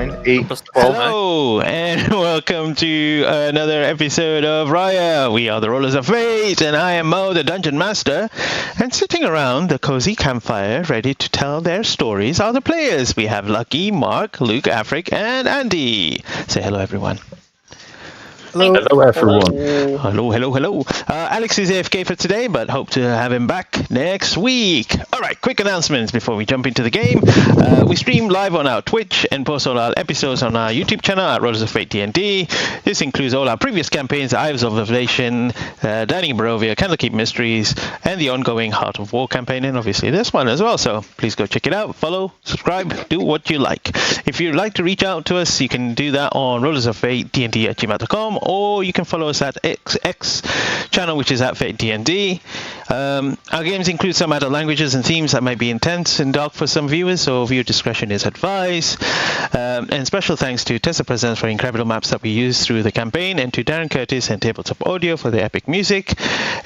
9, 8, 12. Hello, and welcome to another episode of RAIA. We are the Rollers of Fate, and I am Mo, the Dungeon Master. And sitting around the cozy campfire, ready to tell their stories, are the players. We have Lucky, Mark, Luke, Afric, and Andy. Say hello, everyone. Hello, everyone. Hello. Alex is AFK for today, but hope to have him back next week. All right, quick announcements before we jump into the game. We stream live on our Twitch and post all our episodes on our YouTube channel at Rollers of Fate D&D. This includes all our previous campaigns, Ives of Revelation, Dining Barovia, Candlekeep Mysteries, and the ongoing Heart of War campaign, and obviously this one as well. So please go check it out, follow, subscribe, do what you like. If you'd like to reach out to us, you can do that on rollersoffatednd@gmail.com, or you can follow us at X channel, which is at FateDND. Our games include some adult languages and themes that might be intense and dark for some viewers, so viewer discretion is advised. And special thanks to Tessa Presents for incredible maps that we use through the campaign, and to Darren Curtis and Tabletop Audio for the epic music.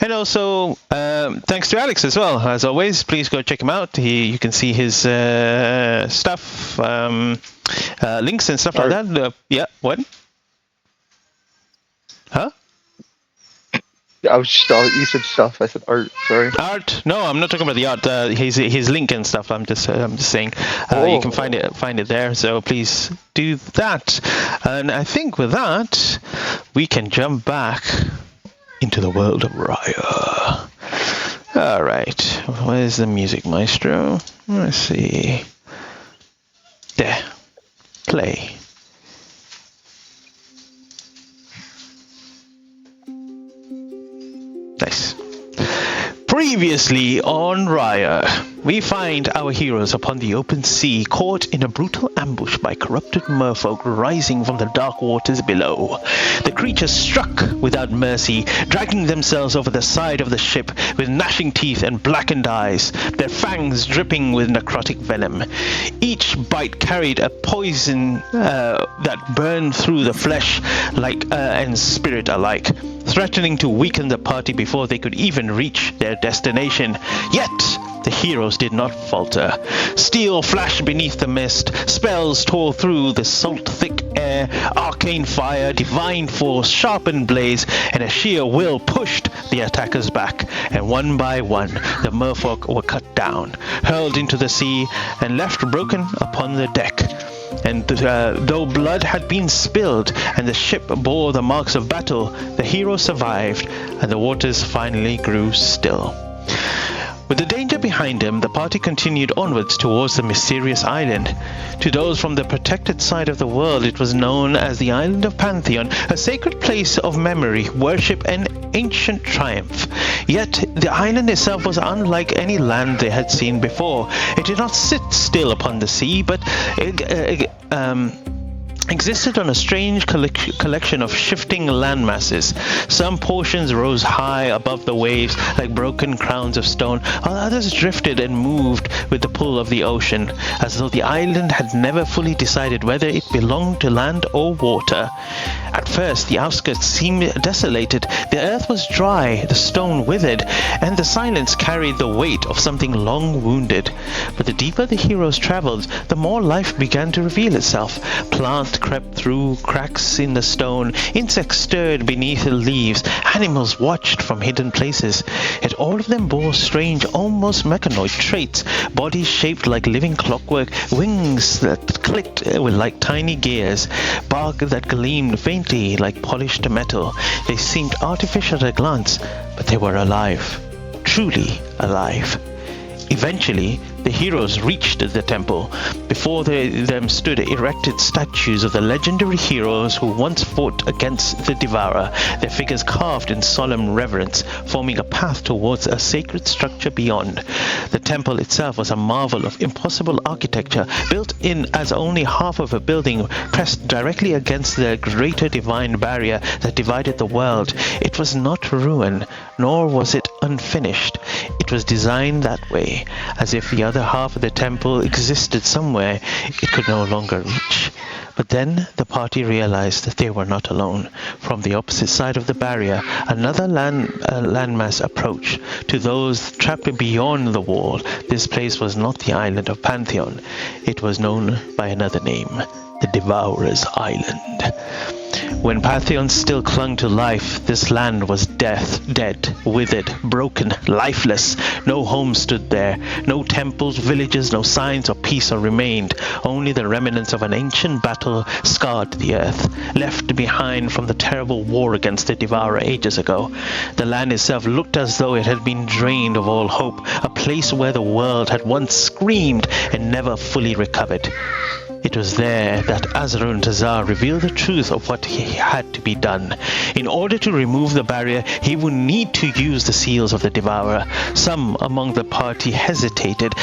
And also thanks to Alex as well. As always, please go check him out. You can see his stuff, links and stuff like that. Yeah, what? Huh? I was just, you said stuff. I said art. Sorry. Art? No, I'm not talking about the art. His link and stuff. I'm just saying. You can find it there. So please do that. And I think with that, we can jump back into the world of RAIA. All right. Where's the music, maestro? Let's see. There. Play. Nice. Previously on RAIA, we find our heroes upon the open sea, caught in a brutal ambush by corrupted merfolk rising from the dark waters below. The creatures struck without mercy, dragging themselves over the side of the ship with gnashing teeth and blackened eyes, their fangs dripping with necrotic venom. Each bite carried a poison that burned through the flesh and spirit alike, threatening to weaken the party before they could even reach their destination. Yet the heroes did not falter. Steel flashed beneath the mist, spells tore through the salt-thick air, arcane fire, divine force, sharpened blades, and a sheer will pushed the attackers back, and one by one the merfolk were cut down, hurled into the sea, and left broken upon the deck. And though blood had been spilled and the ship bore the marks of battle, the heroes survived, and the waters finally grew still. With the danger behind him, the party continued onwards towards the mysterious island. To those from the protected side of the world, it was known as the Island of Pantheon, a sacred place of memory, worship, and ancient triumph. Yet, the island itself was unlike any land they had seen before. It did not sit still upon the sea, but existed on a strange collection of shifting landmasses. Some portions rose high above the waves like broken crowns of stone, while others drifted and moved with the pull of the ocean, as though the island had never fully decided whether it belonged to land or water. At first, the outskirts seemed desolated. The earth was dry, the stone withered, and the silence carried the weight of something long wounded. But the deeper the heroes traveled, the more life began to reveal itself. Plants crept through cracks in the stone, insects stirred beneath the leaves, animals watched from hidden places. Yet all of them bore strange, almost mechanoid traits, bodies shaped like living clockwork, wings that clicked like tiny gears, bark that gleamed faintly like polished metal. They seemed artificial at a glance, but they were alive, truly alive. Eventually, the heroes reached the temple. Before them stood erected statues of the legendary heroes who once fought against the Devourer, their figures carved in solemn reverence, forming a path towards a sacred structure beyond. The temple itself was a marvel of impossible architecture, built in as only half of a building, pressed directly against the greater divine barrier that divided the world. It was not ruin, nor was it unfinished. It was designed that way, as if the other half of the temple existed somewhere it could no longer reach. But then the party realized that they were not alone. From the opposite side of the barrier, another landmass approached. To those trapped beyond the wall, this place was not the island of Pantheon. It was known by another name, the Devourer's Island. When Pantheon still clung to life, this land was dead, withered, broken, lifeless. No home stood there, no temples, villages, no signs of peace remained. Only the remnants of an ancient battle scarred the earth, left behind from the terrible war against the Devourer ages ago. The land itself looked as though it had been drained of all hope, a place where the world had once screamed and never fully recovered. It was there that Azarun Tazar revealed the truth of what had to be done. In order to remove the barrier, he would need to use the seals of the Devourer. Some among the party hesitated,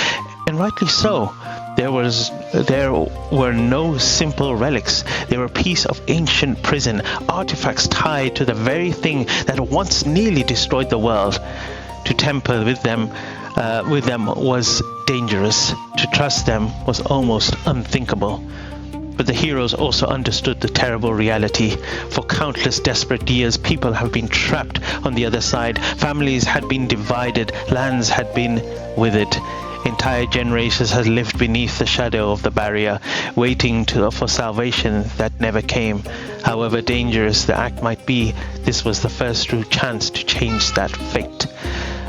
and rightly so. There were no simple relics. They were a piece of ancient prison, artifacts tied to the very thing that once nearly destroyed the world. To tamper with them was dangerous. To trust them was almost unthinkable. But the heroes also understood the terrible reality. For countless desperate years, people have been trapped on the other side. Families had been divided. Lands had been withered. Entire generations had lived beneath the shadow of the barrier, waiting for salvation that never came. However dangerous the act might be, this was the first true chance to change that fate.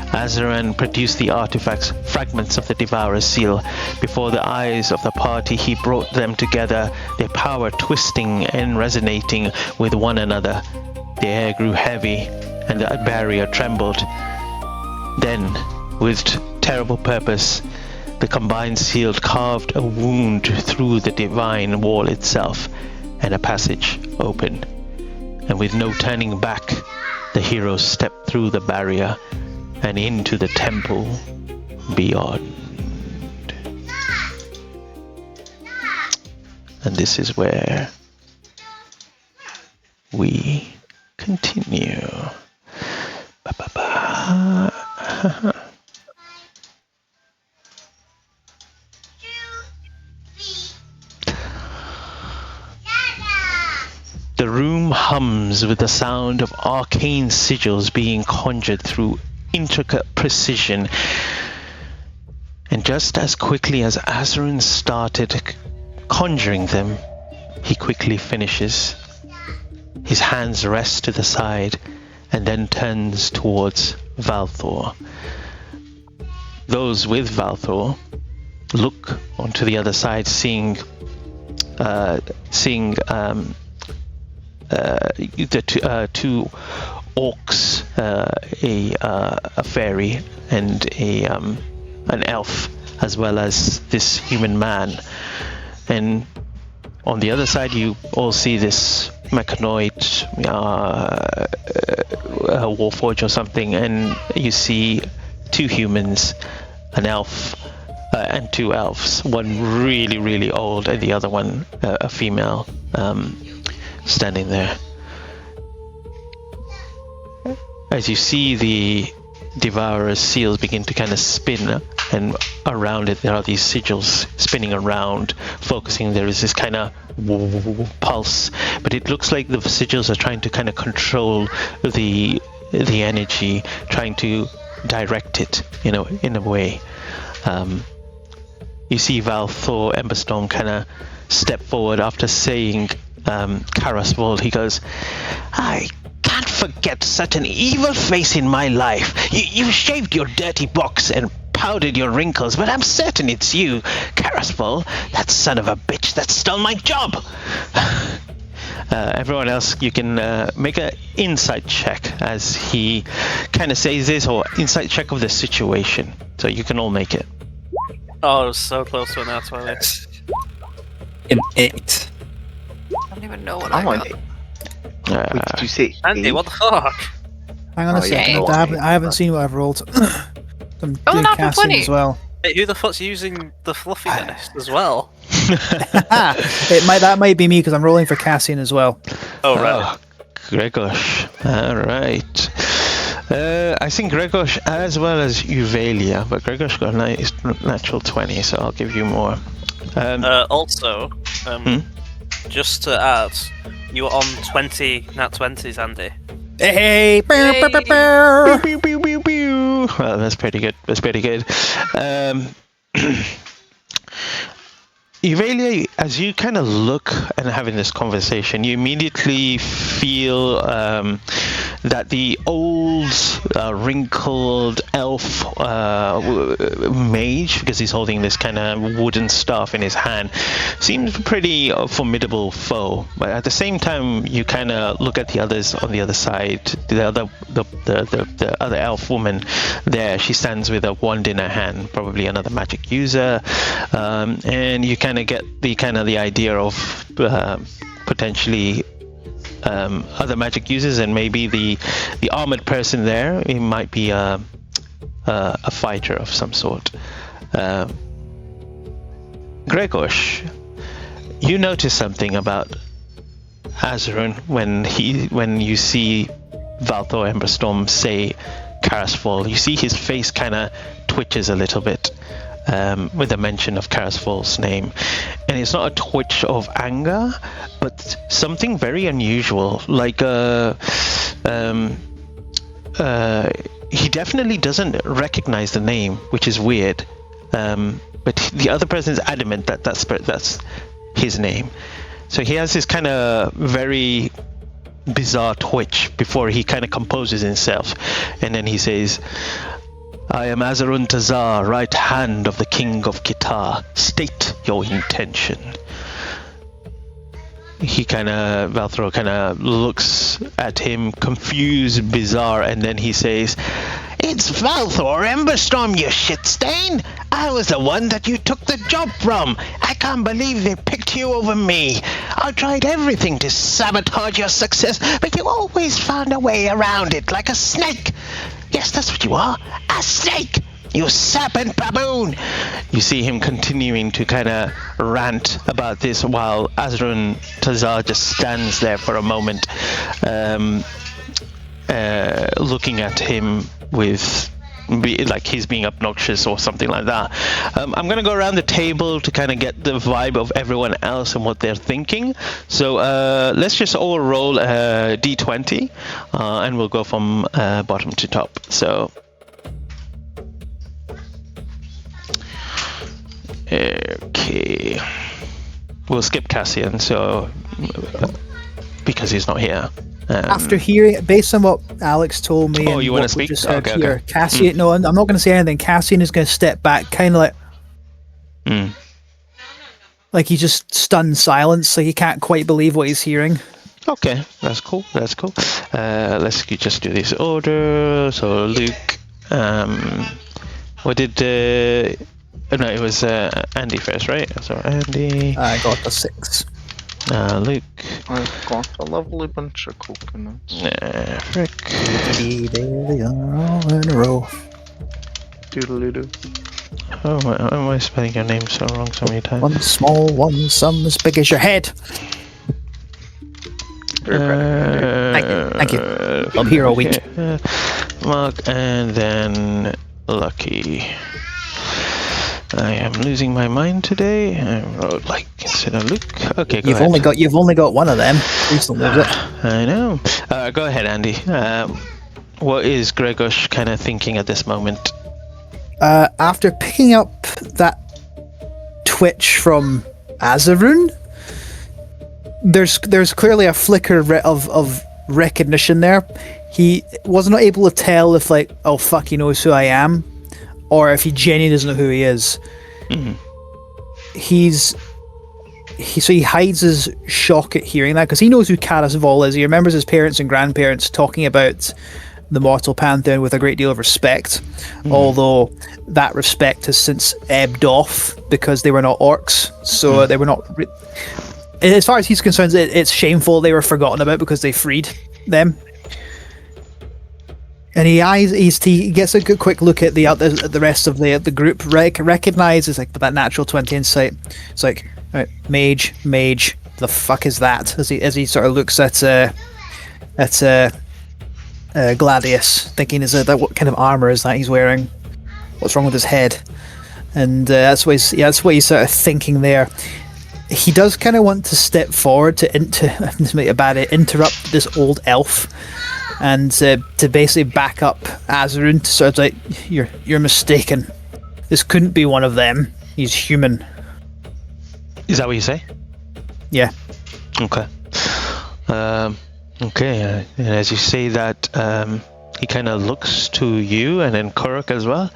Azaran produced the artifacts, fragments of the Devourer's seal. Before the eyes of the party, he brought them together, their power twisting and resonating with one another. The air grew heavy, and the barrier trembled. Then, with terrible purpose, the combined seal carved a wound through the divine wall itself, and a passage opened. And with no turning back, the heroes stepped through the barrier and into the temple beyond. And this is where we continue. The room hums with the sound of arcane sigils being conjured through intricate precision, and just as quickly as Azarun started conjuring them, he quickly finishes. His hands rest to the side and then turns towards Valthor. Those with Valthor look onto the other side, seeing the two orcs, a fairy, and an elf, as well as this human man. And on the other side, you all see this mechanoid warforge or something, and you see two humans, an elf, and two elves. One really, really old, and the other one a female, standing there. As you see the Devourer's seals begin to kind of spin, and around it there are these sigils spinning around, focusing. There is this kind of pulse, but it looks like the sigils are trying to kind of control the energy, trying to direct it, in a way. You see Valthor Emberstorm kind of step forward after saying Karasvold. He goes, "I can't forget such an evil face in my life. You shaved your dirty box and powdered your wrinkles, but I'm certain it's you, Karasvold, that son of a bitch that stole my job." Everyone else, you can make an insight check as he kind of says this, or insight check of the situation. So you can all make it. Oh, it was so close to an nat 20. An 8. I don't even know what I got. Wait, did you say Andy, what the fuck? Hang on a second. I haven't seen what I've rolled. I'm doing natural casting 20. as well. Hey, who the fuck's using the fluffy dice as well? That might be me because I'm rolling for Cassian as well. Oh, right. Gregosh. Alright. I think Gregosh as well as Uvalia, but Gregosh got a natural 20, so I'll give you more. Also, just to add, you were on 20 nat 20s, Andy. Hey! Pew, pew, pew, pew. Well, that's pretty good. Evalia, as you kind of look and having this conversation, you immediately feel that the old, wrinkled elf mage, because he's holding this kind of wooden staff in his hand, seems a pretty formidable foe. But at the same time, you kind of look at the others on the other side. The other elf woman there, she stands with a wand in her hand, probably another magic user, and you kind of get the idea of potentially other magic users, and maybe the armored person there, it might be a fighter of some sort. Gregor, you notice something about Azarun when you see Valthor Emberstorm say Karasfall. You see his face kind of twitches a little bit with the mention of Karasfall's name, and it's not a twitch of anger, but something very unusual. Like he definitely doesn't recognize the name, which is weird. But the other person is adamant that that's his name. So he has this kind of very bizarre twitch before he kind of composes himself, and then he says, "I am Azarun Tazar, right hand of the King of Kitar. State your intention." Valthor kind of looks at him, confused, bizarre, and then he says, "It's Valthor Emberstorm, you shit stain! I was the one that you took the job from. I can't believe they picked you over me. I tried everything to sabotage your success, but you always found a way around it, like a snake. Yes, that's what you are, a snake! You serpent baboon!" You see him continuing to kind of rant about this while Azarun Tazar just stands there for a moment, looking at him with like he's being obnoxious or something like that. I'm going to go around the table to kind of get the vibe of everyone else and what they're thinking. So let's just all roll a d20, and we'll go from bottom to top. So okay, we'll skip Cassian, so because he's not here. After hearing, based on what Alex told me, you want to speak? Okay. Cassian. No, I'm not going to say anything. Cassian is going to step back, kind of like he just stunned silence, like he can't quite believe what he's hearing. Okay, that's cool. Let's just do this order. So Luke, what did? No, it was Andy first, right? So Andy. I got the 6. Luke. I've got a lovely bunch of coconuts. Frick. They are all in a row. Doodle-doo. Oh, why am I spelling your name so wrong so many times? One small, one some as big as your head. Thank you. I'm here all week. Mark and then Lucky. I am losing my mind today. I wrote like instead of Luke. Okay, go ahead. You've only got one of them. Please don't lose it. I know. Go ahead, Andy. What is Gregor kind of thinking at this moment? After picking up that twitch from Azarun, there's clearly a flicker of recognition there. He was not able to tell if like, oh fuck, he knows who I am, or if he genuinely doesn't know who he is. Mm-hmm. So he hides his shock at hearing that, because he knows who Karasfall is. He remembers his parents and grandparents talking about the mortal pantheon with a great deal of respect, although that respect has since ebbed off because they were not orcs, so they were not as far as he's concerned, it's shameful they were forgotten about because they freed them. And he gets a good quick look at the rest of the group, recognizes like that natural 20 insight. It's like, right, mage, the fuck is that? As he sort of looks at Gladius, thinking what kind of armor is that he's wearing? What's wrong with his head? And that's what he's sort of thinking there. He does kind of want to step forward to interrupt this old elf, and to basically back up Azarun, to sort of like, you're mistaken. This couldn't be one of them. He's human. Is that what you say? Yeah. Okay. Okay. And as you say that, he kind of looks to you and then Kuruk as well.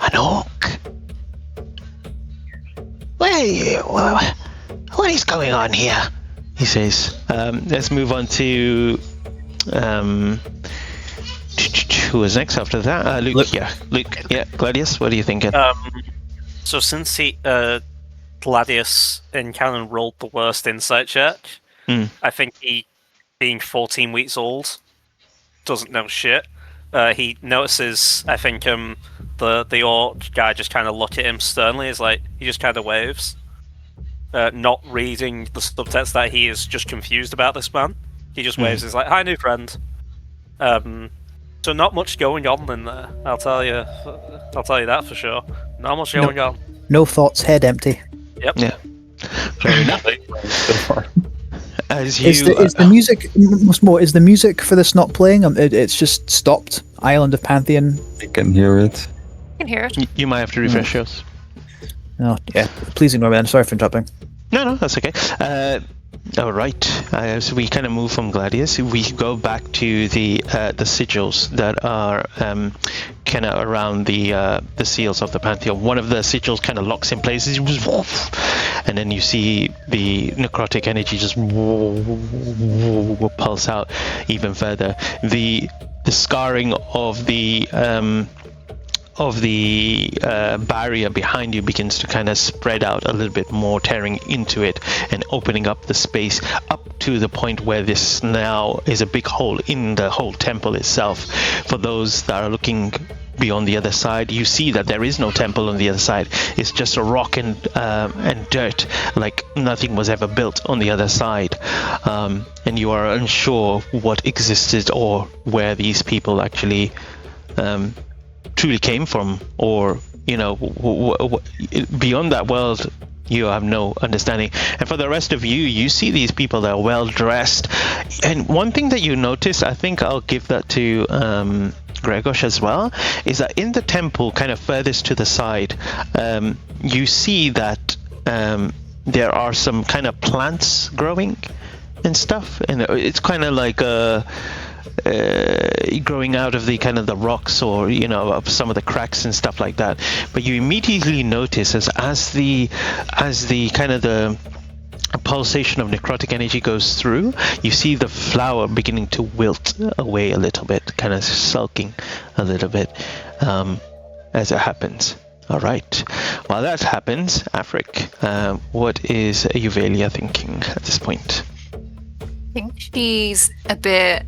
Anok, what is going on here? He says. Let's move on to who was next after that? Luke. Luke. Yeah, Gladius. What are you thinking? So since Gladius in canon rolled the worst insight check, I think he, being 14 weeks old, doesn't know shit. He notices, I think, the orc guy just kind of look at him sternly. Is like he just kind of waves, not reading the subtext that he is just confused about this man. He just waves. He's like, "Hi, new friend." So not much going on in there. I'll tell you that for sure. Not much going on. No thoughts, head empty. Yep. Yeah. Fair enough. So far. As you, Is the music is the music for this not playing? It's just stopped. Island of Pantheon. I can hear it. I can hear it. you might have to refresh yours. Oh yeah, please ignore me. I'm sorry for interrupting. No, that's okay. All right. So we kind of move from Gladius. We go back to the sigils that are kind of around the seals of the Pantheon. One of the sigils kind of locks in place, and then you see the necrotic energy just pulse out even further. The scarring of the barrier behind you begins to kind of spread out a little bit more, tearing into it and opening up the space up to the point where this now is a big hole in the whole temple itself. For those that are looking beyond the other side, you see that there is no temple on the other side. It's just a rock and dirt, like nothing was ever built on the other side, and you are unsure what existed or where these people actually truly came from, or beyond that world you have no understanding. And for the rest of you see these people that are well dressed, and one thing that you notice, I think I'll give that to Gregos as well, is that in the temple kind of furthest to the side, you see that there are some kind of plants growing and stuff, and it's kind of like growing out of the kind of the rocks, or of some of the cracks and stuff like that. But you immediately notice as the kind of the pulsation of necrotic energy goes through, you see the flower beginning to wilt away a little bit, kind of sulking a little bit as it happens. All right. While that happens, Afric, what is Euvelia thinking at this point? I think she's a bit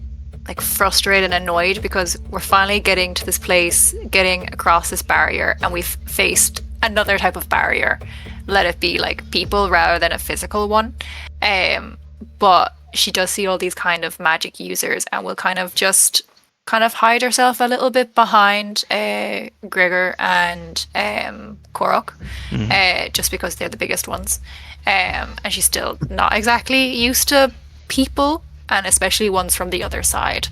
frustrated and annoyed because we're finally getting to this place, getting across this barrier, and we've faced another type of barrier. Let it be people rather than a physical one. But she does see all these kind of magic users, and will kind of hide herself a little bit behind Gregor and Korok, just because they're the biggest ones. And she's still not exactly used to people, and especially ones from the other side.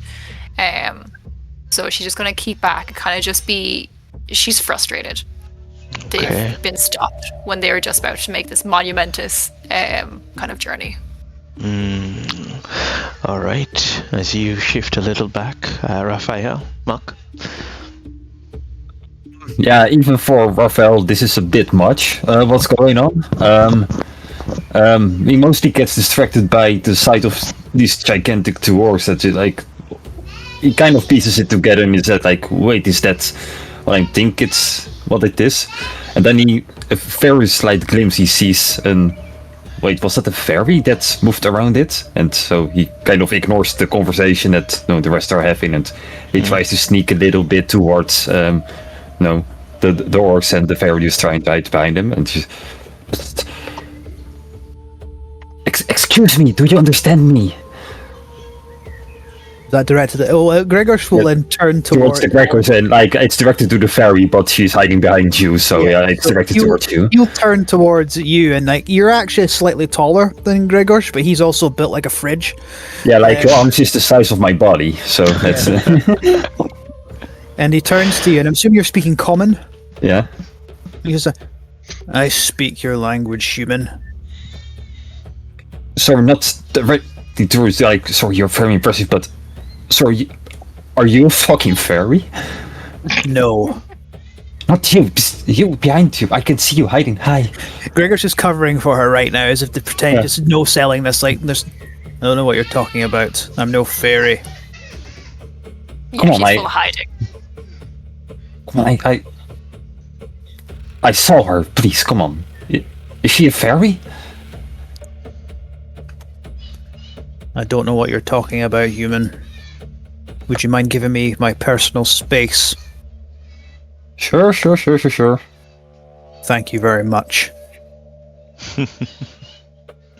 So she's just going to keep back and kind of just she's frustrated. Okay. They've been stopped when they were just about to make this monumentous kind of journey. All right. As you shift a little back, Raphael, Mark? Yeah, even for Raphael, this is a bit much, what's going on. He mostly gets distracted by the sight of these gigantic two orcs that he kind of pieces it together and is wait, is that what I think what it is? And then a very slight glimpse, he sees wait, was that a fairy that moved around it? And so he kind of ignores the conversation that the rest are having, and he tries to sneak a little bit towards the orcs, and the fairy is trying to hide behind him, and just excuse me, do you understand me? That directed at Gregors will then turn towards the Gregors, and it's directed to the fairy, but she's hiding behind you, so it's directed towards you. He'll turn towards you, and you're actually slightly taller than Gregors, but he's also built like a fridge. Yeah, your arms is the size of my body, so that's. And he turns to you, and I'm assuming you're speaking common. Yeah. He goes, I speak your language, human. Sorry, not directly towards, like, sorry, you're very impressive, but... Sorry, are you a fucking fairy? No. Not you, you behind you. I can see you hiding. Hi. Gregor's just covering for her right now, as if to pretend there's no selling this. Like, I don't know what you're talking about. I'm no fairy. Come on, she's mate. full of hiding. Come on, I saw her. Please, come on. Is she a fairy? I don't know what you're talking about, human. Would you mind giving me my personal space? Sure. Thank you very much.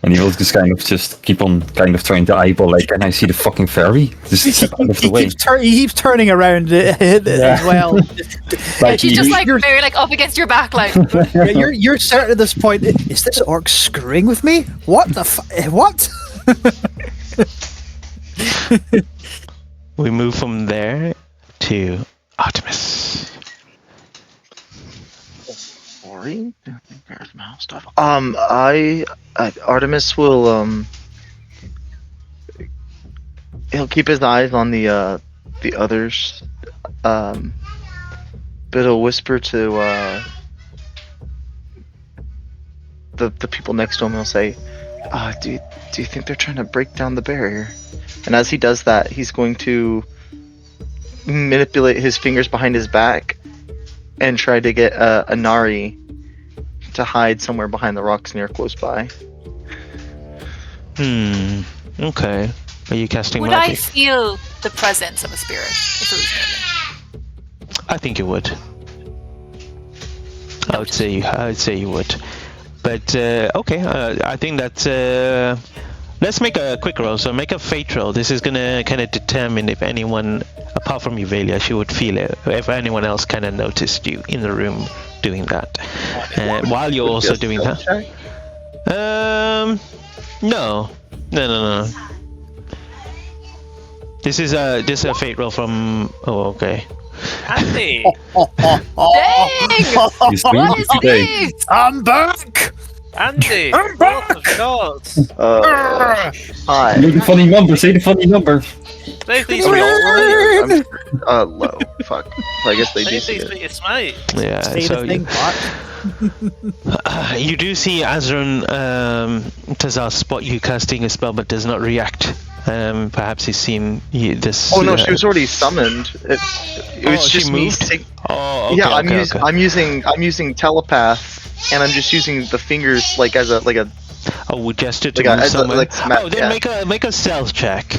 And he will just keep on kind of trying to eyeball, like, can I see the fucking fairy? Just step out of the way. He keeps turning around as well. Like, She's just like very like up against your back, like. You're certain at this point. Is this orc screwing with me? What the what? We move from there to Artemis. Sorry, there's mouse stuff. Artemis will he'll keep his eyes on the others. But he'll whisper to the people next to him. He'll say, "Do you think they're trying to break down the barrier?" And as he does that, he's going to manipulate his fingers behind his back and try to get Inari to hide somewhere behind the rocks near close by. Okay. Are you casting Would I magic? feel the presence of a spirit if it was near me? I think you would. I would say you would. But okay, I think that let's make a quick roll. So make a fate roll. This is gonna kind of determine if anyone, apart from Euvalia, she would feel it. If anyone else kind of noticed you in the room doing that, while you're also doing that. No. This is a fate roll from. Oh, okay. Andy! Dang! He's doing What it is today. this? I'm back. Andy! I'm What back! of course! Hi. Say the funny number. Say the funny number. Say these I'm low. Fuck. I guess they do see these it. it's mate. Yeah. Say So the thing, what? you do see Azron Tazar spot you casting a spell, but does not react. Perhaps he's seen this. Oh no, she was already summoned. It was she just me. moved? Oh, okay, Yeah, okay. I'm using telepath, and I'm just using the fingers like as a Oh, gesture to Like move a- somewhere. like smack, Oh, then yeah. make a stealth check.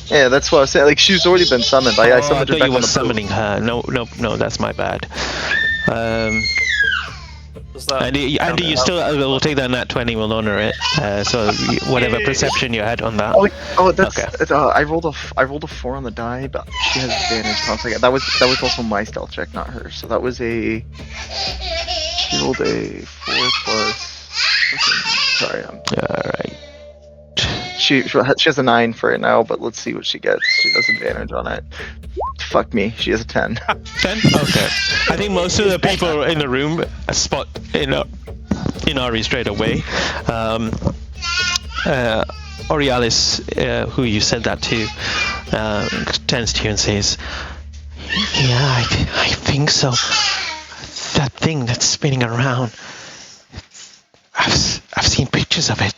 Yeah, that's what I was saying. Like she's already been summoned. I I summoned her thought back you on were the summoning her. No, that's my bad. Was that Andy, you still will take that nat 20. We'll honor it. So whatever perception you had on that. Oh, that's. Okay. I rolled a 4 on the die, but she has advantage. I was like, that was also my stealth check, not hers. So that was a. She rolled a 4 plus. Sorry, All right. she has a 9 for it now, but let's see what she gets. She has advantage on it. Fuck me, she has a 10. 10? Okay. I think most of the people in the room spot Inari straight away. Aurealis, who you said that to, turns to you and says, "Yeah, I think so. That thing that's spinning around. I've seen pictures of it.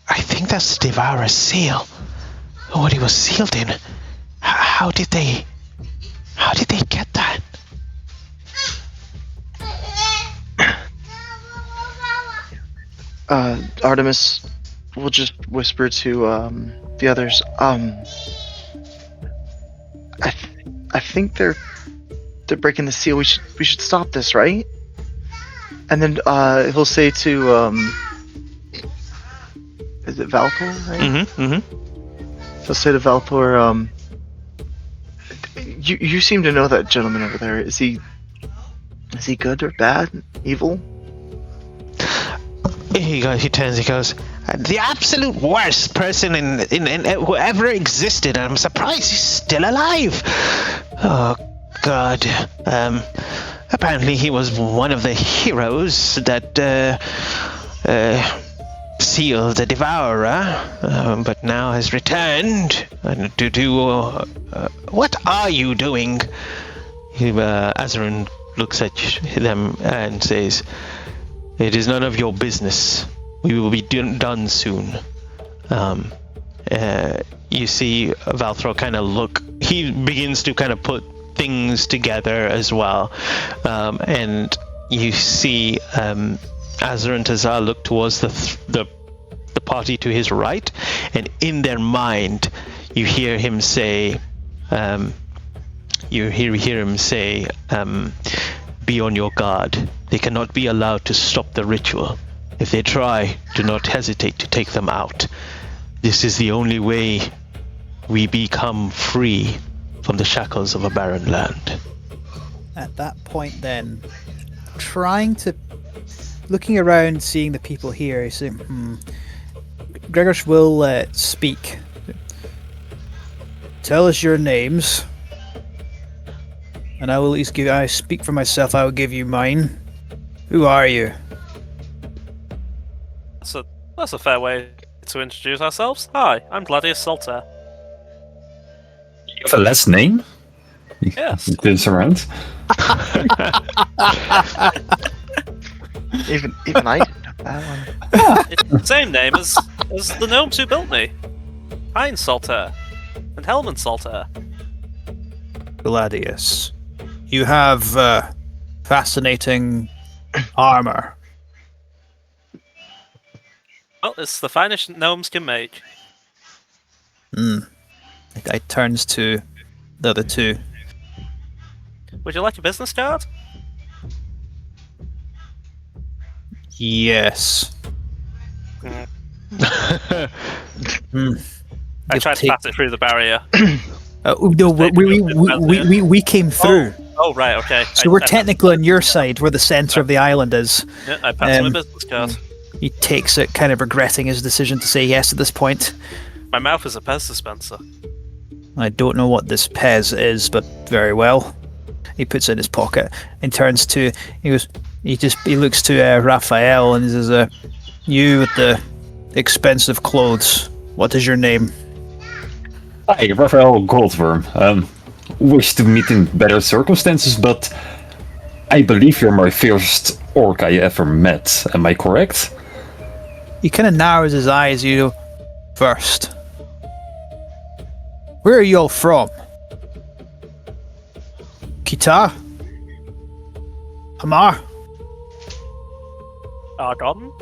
I think that's Devourer's seal. What he was sealed in. How did they get that?" Artemis will just whisper to the others. I think they're breaking the seal. We should stop this, right? And then he'll say to is it Valtor? Right? Mm-hmm. He'll say to Valtor, you seem to know that gentleman over there. Is he good or bad? Evil? He turns. He goes, "The absolute worst person in who ever existed. I'm surprised he's still alive. Oh God. Apparently, he was one of the heroes that sealed the Devourer, but now has returned. To do what are you doing? Azarin looks at them and says, "It is none of your business. We will be done soon." You see Valthro kind of look. He begins to kind of put things together as well, and you see Azar and Tazar look towards the party to his right, and in their mind, you hear him say, "Be on your guard. They cannot be allowed to stop the ritual. If they try, do not hesitate to take them out. This is the only way we become free from the shackles of a barren land." At that point, then, looking around, seeing the people here, you say, Gregors will speak. "Tell us your names, and I will at least I speak for myself, I will give you mine. Who are you?" That's a fair way to introduce ourselves. Hi, I'm Gladius Salter. You have a last name? Yes. This around. Even I didn't know that one. It's the same name as the gnomes who built me. Heinz Salter and Helmut Salter. Gladius, you have fascinating armor. Well, it's the finest gnomes can make. It turns to the other two. Would you like a business card? Yes. I You'll tried to pass it through the barrier. No, we came through. Oh, right, okay. So we're technically on your side, where the centre of the island is. Yeah, I passed my business card. He takes it, kind of regretting his decision to say yes at this point. My mouth is a Pez dispenser. I don't know what this Pez is, but very well. He puts it in his pocket and turns to. He looks to Raphael and says, "You with the expensive clothes. What is your name?" Hi, Raphael Goldworm. Wish to meet in better circumstances, but I believe you're my first orc I ever met. Am I correct? He kind of narrows his eyes. You first. Where are you all from? Kita? Hamar? Argon?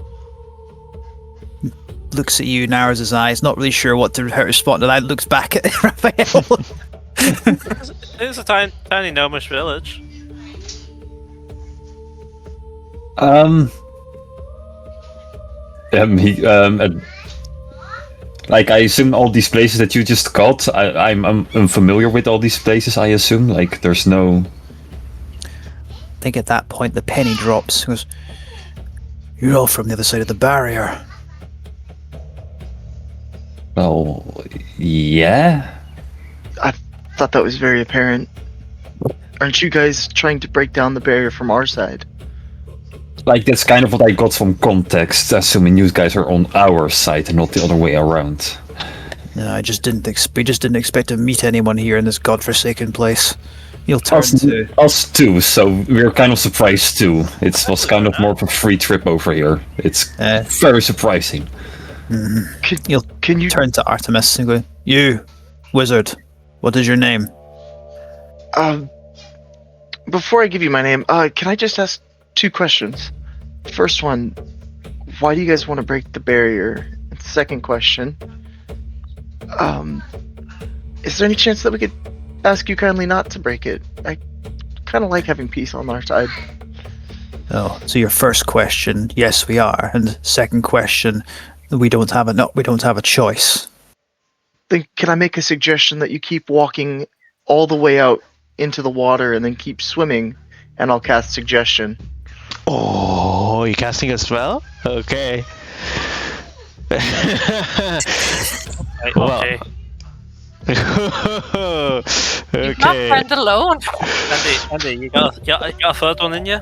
Looks at you, narrows his eyes, not really sure how to respond to that. Looks back at Raphael. It's a tiny gnomish village. Like, I assume all these places that you just called, I'm unfamiliar with all these places, I assume. Like, there's no... I think at that point the penny drops. He goes, "You're all from the other side of the barrier." Oh, yeah? I thought that was very apparent. Aren't you guys trying to break down the barrier from our side? Like, that's kind of what I got from context, assuming you guys are on our side and not the other way around. No, we just didn't expect to meet anyone here in this godforsaken place. You'll turn to us too, so we're kind of surprised too. It was kind of more of a free trip over here. It's very surprising. Can you turn to Artemis and go, "You, wizard, what is your name?" Before I give you my name, can I just ask 2 questions? First one, why do you guys want to break the barrier? And second question, is there any chance that we could ask you kindly not to break it? I kind of like having peace on our side. Oh, so your first question, yes, we are, and second question, we don't have a choice. Then can I make a suggestion that you keep walking all the way out into the water and then keep swimming, and I'll cast suggestion. Oh, you're casting a spell? Okay. Right, Well, okay. Not Okay. friend alone. Andy, you got a third one in you?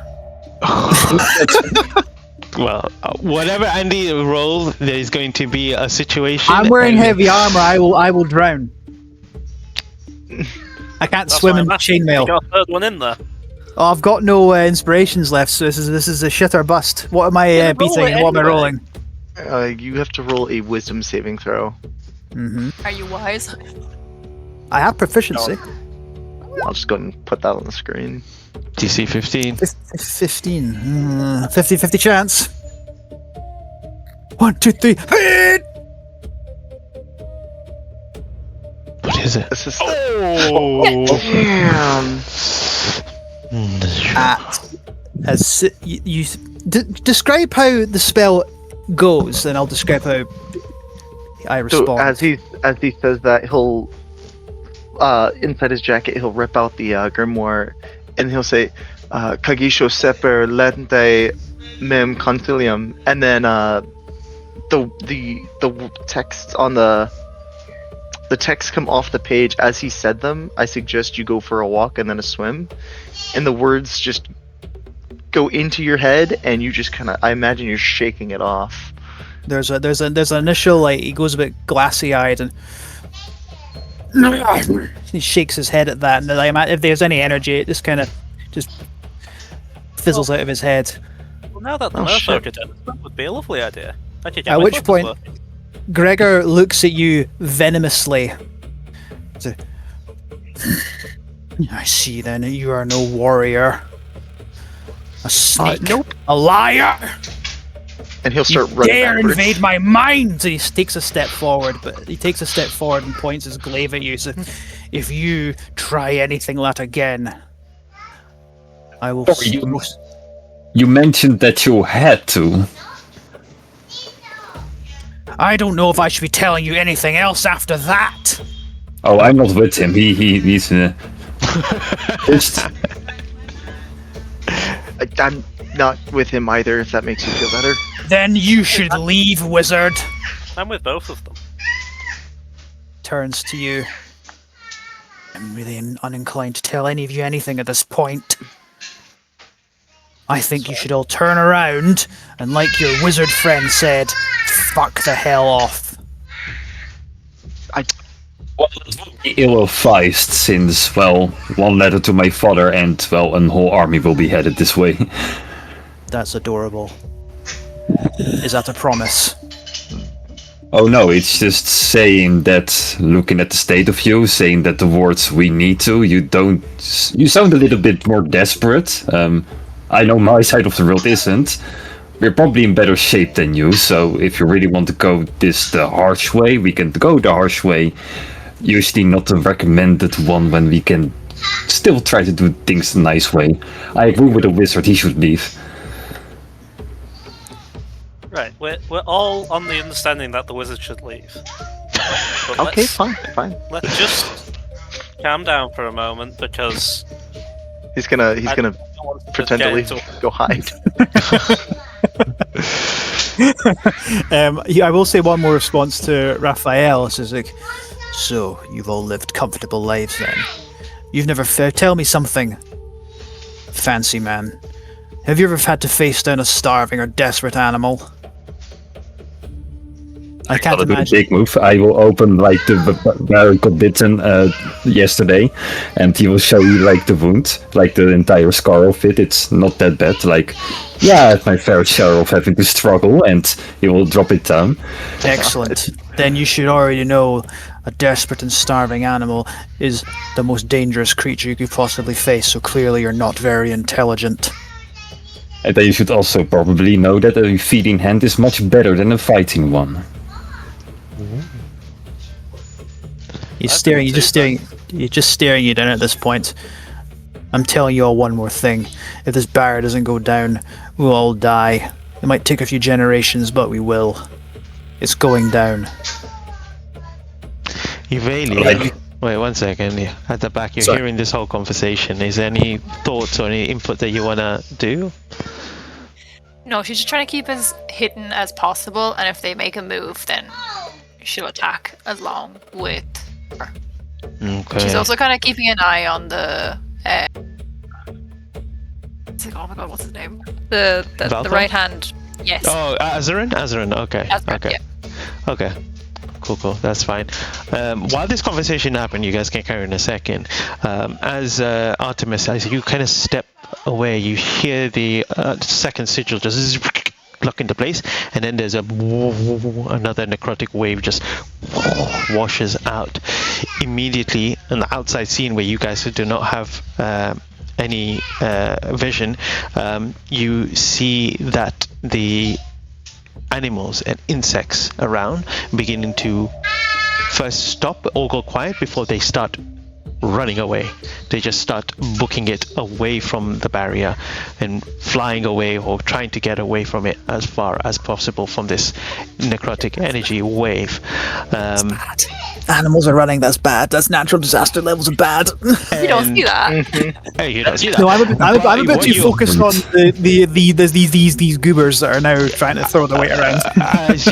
Well, whatever Andy rolls, there is going to be a situation. I'm wearing and- heavy armor. I will drown. I can't That's swim why in I'm asking. You chainmail. got a third one in there. Oh, I've got no inspirations left, so this is a shit or bust. What am I Roll beating it and what am I anyway. rolling? You have to roll a wisdom saving throw. Are you wise? I have proficiency. I'll just go ahead and put that on the screen. DC 15. 15. 50-50 chance. 1, 2, 3. Hit! What is it? This is Oh! damn. Describe how the spell goes, and I'll describe how I So respond. as he says that, he'll inside his jacket he'll rip out the grimoire, and he'll say, "Kagisho seper lente mem concilium," and then the text on the text come off the page as he said them. I suggest you go for a walk and then a swim, and the words just go into your head, and you just kind of, I imagine you're shaking it off. There's an initial, like, he goes a bit glassy eyed and he shakes his head at that, and if there's any energy, it just kind of just fizzles out of his head. Well, now that the Oh, Nerf shit. could that would be a lovely idea. I could get At my which focus point- working. Gregor looks at you venomously. So, I see then that you are no warrior. A snake. Nope. A liar! And he'll start You running dare backwards. invade my mind! He takes a step forward, but he takes a step forward and points his glaive at you. So, if you try anything like that again, I will. Sorry, you mentioned that you had to. I don't know if I should be telling you anything else after that. Oh, I'm not with him. He's just I'm not with him either, if that makes you feel better. Then you should leave, wizard. I'm with both of them. Turns to you. I'm really uninclined to tell any of you anything at this point. I think you should all turn around and, like your wizard friend said, fuck the hell off. well, ill-advised since, well, one letter to my father and, well, a whole army will be headed this way. That's adorable. Is that a promise? Oh no, it's just saying that, looking at the state of you, saying that the words "we need to," you sound a little bit more desperate. I know my side of the world isn't. We're probably in better shape than you, so if you really want to go the harsh way, we can go the harsh way. Usually not the recommended one when we can still try to do things the nice way. I agree with the wizard, he should leave. Right, we're all on the understanding that the wizard should leave. But Okay, let's- fine. Let's just calm down for a moment because He's gonna I don't want to pretend to get leave, into- go hide. I will say one more response to Raphael. It says, like, so you've all lived comfortable lives then. You've never tell me something, fancy man. Have you ever had to face down a starving or desperate animal? I can't Gotta do the imagine. big move. I will open like where I got bitten yesterday, and he will show you like the wound, like the entire scar of it. It's not that bad. Like, yeah, I had my fair share of having to struggle, and he will drop it down. Excellent. Then you should already know a desperate and starving animal is the most dangerous creature you could possibly face, so clearly you're not very intelligent. And then you should also probably know that a feeding hand is much better than a fighting one. He's I staring. think You're just so, staring. You're just staring you down at this point. I'm telling you all one more thing. If this barrier doesn't go down, we'll all die. It might take a few generations, but we will. It's going down. Yvalia, Like- wait 1 second. Yeah, at the back, you're Sorry. hearing this whole conversation. Is there any thoughts or any input that you wanna do? No, she's just trying to keep as hidden as possible, and if they make a move, then she'll attack along with her. Okay. She's also kind of keeping an eye on the. Oh my god, what's his name? The Valthor? right hand. Yes. Oh, Azarin? Azarin, okay. Azarin, okay. yeah. Okay. Cool. That's fine. While this conversation happened, you guys can carry in a second. As Artemis, as you kind of step away, you hear the second sigil just lock into place, and then there's another necrotic wave just washes out immediately on the outside scene where you guys do not have any vision. You see that the animals and insects around beginning to first stop or go quiet before they start running away. They just start booking it away from the barrier and flying away or trying to get away from it as far as possible from this necrotic energy wave. Bad. Animals are running. That's bad. That's natural disaster levels of bad. You don't see that. Hey, you don't see that. No, I'm a bit What too you- focused on these goobers that are now trying to throw the weight around. as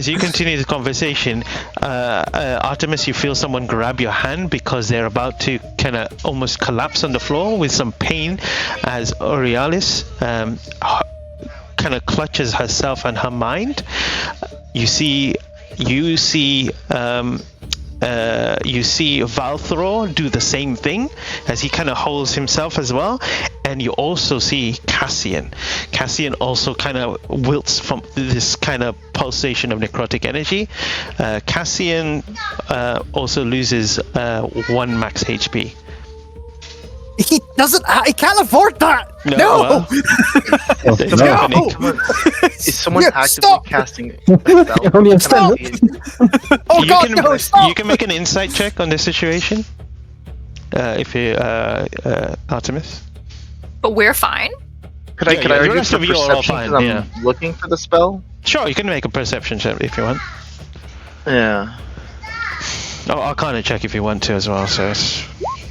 you continue the conversation, Artemis, you feel someone grab your hand because they're about to kind of almost collapse on the floor with some pain as Aurealis kind of clutches herself and her mind. You see Valthor do the same thing as he kind of holds himself as well, and you also see Cassian. Cassian also kind of wilts from this kind of pulsation of necrotic energy. Cassian also loses 1 max HP. He doesn't. He can't afford that. No, No. well, it's No. happening. Is someone Yeah, actively stop! casting a spell? Only have Can I stand. see- Oh you God, can no! Stop! you can make an insight check on this situation. If you Artemis. But we're fine. Could I Yeah, the argue rest for of you are all perception fine, 'cause I'm yeah. looking for the spell? Sure, you can make a perception check if you want. Yeah. Oh, Arcana check if you want to as well. So it's...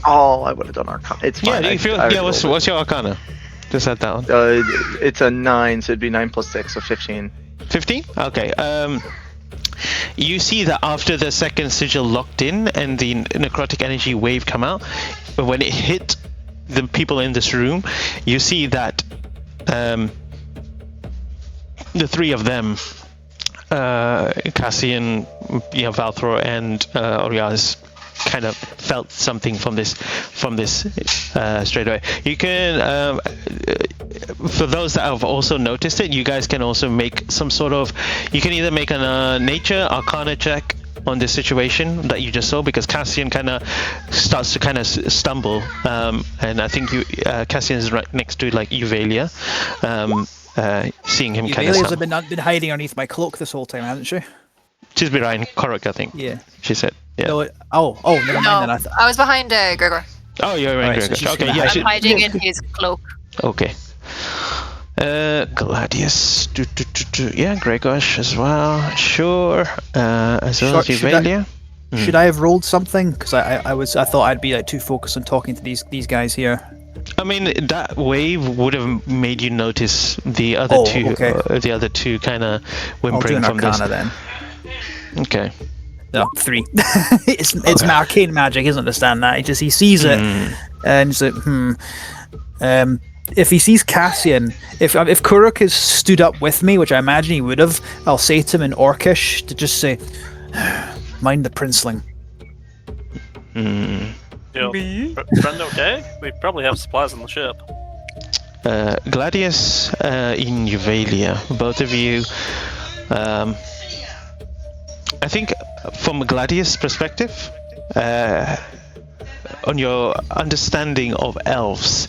Oh, I would have done Arcana. It's fine. if you, I already what's rolled your Arcana? Just add that one. it. It's a 9, so it'd be 9 plus 6, so 15. 15? Okay. You see that after the second sigil locked in and the necrotic energy wave come out, when it hit the people in this room, you see that the 3 of them, Cassian, Valthor, and Aurealis, kind of felt something from this straight away. You can, for those that have also noticed it, you guys can also make some sort of, you can either make a nature arcana check on this situation that you just saw, because Cassian kind of starts to kind of stumble, and I think Cassian is right next to like Euvalia, seeing him kind of Euvalia's been hiding underneath my cloak this whole time, hasn't she? she's behind Korok, I think. Yeah. She said. Yeah. No, never mind No, then. I was behind Gregor. Oh, you're in Alright, so Gregor. she's Okay, gonna yeah. hide. I'm hiding in his cloak. Okay. Gladius. Yeah, Gregorish as well. Sure. As well as Should Euvalia. Should I have rolled something? Because I thought I'd be like too focused on talking to these guys here. I mean, that wave would have made you notice the other two. okay. The other two kind of I'll do whimpering an from Arcana this. then. Okay. No, 3. it's arcane magic, isn't understand that. He sees it, and he's like, if he sees Cassian, if Kuruk has stood up with me, which I imagine he would have, I'll say to him in Orcish to just say, "Mind the princeling." Friend, okay? We probably have supplies on the ship. Gladius in Euvalia, both of you. I think from a Gladius perspective, on your understanding of elves,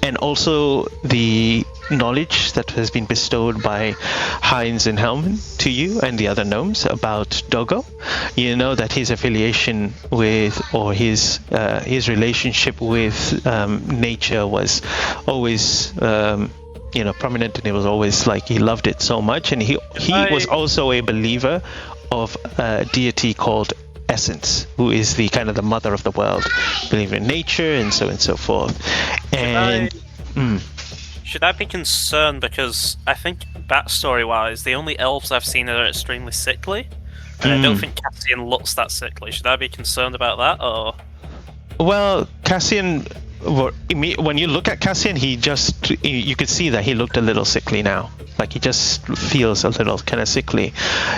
and also the knowledge that has been bestowed by Heinz and Helman to you and the other gnomes about Dogo, you know that his affiliation with, or his relationship with nature was always prominent, and it was always like he loved it so much, and he was also a believer of a deity called Essence, who is the kind of the mother of the world, believe in nature and so forth. And should I be concerned, because I think backstory-wise, the only elves I've seen are extremely sickly, and I don't think Cassian looks that sickly. Should I be concerned about that, or? Well, Cassian, when you look at Cassian, you could see that he looked a little sickly now. Like he just feels a little kind of sickly.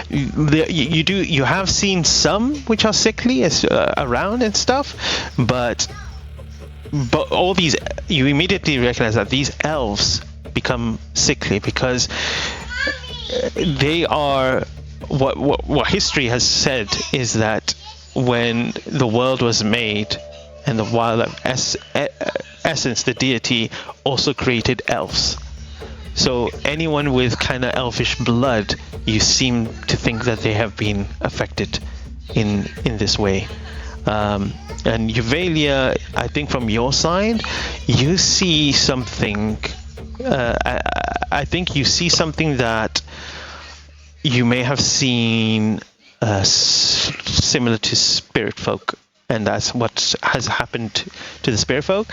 You have seen some which are sickly around and stuff, but all these, you immediately recognize that these elves become sickly because they are what history has said is that when the world was made and the wild essence, the deity, also created elves. So anyone with kind of elfish blood, you seem to think that they have been affected in this way. And Euvalia, I think from your side, you see something. I think you see something that you may have seen similar to spirit folk, and that's what has happened to the spirit folk.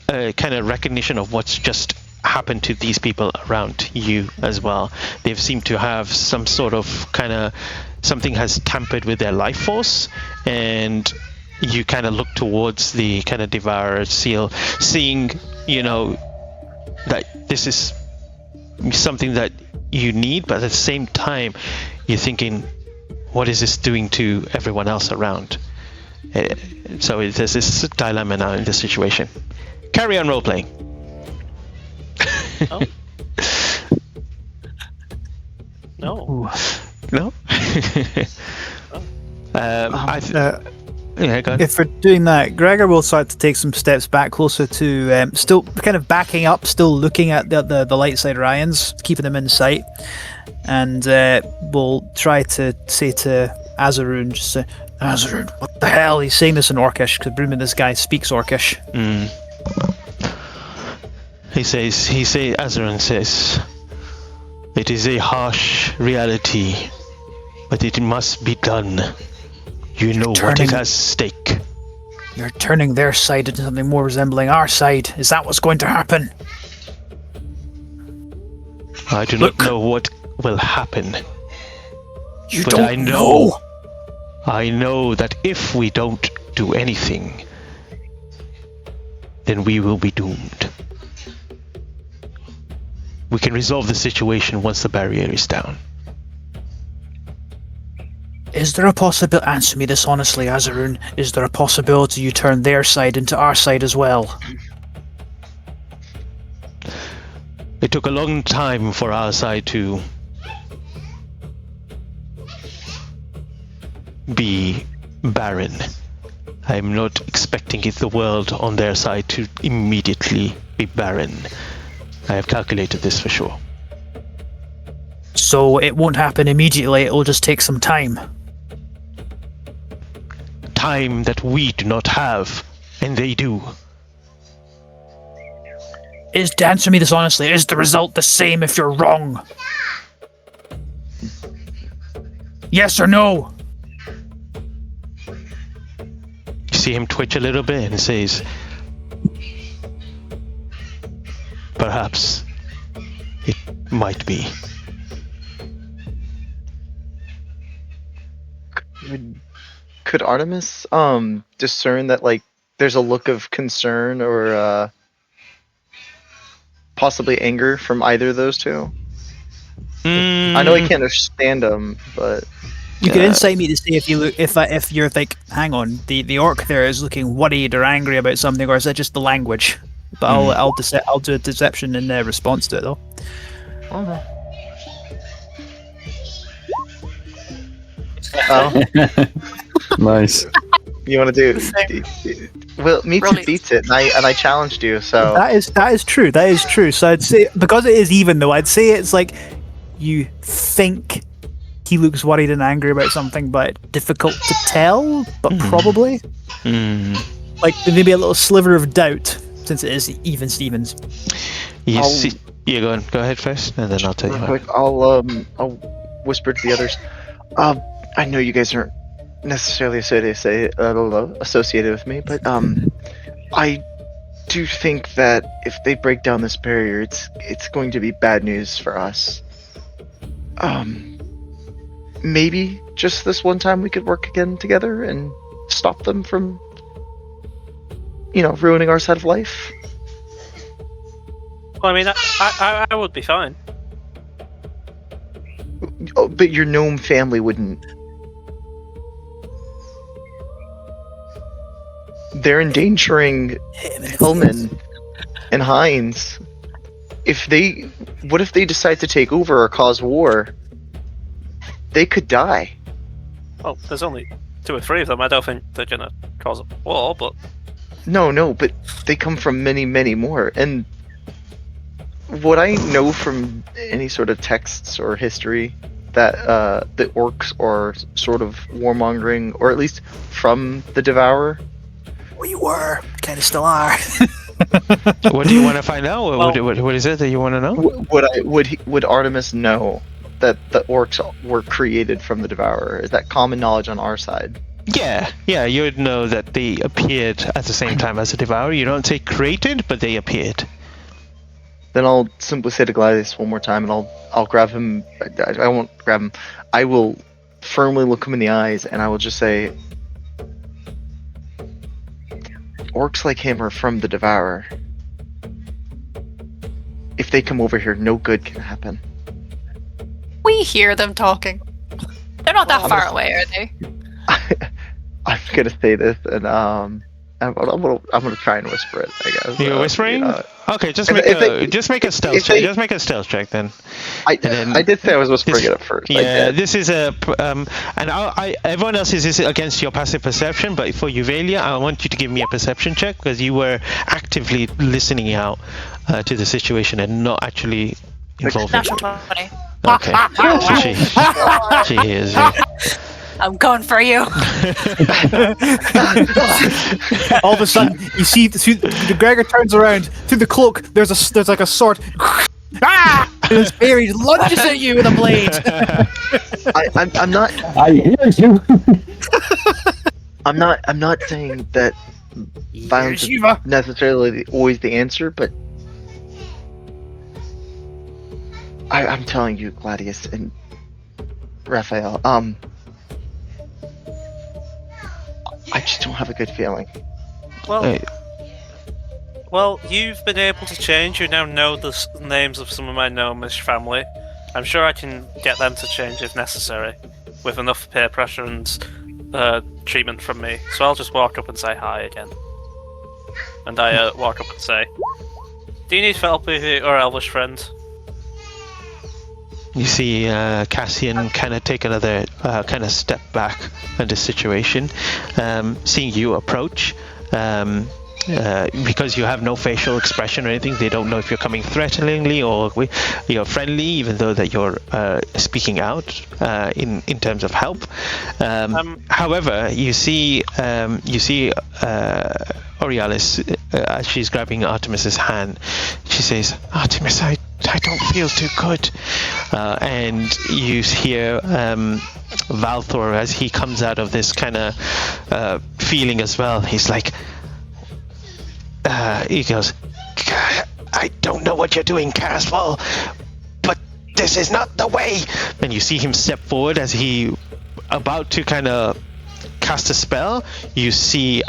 Kind of recognition of what's just happened to these people around you as well. They've seemed to have some sort of kind of something has tampered with their life force, and you kind of look towards the kind of devourer seal, seeing, you know, that this is something that you need, but at the same time you're thinking, what is this doing to everyone else around? So there's this dilemma now in this situation. Carry on role-playing. Oh. No. No? Yeah, go on. If we're doing that, Gregor will start to take some steps back closer to, still kind of backing up, still looking at the light side Ryans, keeping them in sight, and we'll try to say to Azarun, just say, Azarun, what the hell? He's saying this in Orcish, because this guy speaks Orcish. Azarun says, it is a harsh reality, but it must be done. You know what is at stake. You're turning their side into something more resembling our side. Is that what's going to happen? I do not know what will happen. You but don't I know. I know that if we don't do anything, then we will be doomed. We can resolve the situation once the barrier is down. Is there a possibility? Answer me this honestly, Azarun. Is there a possibility you turn their side into our side as well? It took a long time for our side to be barren. I'm not expecting the world on their side to immediately be barren. I have calculated this for sure. So it won't happen immediately, it'll just take some time. Time that we do not have, and they do. Answer me this honestly, is the result the same if you're wrong? Yes or no? You see him twitch a little bit and says, perhaps it might be. Could Artemis discern that, like, there's a look of concern or possibly anger from either of those two? I know he can't understand them, but you could insight me to see if you look, if you're like, hang on, the orc there is looking worried or angry about something, or is that just the language? But I'll do a deception in response to it though. Okay. Oh. Nice. You want to do? Well, me too beats it, and I challenged you, so that is true. That is true. So I'd say, because it is even though, I'd say it's like you think he looks worried and angry about something, but difficult to tell. But probably, like maybe a little sliver of doubt, since it is even Stevens. Yes. Yeah, go on. Go ahead first, and then I'll tell you. Real quick, I'll whisper to the others. I know you guys aren't necessarily associated with me, but I do think that if they break down this barrier, it's going to be bad news for us. Maybe just this one time we could work again together and stop them from ruining our side of life. Well, I mean, I would be fine. Oh, but your gnome family wouldn't. They're endangering Hellman and Heinz. What if they decide to take over or cause war? They could die. Well, there's only 2 or 3 of them. I don't think they're gonna cause a war, but No, but they come from many, many more. And what I know from any sort of texts or history, that the orcs are sort of warmongering, or at least from the Devourer. We were, kind of still are. What do you want to find out? Well- What is it that you want to know? Would Artemis know that the orcs were created from the Devourer? Is that common knowledge on our side? Yeah, you would know that they appeared at the same time as the Devourer. You don't say created, but they appeared. Then I'll simply say to Gladius one more time, and I'll grab him. I won't grab him. I will firmly look him in the eyes, and I will just say, orcs like him are from the Devourer. If they come over here, no good can happen. We hear them talking. They're not that far away, are they? I'm gonna say this, and I'm gonna try and whisper it. I guess You're whispering? Okay, just make a stealth check. Just make a stealth check then. I did say I was whispering it at first. Yeah, this is a and everyone else is against your passive perception, but for Uvalia, I want you to give me a perception check because you were actively listening out to the situation and not actually involved. Natural 20. Okay, so she hears you. I'm going for you. All of a sudden, you see the Gregor turns around through the cloak. There's like a sword. Ah! And his berry lunges at you with a blade. I'm not. I hear you. I'm not saying that violence is necessarily always the answer, but I'm telling you, Gladius and Raphael, I just don't have a good feeling. well, Hey. well, you've been able to change. You now know the names of some of my gnomish family. I'm sure I can get them to change if necessary, with enough peer pressure and treatment from me. So I'll just walk up and say hi again. And I walk up and say, "Do you need help with your elvish friend?" You see Cassian kind of take another kind of step back in this situation, seeing you approach. Because you have no facial expression or anything, they don't know if you're coming threateningly or you're friendly, even though that you're speaking out in terms of help. However, you see Aurealis as she's grabbing Artemis's hand. She says, "Artemis, I don't feel too good," and you hear Valthor as he comes out of this kind of feeling as well. He's like. He goes, "I don't know what you're doing, Caswell, but this is not the way." And you see him step forward as he about to kind of cast a spell. You see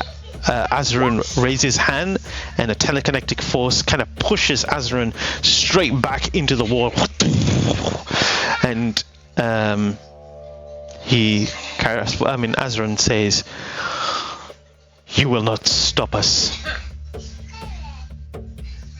Azrun raise his hand, and a telekinetic force kind of pushes Azrun straight back into the wall. And Azrun says, "You will not stop us.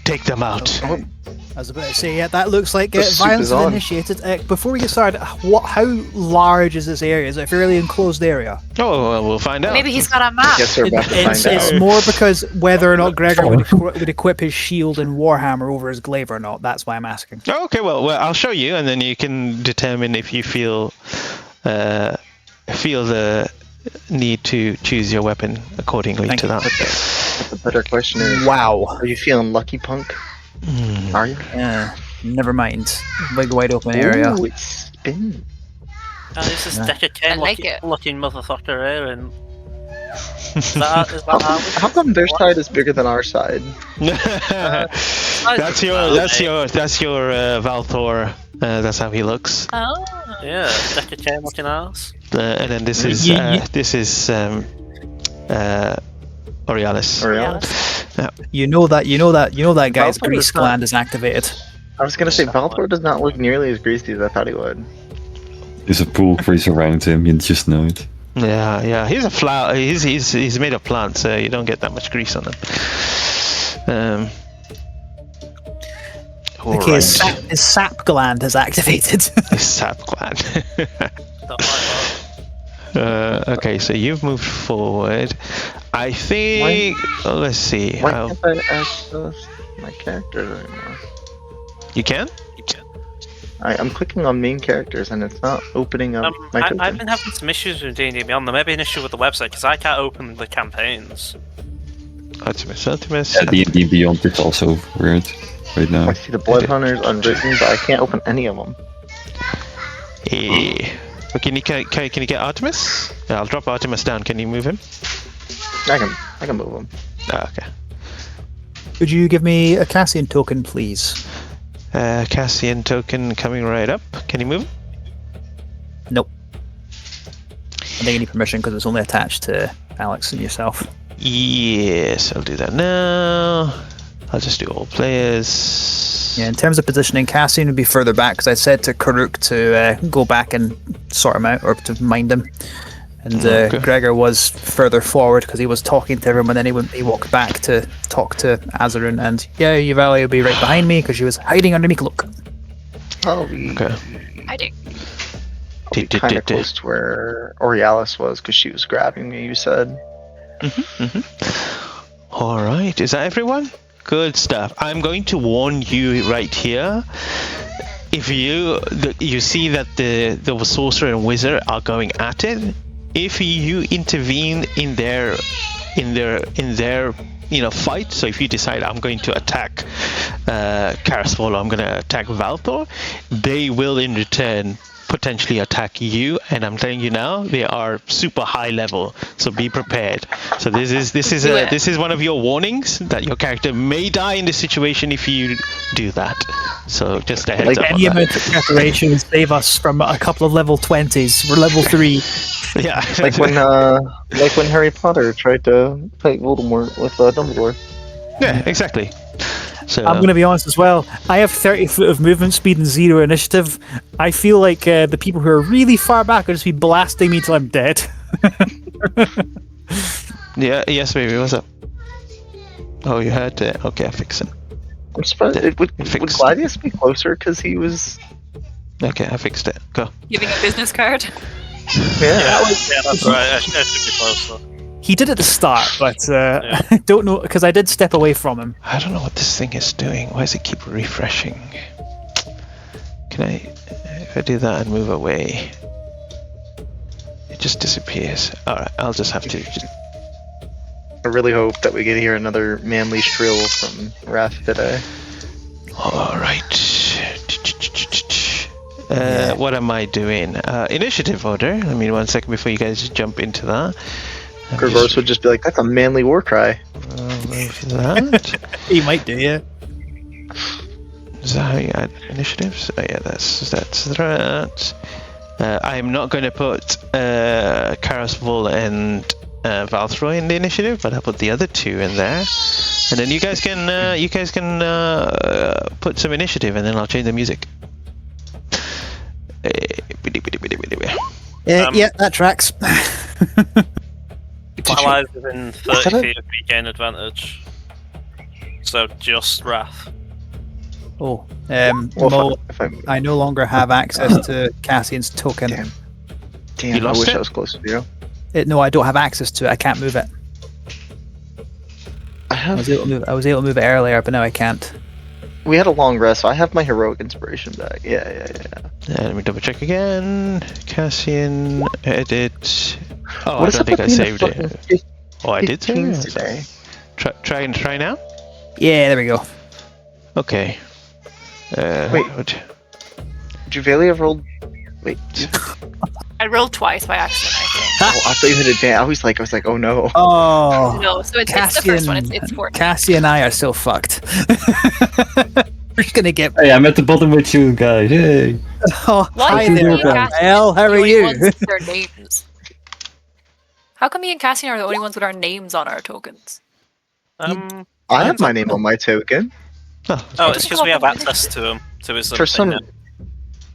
Take them out." I was about to say, yeah, that looks like The soup violence is is on. initiated. Before we get started, how large is this area? Is it a fairly enclosed area? Oh, well, we'll find out. Maybe he's got a map. Guess we're about to It's find out. more because whether or not Gregor would equip his shield and warhammer over his glaive or not. That's why I'm asking. Oh, okay, well, I'll show you, and then you can determine if you feel the need to choose your weapon accordingly Thank to you. that. The better question is, Wow. are you feeling lucky, punk? Are you? Yeah. Never mind. Big wide open area. Ooh, it's spinning. Oh, this is Yeah. Decker I like it. looking motherfucker here, and is that How come their side is bigger than our side? That's your Valthor. That's how he looks. Oh. Yeah, Decker looking ass. And then this is Aurealis. You know that guy's Valthor grease is not- gland is activated. I was gonna say Valthor does not look nearly as greasy as I thought he would. There's a pool grease around him. You just know it. Yeah. He's a flower. He's made of plants, so you don't get that much grease on him. Okay, his sap gland is activated. His sap gland. Don't like that. Okay, so you've moved forward. I think. Let's see. Why can't I access my characters anymore? You can? I'm clicking on main characters and it's not opening up my token. I've been having some issues with D&D Beyond. There may be an issue with the website because I can't open the campaigns. Optimus. Yeah, D&D Beyond is also weird right now. I see the Blood Hunters unwritten, but I can't open any of them. But can you get Artemis? Yeah, I'll drop Artemis down. Can you move him? I can move them. Okay. Could you give me a Cassian token, please? Cassian token coming right up. Can you move him? Nope. I think you need permission because it's only attached to Alex and yourself. Yes, I'll do that now. I'll just do all players. Yeah, in terms of positioning, Cassian would be further back because I said to Karuk to go back and sort him out or to mind him. And Okay. Gregor was further forward because he was talking to everyone, and then he walked back to talk to Azarun. And yeah, Yuvali will be right behind me because she was hiding under me cloak. I'll be Okay. I do. kind of close to where Aurealis was because she was grabbing me, you said. All right. Is that everyone? Good stuff. I'm going to warn you right here. If you see that the sorcerer and wizard are going at it, if you intervene in their fight, so if you decide I'm going to attack Karasvol, I'm going to attack Valthor, they will in return potentially attack you, and I'm telling you now, they are super high level, so be prepared. So this is one of your warnings that your character may die in this situation if you do that. So just a heads up on Any that. amount of preparation will save us from a couple of level 20s. We're level 3. Yeah. Like when Harry Potter tried to fight Voldemort with Dumbledore. Yeah, exactly. So I'm going to be honest as well. I have 30 foot of movement speed and 0 initiative. I feel like the people who are really far back will just be blasting me till I'm dead. yeah, yes, baby. What's up? Oh, you heard it. Okay, I'll fix it. I'm surprised. Would Fixed. Gladius be closer because he was? Okay, I fixed it. Go. Giving a business card. Yeah. That's right. I should be closer. He did at the start, but I don't know because I did step away from him. I don't know what this thing is doing. Why does it keep refreshing? Can I, if I do that and move away, it just disappears. Alright, I'll just have to. I really hope that we get to hear another manly shrill from Wrath today. Alright. What am I doing? Initiative order. I mean, 1 second before you guys jump into that. Gregors would just be like, "That's a manly war cry." Move that. He might do, yeah. Is that how you add initiatives? Oh yeah, that's that. I am not going to put Karasvol and Valthroy in the initiative, but I'll put the other two in there, and then you guys can put some initiative, and then I'll change the music. Yeah, that tracks. Allies within 30 feet of me gain advantage. So just Wrath. Oh, Well, Mo, if I I no longer have access to Cassian's token. damn, You I lost wish it? I was closer to you. No, I don't have access to it. I can't move it. I was able to move it earlier, but now I can't. We had a long rest, so I have my heroic inspiration back. Yeah. Let me double check again. Cassian, edit. Oh, What I is don't up think I with being a saved it. fucking Oh, I did save 15 it. today. Try now. Yeah, there we go. Okay. Wait. Juvelia rolled. Wait. I rolled twice by accident, I think. Oh, I thought you had advanced. I was like, oh no. Oh, No, so it's the first one. It's 14. Cassie and I are so fucked. We're just gonna get. Hey, I'm at the bottom with you guys. Hey. Oh, Why hi is it there, you, Cassian? Raphael. How are You're the you? ones with their names. How come me and Cassian are the only ones with our names on our tokens? I have my name on my token. Oh, it's because we have access to him, to his For some. thing.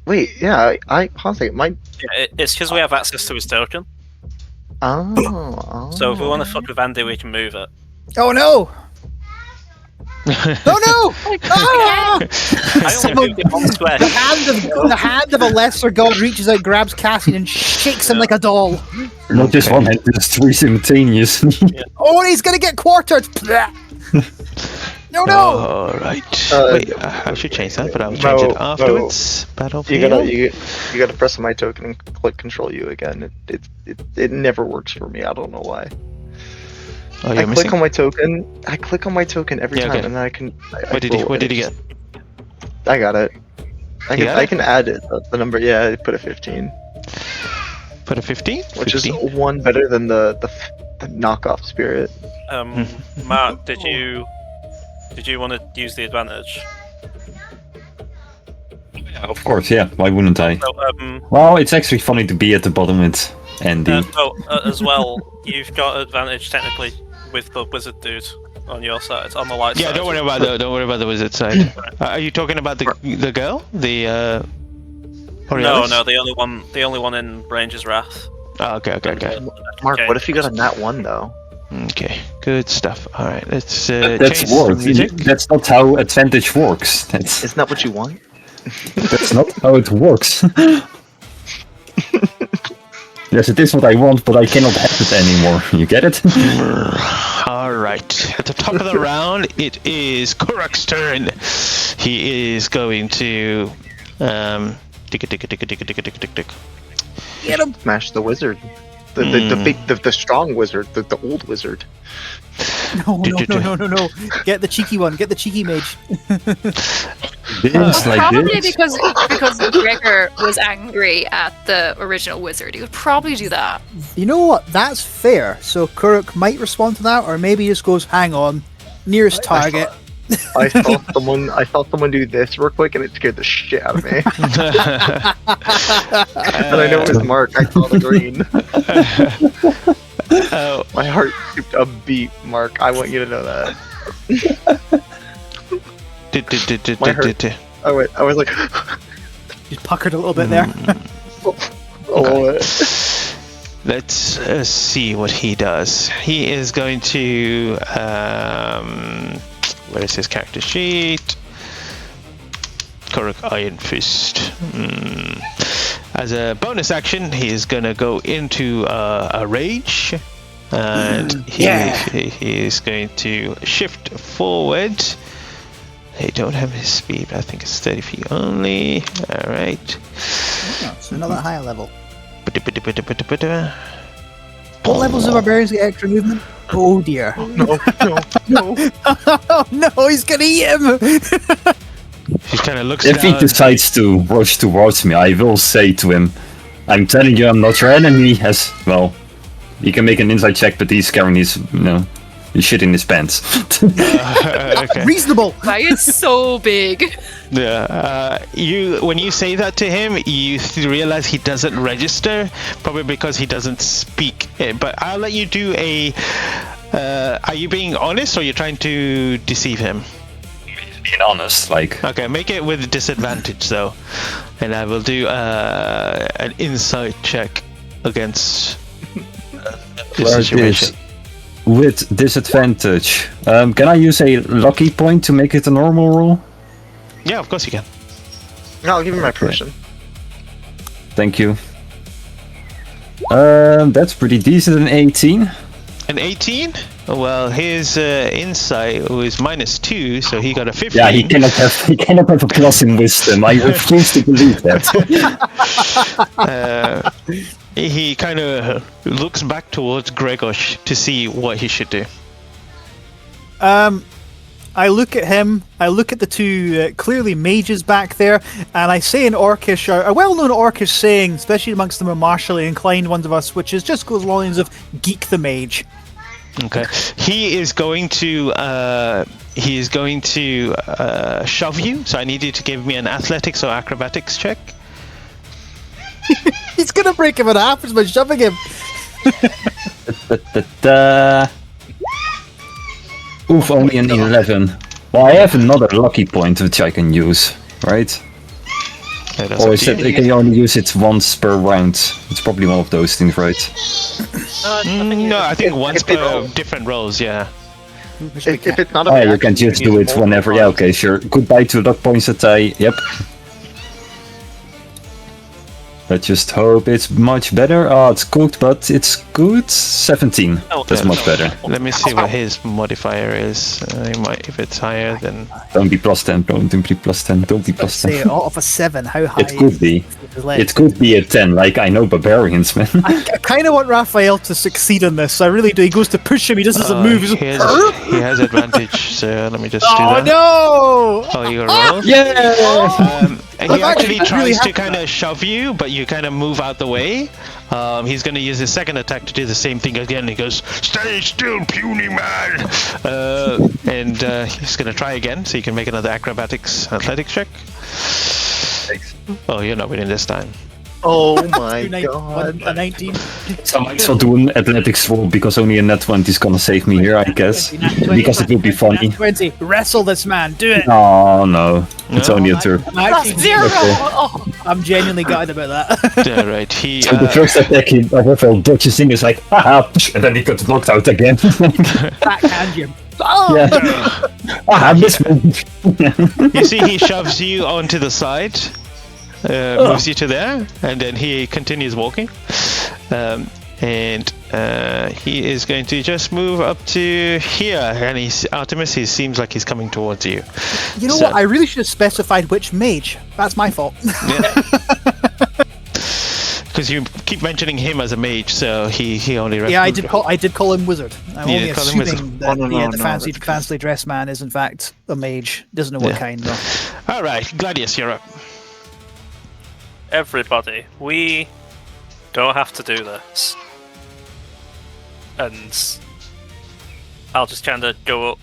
Wait, yeah, I hold on. My. Yeah, it's because we have access to his token. Oh. So if we want to fuck with Andy, we can move it. Oh no! Oh no! Ah! I only moved it one square. The hand of a lesser god reaches out, grabs Cassian, and shakes him like a doll. Not just one hand, there's three simultaneous. Oh, and he's gonna get quartered! No, no! Alright. Wait, I should change that, but I'll change it afterwards. Battlefield. You gotta press on my token and click Control U again. It never works for me. I don't know why. Oh, I click on my token. I click on my token every time, and then I can. What did he get? I got it. I can add it. The number. Yeah, I put a 15. Put a 15? Which is one better than the knockoff spirit. Mark, did you want to use the advantage? Yeah, of course, yeah. Why wouldn't I? So, Well, it's actually funny to be at the bottom with Andy. As well, you've got advantage technically with the wizard dude on your side, on the light side. Yeah, don't worry about the wizard side. Are you talking about the girl? The Borealis? No, the only one in Ranger's Wrath. Oh, okay. Mark, what if you got a nat 1 though? Okay, good stuff. All right, let's That's change works. the music. That's not how advantage works. Isn't that what you want? That's not how it works. Yes, it is what I want, but I cannot have it anymore. You get it? All right, at the top of the round, it is Kuruk's turn. He is going to tick. Get him! Smash the wizard. The strong wizard. The old wizard. No. Get the cheeky one. Get the cheeky mage. Probably because Gregor was angry at the original wizard. He would probably do that. You know what? That's fair. So Kuruk might respond to that, or maybe he just goes, hang on, nearest target. I saw someone do this real quick, and it scared the shit out of me. And I know it was Mark. I saw the green. My heart skipped a beat, Mark. I want you to know that. I was like, Just puckered a little bit there. Let's see what he does. He is going to where is his character sheet? Kuruk Iron Fist. As a bonus action, he is gonna go into a rage, and he is going to shift forward. They don't have his speed, but I think it's 30 feet only. All right. Oh, so not that high a level. What levels of barbarians get extra movement? Oh dear. no. Oh no, he's gonna eat him! He kind of looks If he decides to rush towards me, I will say to him, I'm telling you, I'm not your enemy. As well, he can make an inside check, but he's carrying his, his shit in his pants. okay. Reasonable! Why it's so big? Yeah, when you say that to him, you realize he doesn't register, probably because he doesn't speak. But I'll let you do a. Are you being honest, or are you trying to deceive him? Being honest, like. Okay, make it with disadvantage though, and I will do an insight check against this situation. With disadvantage, can I use a lucky point to make it a normal roll? Yeah, of course you can. No, I'll give you my permission. Thank you. That's pretty decent, an 18. An 18? Well, his insight was -2, so he got a 15. Yeah, he cannot have a plus in wisdom. I refuse to believe that. He kind of looks back towards Gregos to see what he should do. I look at him, I look at the two clearly mages back there, and I say in Orcish, a well-known Orcish saying, especially amongst the more martially inclined ones of us, which is just goes along the lines of geek the mage. Okay. He is going to shove you, so I need you to give me an athletics or acrobatics check. He's gonna break him in half by shoving him. Da. Oof, only an 11. Well, I have another lucky point which I can use, right? Yeah, that's Or up is to it, you. can you only use it once per round? It's probably one of those things, right? No, I think once if it- per different roles, yeah. If it's not a Oh, yeah, you reaction, can just use do it multiple whenever. Yeah, times. okay, sure. Goodbye to luck points that I. Yep. I just hope it's much better. Oh, it's cooked, but it's good. 17. Oh, That's yeah. much better. Let me see what his modifier is. He might, if it's higher, then Don't be plus 10. Don't be plus 10. Don't be Let's plus say 10. out of a 7, how high? It could be. is left? It could be a 10. Like, I know barbarians, man. I kind of want Raphael to succeed on this. I really do. He goes to push him. He doesn't move. He's he, just, he has advantage, so let me just do oh that. no! Oh, you roll? Yeah! And he I'm actually actually really tries to happy kind of shove you, but you kind of move out the way. He's going to use his second attack to do the same thing again. He goes, "Stay still, puny man!" And he's going to try again, so you can make another athletics check. Oh, you're not winning this time. Oh my 291, god. a 19. So I might as well do an athletics roll because only a net 20 is gonna save me here, I guess. 20, Because it will be funny. 20. Wrestle this man. Do it. Oh no, it's No? only a turn. I'm actually Plus 0! Okay. Oh, I'm genuinely gutted about that. Yeah, right. He, So the first attack Raphael dodges in is like, haha, and then he gets knocked out again. Backhand you. Yeah. Ah, this one. you see, he shoves you onto the side, moves you to there, and then he continues walking. And he is going to just move up to here, and Artemis. He seems like he's coming towards you. You know So- what? I really should have specified which mage. That's my fault. Because you keep mentioning him as a mage, so he only. Yeah, I did call him wizard. I'm You only did call him assuming wizard. that No, the that's fancy dressed man is in fact a mage. Doesn't know what Yeah. kind though. All right, Gladius, you're up. Everybody, we don't have to do this. And I'll just kind of go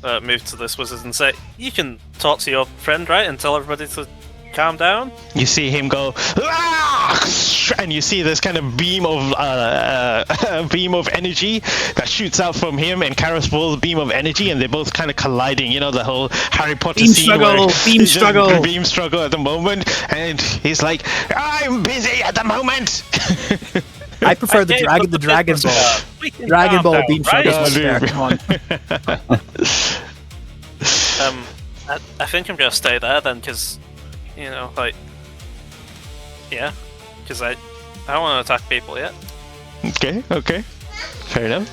up, move to this wizard and say, "You can talk to your friend, right? And tell everybody to calm down." You see him go, "Ah!" And you see this kind of beam of energy that shoots out from him and Karasvol's beam of energy, and they're both kind of colliding. You know, the whole Harry Potter Beam scene struggle, where beam it's just struggle. beam struggle at the moment, and he's like, "I'm busy at the moment." I prefer the Okay, dragon but Dragon this Ball. was, we can Dragon calm Ball down, beam right? struggle. Yeah, dude. Come on. I think I'm gonna stay there then, because, yeah, because I don't want to attack people yet. Okay, fair enough.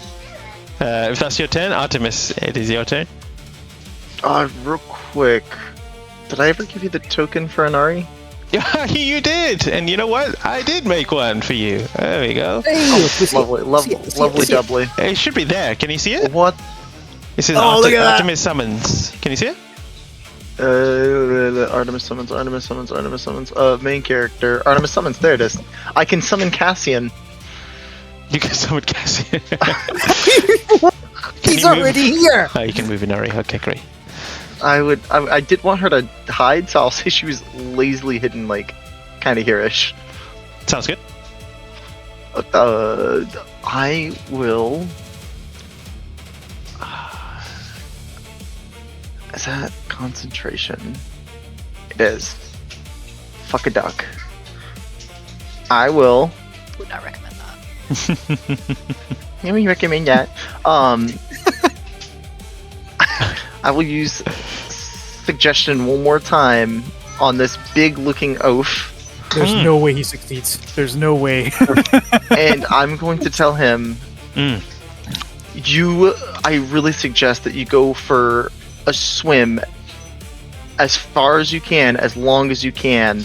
If that's your turn, Artemis, it is your turn. Real quick. Did I ever give you the token for Anari? Yeah, you did, and you know what? I did make one for you. There we go. Hey, Lovely doubly. It should be there. Can you see it? What? This is Oh, look at that. Artemis summons. Can you see it? Artemis summons. Main character. Artemis summons. There it is. I can summon Cassian. You can summon Cassian. He's you move? already here. Oh, you can move Inari. Okay, great. I did want her to hide, so I'll say she was lazily hidden, like, kind of here-ish. Sounds good. I will... Is that concentration? It is. Fuck a duck. I will... would not recommend that. Let me recommend that. I will use suggestion one more time on this big-looking oaf, There's no way he succeeds. There's no way. and I'm going to tell him, Mm. I really suggest that you go for a swim as far as you can, as long as you can.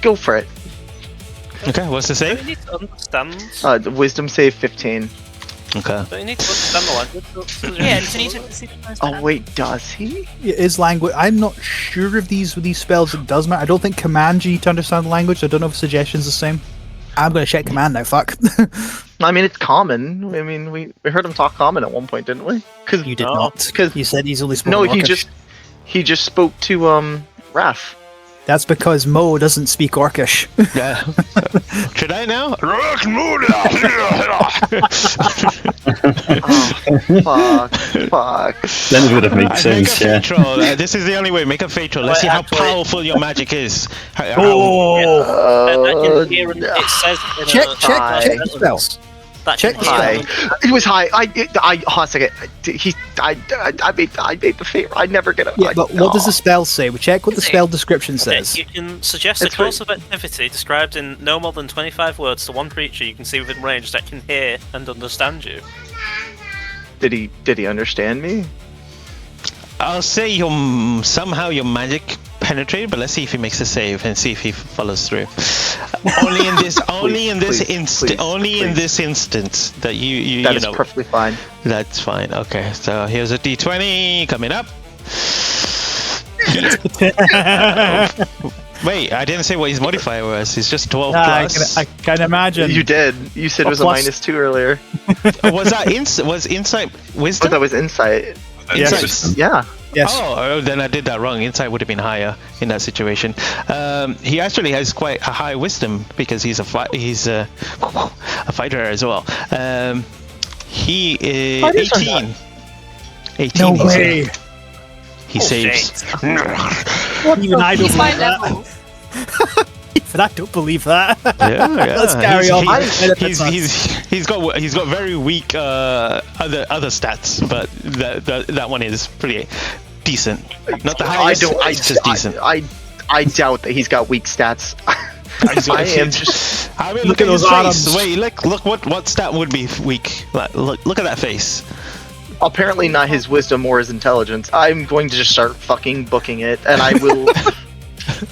Go for it. Okay, what's the Do you save? need to understand? The wisdom save 15. Okay. Do you need to understand the language? Yeah, do you need to see the first Oh wait, does he? It is language. I'm not sure if these spells it does matter. I don't think command you need to understand the language. I don't know if suggestion's the same. I'm gonna check command now. Fuck. I mean, it's common. I mean, we heard him talk common at one point, didn't we? Cause not. Because You said he's only spoken no, Orcish. he just spoke to Raph. That's because Mo doesn't speak Orcish. Yeah. Should I now? Oh, fuck. Then it would have made Make a sense, yeah. fate roll. This is the only way. Make a fate roll. Let's see how Actually- powerful your magic is. And I can hear it says in Check Hi. the spell. That Check can the hear spell. It was high. Hold on a second. I made the favor. I never get it. Yeah, but what does the spell say? We check what the spell description says. You can suggest a It's course of activity described in no more than 25 words to one creature you can see within range that can hear and understand you. Did he understand me? I'll say somehow your magic penetrated, but let's see if he makes a save and see if he follows through. Only in this instance that you That you is know. perfectly fine. That's fine. Okay, so here's a d20 coming up. Wait, I didn't say what his modifier was. It's just 12 plus. I can imagine. You did. You said it was a plus. -2 earlier. Was that was insight Oh, wisdom? that was insight. Insight. Yeah. Yes. Oh, then I did that wrong. Insight would have been higher in that situation. He actually has quite a high wisdom because he's a fighter as well. He is 18. 18. No way. He saves. Even I don't He's my believe that. level. Even I don't believe that. Yeah. Let's carry on. He's got very weak other stats, but that one is pretty decent. Not the highest. It's just decent. I doubt that he's got weak stats. I am just. I mean, Look look at at his those face. arms. Wait, look what stat would be weak. Look at that face. Apparently not his wisdom or his intelligence. I'm going to just start fucking booking it, and I will.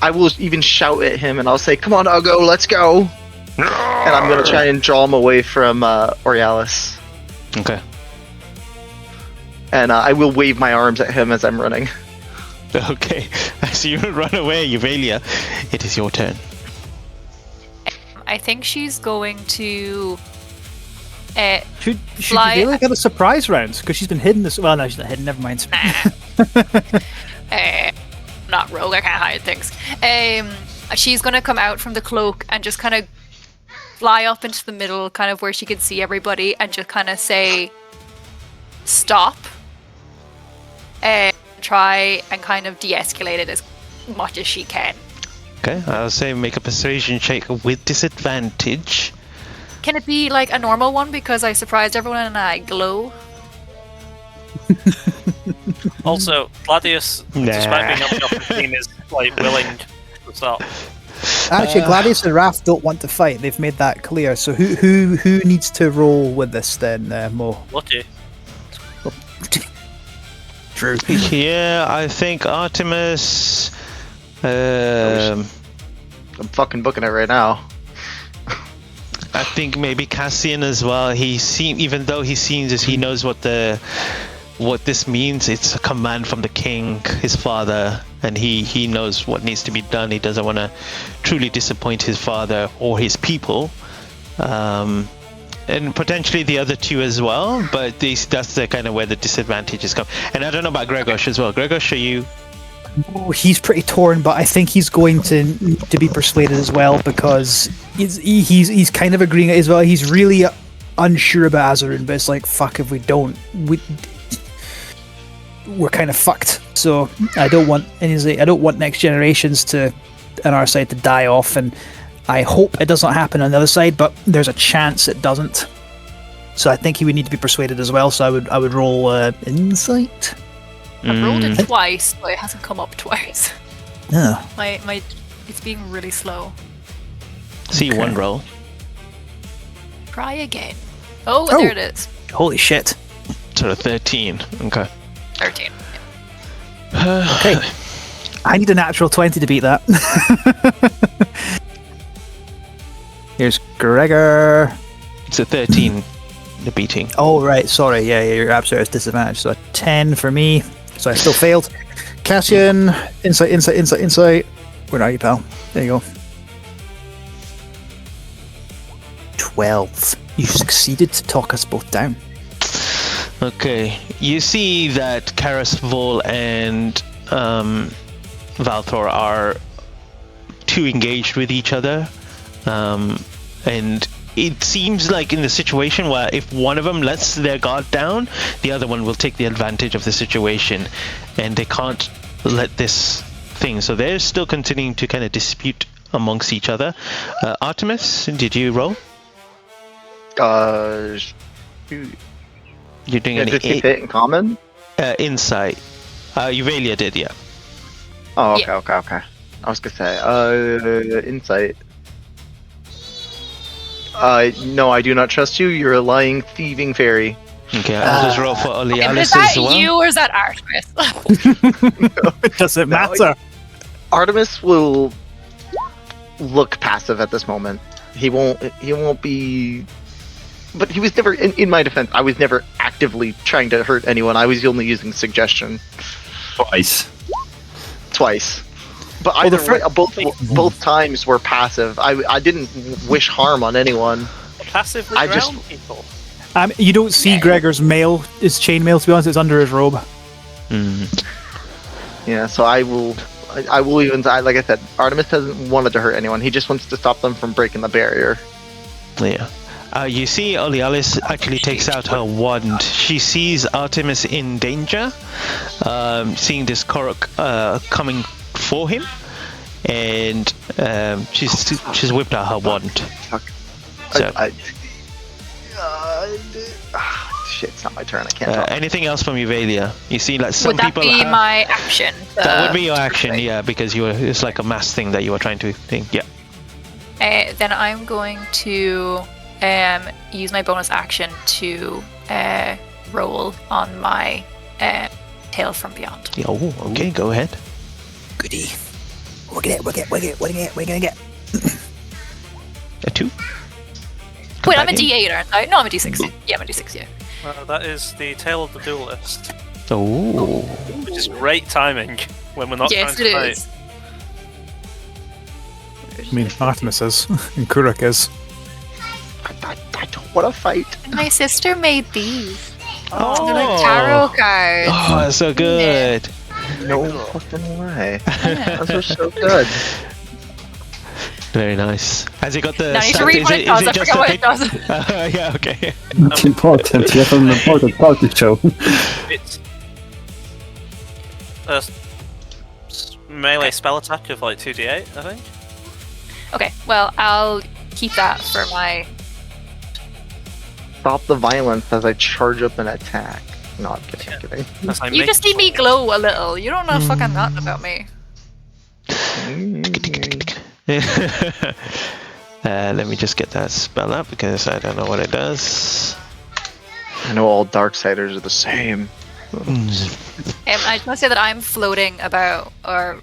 I will even shout at him, and I'll say, "Come on, Ugo, let's go!" And I'm gonna try and draw him away from Orialis, Okay. and I will wave my arms at him as I'm running. Okay. As you run away, Euvalia, it is your turn. I think she's going to. Should Fly- you really get a surprise round? Because she's been hidden this. Well, no, she's not hidden. Never mind. Not rogue. I can't hide things. She's gonna come out from the cloak and just kind of fly up into the middle, kind of where she can see everybody, and just kind of say, "Stop." Try and kind of de-escalate it as much as she can. Okay, I'll say make a persuasion check with disadvantage. Can it be like a normal one because I surprised everyone and I glow? Also, Gladius, Nah. despite being up the team, is like willing to stop. Actually, Gladius and Raph don't want to fight. They've made that clear. So who needs to roll with this then, Mo? Lucky. True. Yeah, I think Artemis. I'm fucking booking it right now. I think maybe Cassian as well. Even though he seems as he knows what this means. It's a command from the king, his father, and he knows what needs to be done. He doesn't want to truly disappoint his father or his people, and potentially the other two as well. But that's the kind of where the disadvantages come. And I don't know about Gregos as well. Gregos, are you? Oh, he's pretty torn, but I think he's going to need to be persuaded as well because he's kind of agreeing as well. He's really unsure about Azarun, but it's like, fuck, if we don't, we're kind of fucked. So I don't want next generations on our side to die off, and I hope it doesn't happen on the other side, but there's a chance it doesn't. So I think he would need to be persuaded as well. So I would roll insight. I've rolled it twice, but it hasn't come up twice. Yeah. My it's being really slow. See one roll. Try again. Oh, Oh. there it is. Holy shit. So 13. Okay. 13. Okay. I need a natural 20 to beat that. Here's Gregor. It's a 13. The beating. Oh, right. Sorry. Yeah, you're absolutely at disadvantage. So a 10 for me. So I still failed. Cassian. Insight. Where are you, pal? There you go. 12. You succeeded to talk us both down. Okay, you see that Karas, Vol, and Valthor are too engaged with each other, and it seems like in the situation where if one of them lets their guard down, the other one will take the advantage of the situation, and they can't let this thing. So they're still continuing to kind of dispute amongst each other. Artemis, did you roll? Shoot. You're doing Did any you fit in common? insight? Uvalia did, yeah. Oh, okay, Yeah. okay. I was gonna say, insight. No, I do not trust you. You're a lying, thieving fairy. Okay, I'll just roll for Is Olealis that as well. you or is that Artemis? Does it matter? Artemis will look passive at this moment. He won't be. But he was never, in my defense, I was never actively trying to hurt anyone. I was only using suggestion twice. But Well, the either way, both times were passive. I didn't wish harm on anyone. Passively I drown just- people. You don't see Gregor's mail, his chainmail, to be honest. It's under his robe. Yeah, so I will even, like I said, Artemis hasn't wanted to hurt anyone. He just wants to stop them from breaking the barrier. Yeah. You see Olealis actually takes out her wand. She sees Artemis in danger, seeing this Korok coming for him, and she's whipped out her wand. Fuck. So, Shit, it's not my turn. I can't talk. anything else from Uvalia? You see, like some Would that people. be my action? That would be your action, yeah, because it's like a mass thing that you were trying to think. Yeah. Then I'm going to use my bonus action to roll on my Tale from Beyond. Oh, okay, go ahead. Goody. What are we gonna get? A 2. Wait, I'm a Companion? D8, aren't I? No, I'm a D6. Yeah, I'm a D6, yeah. That is the Tale of the Duelist, Oh. which is great timing when we're not Yes, trying it to is. I mean, Artemis is, and Kurak is. I don't want to fight. My sister made these. Oh. They're like tarot cards. Oh, that's so good. No fucking way. Those are so good. Very nice. Has it got the? Now I need to stat- read what it does. I just forgot a what it bit- does. yeah. Okay. It's important. You have an important part to show. It's a melee spell attack of like 2d8, I think. Okay, well, I'll keep that for my... Stop the violence as I charge up an attack. No, I'm kidding. I'm kidding. As I You make just see me glow a little. You don't know fucking nothing about me. Let me just get that spell up because I don't know what it does. I know all Darksiders are the same. I just want to say that I'm floating about, or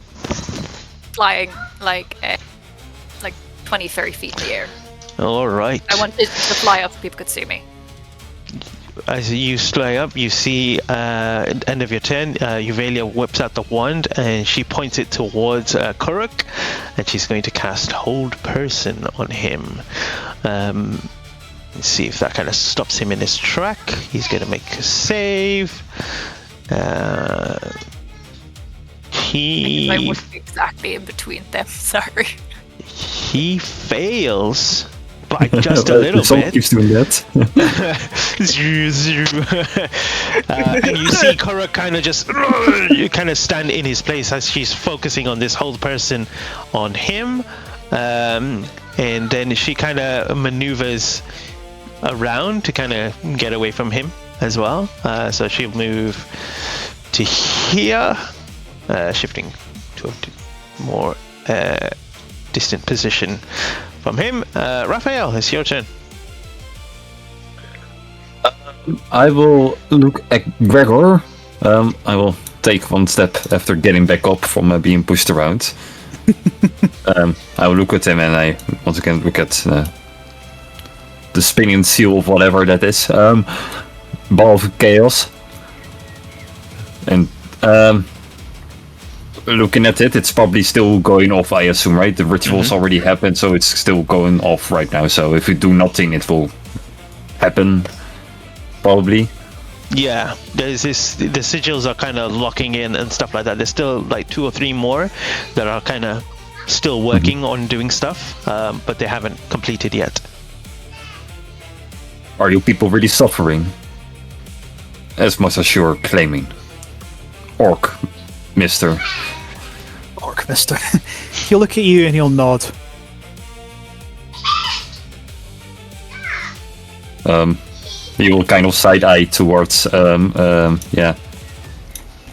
flying, like 20, 30 feet in the air. All right. I wanted to fly up so people could see me. As you fly up, you see at the end of your turn, Uvalia whips out the wand and she points it towards Kuruk, and she's going to cast Hold Person on him. Let's see if that kind of stops him in his track. He's going to make a save. I wasn't exactly in between them, sorry. He fails by just a little The song bit. keeps doing that. And you see Korra kind of just you kind of stand in his place as she's focusing on this whole person on him, and then she kind of maneuvers around to kind of get away from him as well. So she'll move to here, shifting to a more distant position from him. Raphael, it's your turn. I will look at Gregor. I will take one step after getting back up from being pushed around. I will look at him and I once again look at the spinning seal of whatever that is. Ball of chaos. And looking at it, it's probably still going off, I assume, right? The ritual's already happened, so it's still going off right now. So if we do nothing, it will happen, probably. Yeah, there's this. The sigils are kind of locking in and stuff like that. There's still like 2 or 3 more that are kind of still working on doing stuff, but they haven't completed yet. Are you people really suffering? As much as you're claiming. Orc, mister. Orc, mister. He'll look at you and he'll nod. He will kind of side-eye towards,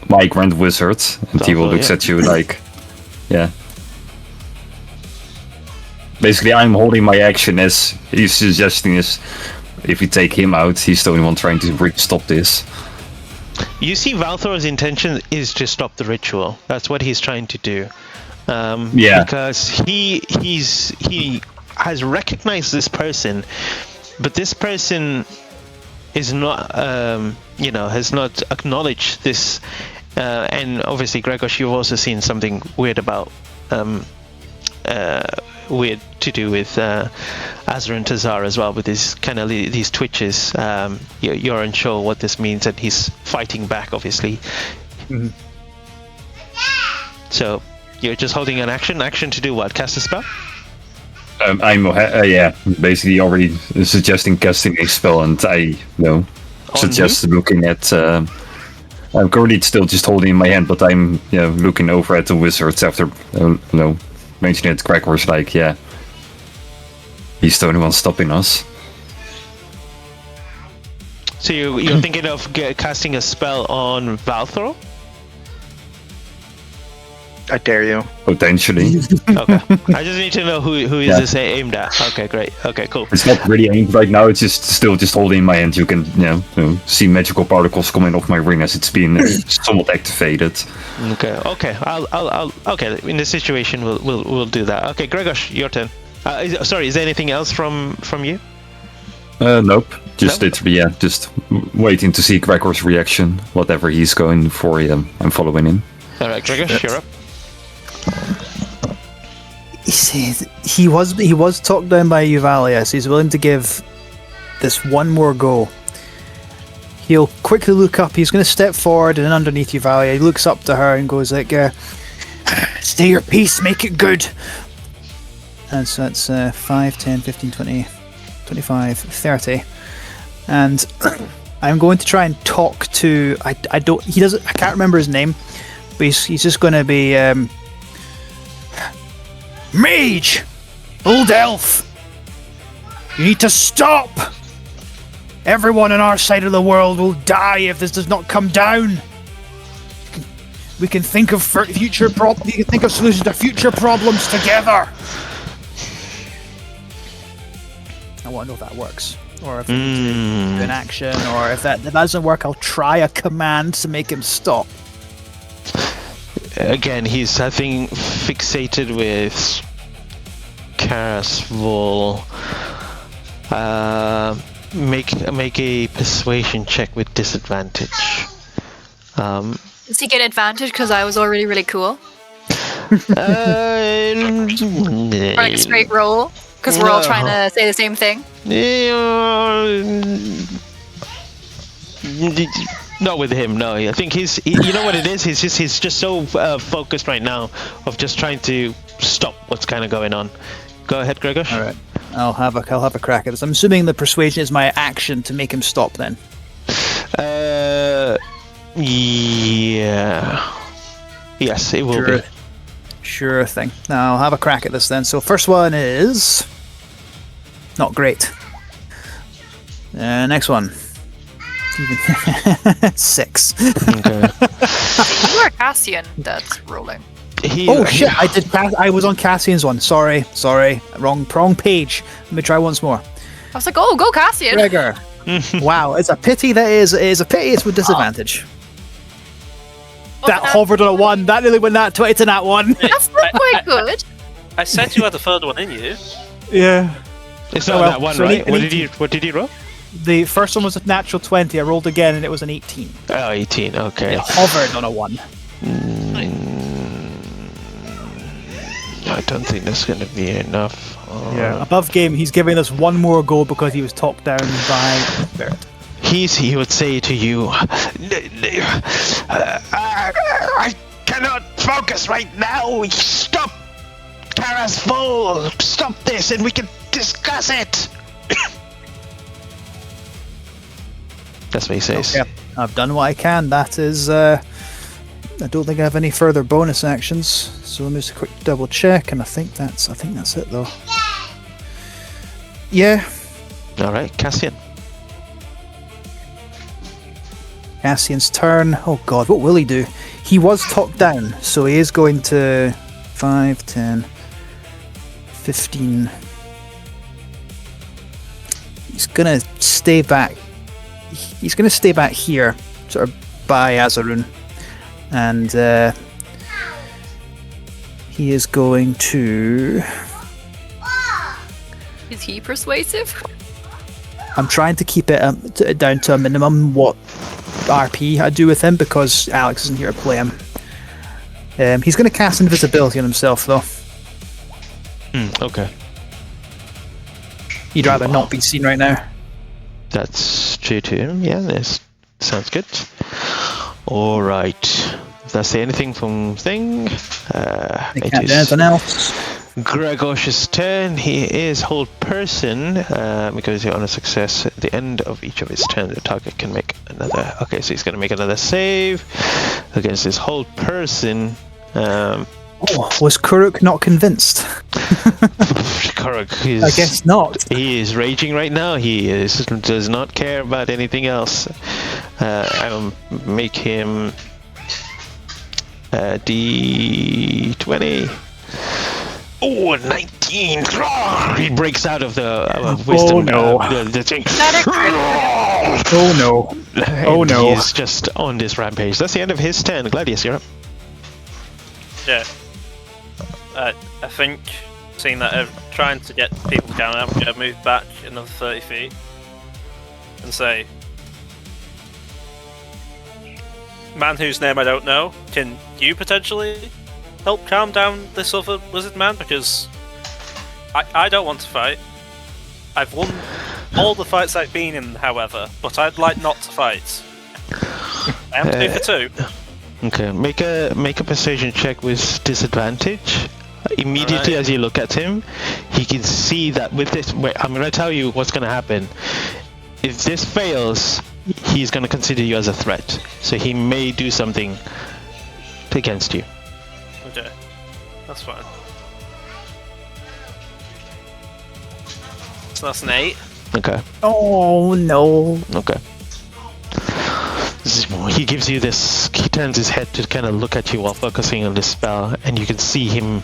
my Grand Wizard, and he will look at you like, yeah. Basically, I'm holding my action as he's suggesting is, if we take him out, he's the only one trying to stop this. You see, Valthor's intention is to stop the ritual. That's what he's trying to do. Because he has recognized this person, but this person is not, has not acknowledged this. And obviously, Gregor, you've also seen something weird about, weird to do with Azra and Tazar as well, with his kind of these twitches. You're unsure what this means, and he's fighting back, obviously. Mm-hmm. So you're just holding an action to do what? Cast a spell? I'm basically already suggesting casting a spell, and I suggest looking at. I'm currently still just holding in my hand, but I'm looking over at the wizards after mentioning it. Gregor's like, he's the only one stopping us. So you're thinking of casting a spell on Valthor? I dare you. Potentially. Okay. I just need to know who is this aimed at. Okay, great. Okay, cool. It's not really aimed right now. It's still holding in my hand. You can see magical particles coming off my ring as it's being somewhat activated. Okay. I'll okay. In this situation, we'll do that. Okay, Gregor, your turn. Is there anything else from you? Nope. Just literally, just waiting to see Gregor's reaction. Whatever he's going for, I'm following him. All right, Gregor, you're up. He was talked down by Euvalia, so he's willing to give this one more go. He'll quickly look up. He's going to step forward and underneath Euvalia. He looks up to her and goes like, "Stay your peace, make it good." And so that's 5, 10, 15, 20, 25, 30. And I'm going to try and talk to. I can't remember his name, but he's just going to be. Mage! Old elf! You need to stop! Everyone on our side of the world will die if this does not come down. We can think of future problems. You can think of solutions to future problems together. I want to know if that works, or if we need to do an action, or if that doesn't work, I'll try a command to make him stop. Again, he's, I think, fixated with Karasvul. Make a persuasion check with disadvantage. Does he get advantage because I was already really cool? Or like a straight roll? Because we're all trying to say the same thing? Not with him, no. I think you know what it is? He's just so focused right now of just trying to stop what's kind of going on. Go ahead, Gregor. All right, I'll have a crack at this. I'm assuming the persuasion is my action to make him stop. Then. Yeah. Yes, it will be. Sure thing. Now I'll have a crack at this then. So first one is not great. Next one. 6. Okay. You are Cassian that's rolling. Shit! I was on Cassian's one. Sorry. Wrong page. Let me try once more. I was like, oh, go Cassian. Gregor. Wow, it's a pity that is a pity it's with disadvantage. That hovered on a 1. That nearly went that 20 to that 1. That's not quite good. I said you had the third one in you. Yeah. It's not that one, right? What did you roll? The first one was a natural 20. I rolled again and it was an 18. Oh, 18, okay. It hovered on a 1. I don't think that's going to be enough. Above game, he's giving us one more go because he was talked down by Spirit. He would say to you, I cannot focus right now. Stop Kara's full! Stop this and we can discuss it! That's what he says. Okay, I've done what I can. That is, I don't think I have any further bonus actions. So let me just a quick double check, and I think that's it though. Yeah. All right, Cassian. Cassian's turn. Oh god, what will he do? He was top down, so he is going to 5, 10, 15. He's gonna stay back. He's gonna stay back here, sort of by Azarun, and he is going to. Is he persuasive? I'm trying to keep it down to a minimum what RP I do with him because Alex isn't here to play him. He's going to cast invisibility on himself though. Okay. He'd rather not be seen right now. That's true to him. Yeah, this sounds good. All right. Does that say anything from thing? They It can't do is anything else. Gregosh's turn. He is hold person because on a success at the end of each of his turns, the target can make another. Okay, so he's going to make another save against his hold person. Was Kuruk not convinced? Kuruk is. I guess not. He is raging right now. He does not care about anything else. I will make him D20. Oh, 19! He breaks out of the wisdom. no. The thing. Oh no. Oh And no. He's just on this rampage. That's the end of his turn. Gladius, you're up. Yeah. I think, seeing that I'm trying to get people down, I'm going to move back another 30 feet and say, man whose name I don't know, can you potentially help calm down this other lizard man? Because I don't want to fight. I've won all the fights I've been in, however, but I'd like not to fight. I am 2 for 2. Okay, make a persuasion check with disadvantage. Immediately as you look at him, he can see that with this. Wait, I'm going to tell you what's going to happen. If this fails, he's going to consider you as a threat. So he may do something against you. Okay, that's fine. So that's an 8. Okay. Oh no. Okay. He gives you this. He turns his head to kind of look at you while focusing on this spell, and you can see him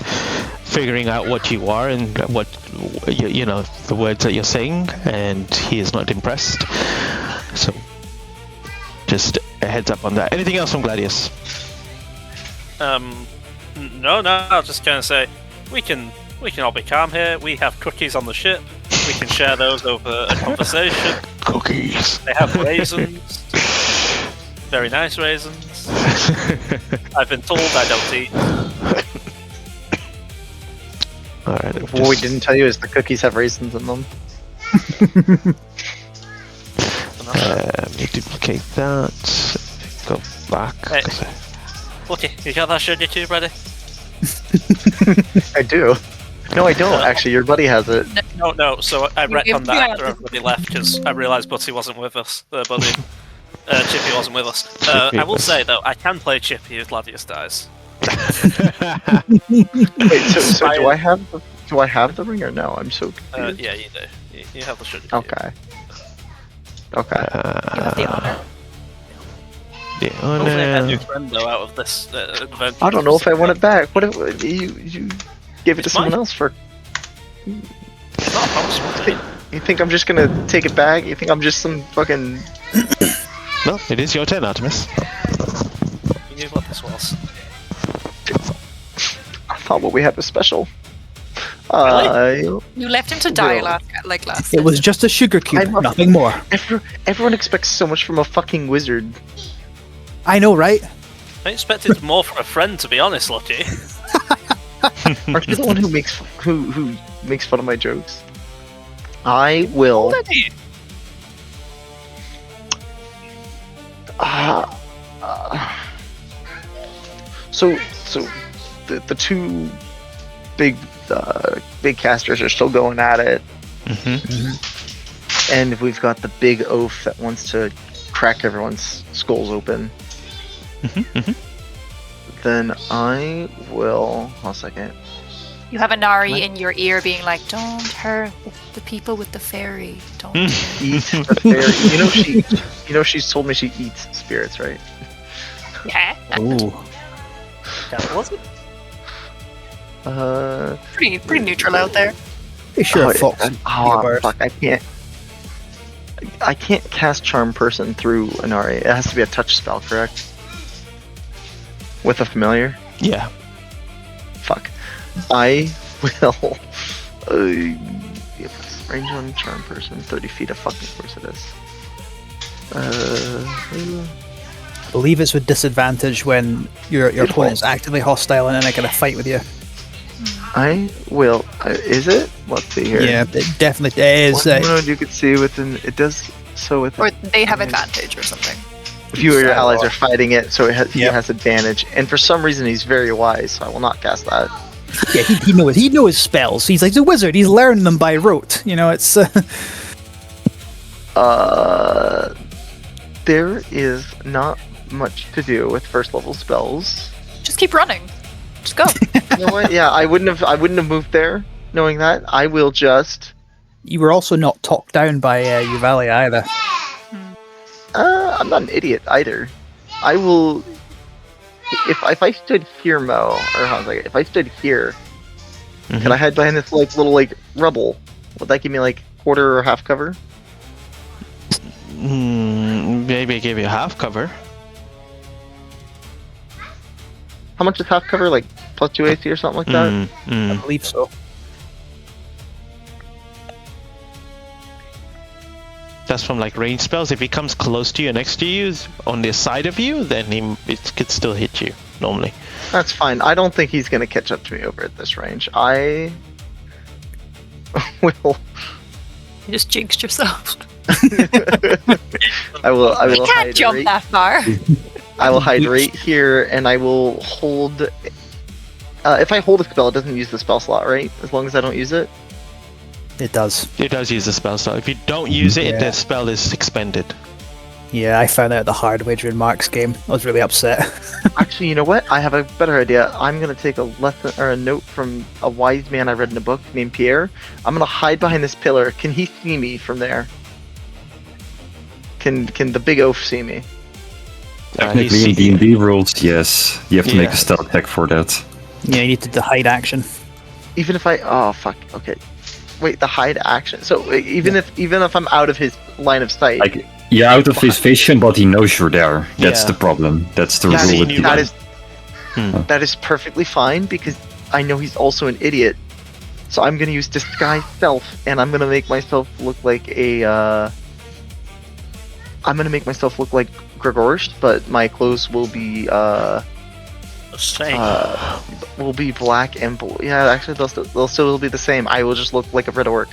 figuring out what you are and what you know, the words that you're saying, and he is not impressed. So, just a heads up on that. Anything else from Gladius? No, I'll just kind of say, we can all be calm here. We have cookies on the ship. We can share those over a conversation. Cookies. They have raisins. Very nice raisins. I've been told I don't eat. Alright. What we didn't tell you is the cookies have raisins in them. Let me duplicate that. Go back. Hey. Lucky, you got that sugar cube ready? I do. No, I don't. Actually, your buddy has it. No. So I You retconned give that me after a- everybody left because I realised Butty wasn't with us. Buddy, Chippy wasn't with us. I will say though, I can play Chippy if Gladius dies. Wait, so do I have the ring or no? I'm so confused. Yeah, you do. You have the sugar cube. Okay. Okay. You have the honor. The Hopefully I get a new honor. friend though out of this adventure. I don't know if I want it back. What if you give it to It's someone mine. else for? It's not possible. You think I'm just gonna take it back? You think I'm just some fucking? No, it is your turn, Artemis. You knew what this was. I thought what we had was special. You left him to die Well, last. It was just a sugar cube, I'm a- nothing more. Everyone expects so much from a fucking wizard. I know, right? I expected more from a friend, to be honest, Lucky. Aren't you the one who makes fun of my jokes? I will. So the two big the big casters are still going at it. And we've got the big oaf that wants to crack everyone's skulls open. Then I will. Hold a second. You have a Nari in your ear being like, "Don't hurt the people with the fairy. Don't." Eat the fairy. You know she's told me she eats spirits, right? Yeah. Ooh. That was it. Pretty neutral out there. Pretty sure a fox. Fuck! I can't cast Charm Person through Inari. It has to be a touch spell, correct? With a familiar. Yeah. Fuck. I will. Range on Charm Person, 30 feet. Of fucking course it is. I believe it's with disadvantage when your opponent's actively hostile and in a kind of fight with you. I will. Is it? Let's see here. Yeah, it definitely is. One mode you could see within. It does so with. Or they have advantage or something. If you or your allies are fighting it, so he has advantage. And for some reason, he's very wise, so I will not cast that. Yeah, he knows spells. He's like a wizard. He's learning them by rote. You know, it's. There is not much to do with first level spells. Just keep running. Just go. You know what? Yeah, I wouldn't have moved there knowing that. I will just. You were also not talked down by Uvalia either. I'm not an idiot either. I will. If I stood here, Mo, or hold on a second, if I stood here, could I hide behind this little rubble? Would that give me quarter or half cover? Maybe give you half cover. How much is half cover? Plus 2 AC or something like that? I believe so. That's from range spells. If he comes close to you, next to you, on the side of you, then it could still hit you normally. That's fine. I don't think he's gonna catch up to me over at this range. I will. You just jinxed yourself. I will. You can't jump that far. I will hide right here, and I will hold. If I hold a spell, it doesn't use the spell slot, right? As long as I don't use it. It does. It does use the spell slot. If you don't use it, the spell is expended. Yeah, I found out the hard way during Mark's game. I was really upset. Actually, you know what? I have a better idea. I'm gonna take a lesson or a note from a wise man I read in a book named Pierre. I'm gonna hide behind this pillar. Can he see me from there? Can the big oaf see me? Technically, in D&D rules, yes. You have to make a stealth check for that. Yeah, you need to hide action. Even if I... Oh, fuck. Okay. Wait, the hide action. So even if I'm out of his line of sight... You're out of his vision, but he knows you're there. That's the problem. That's the rule with that is perfectly fine, because I know he's also an idiot. So I'm going to use disguise self, and I'm going to make myself look like a... I'm going to make myself look like Gregorish, but my clothes will be... will be black and blue. Yeah, actually, they'll still be the same. I will just look like a red orc.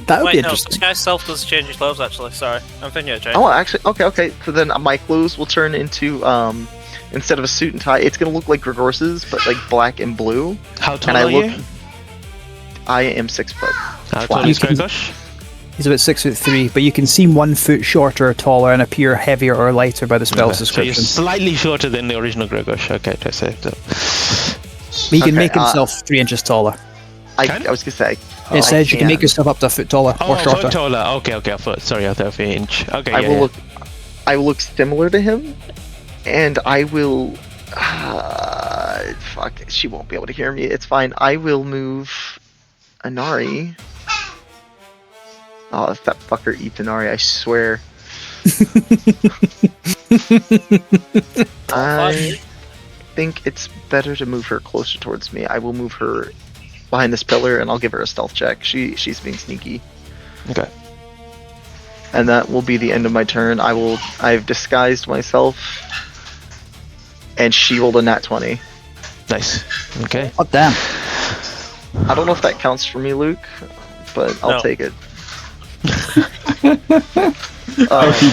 That would be no, interesting. this guy self does change his clothes, actually. Sorry. I'm thinking of change. Oh, actually, okay. So then my clothes will turn into, instead of a suit and tie, it's going to look like Gregor's, but black and blue. How tall are you? I am 6 foot. How tall is Gregorish? He's about 6'3", but you can seem 1 foot shorter or taller and appear heavier or lighter by the spell's description. So you're slightly shorter than the original Gregorish. Okay, to say so. But he can make himself 3 inches taller. I was gonna say. It says you can make yourself up to a foot taller or shorter. Foot taller. Okay, a foot. Sorry, I thought an inch. Okay, I will look similar to him, and I will. Fuck, she won't be able to hear me. It's fine. I will move Inari. Oh, if that fucker eats Inari, I swear. I think it's better to move her closer towards me. I will move her behind this pillar, and I'll give her a stealth check. She's being sneaky. Okay. And that will be the end of my turn. I've disguised myself, and she rolled a nat 20. Nice. Okay. Oh, damn. I don't know if that counts for me, Luke, but I'll take it.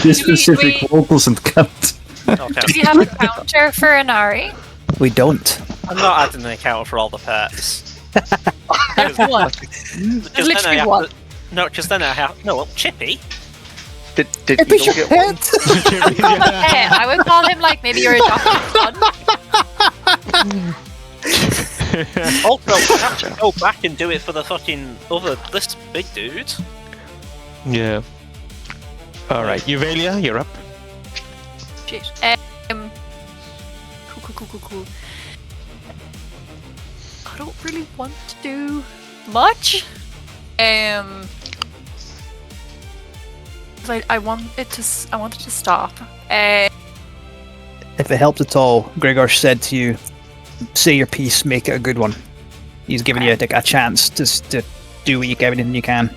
This specific roll doesn't count. Do you have a counter for Inari? We don't. I'm not adding an counter for all the pets. There's one. Because literally one. No, because then I have no Chippy. Did It you was your get one? head. Yeah, I would call him like maybe your adopted son. Also, I have to go back and do it for the fucking this big dude. Yeah. All right, Uvalia, you're up. Shit. Cool. I don't really want to do much. I wanted to stop. If it helps at all, Gregor said to you, say your piece, make it a good one. He's giving you a chance to do everything you can.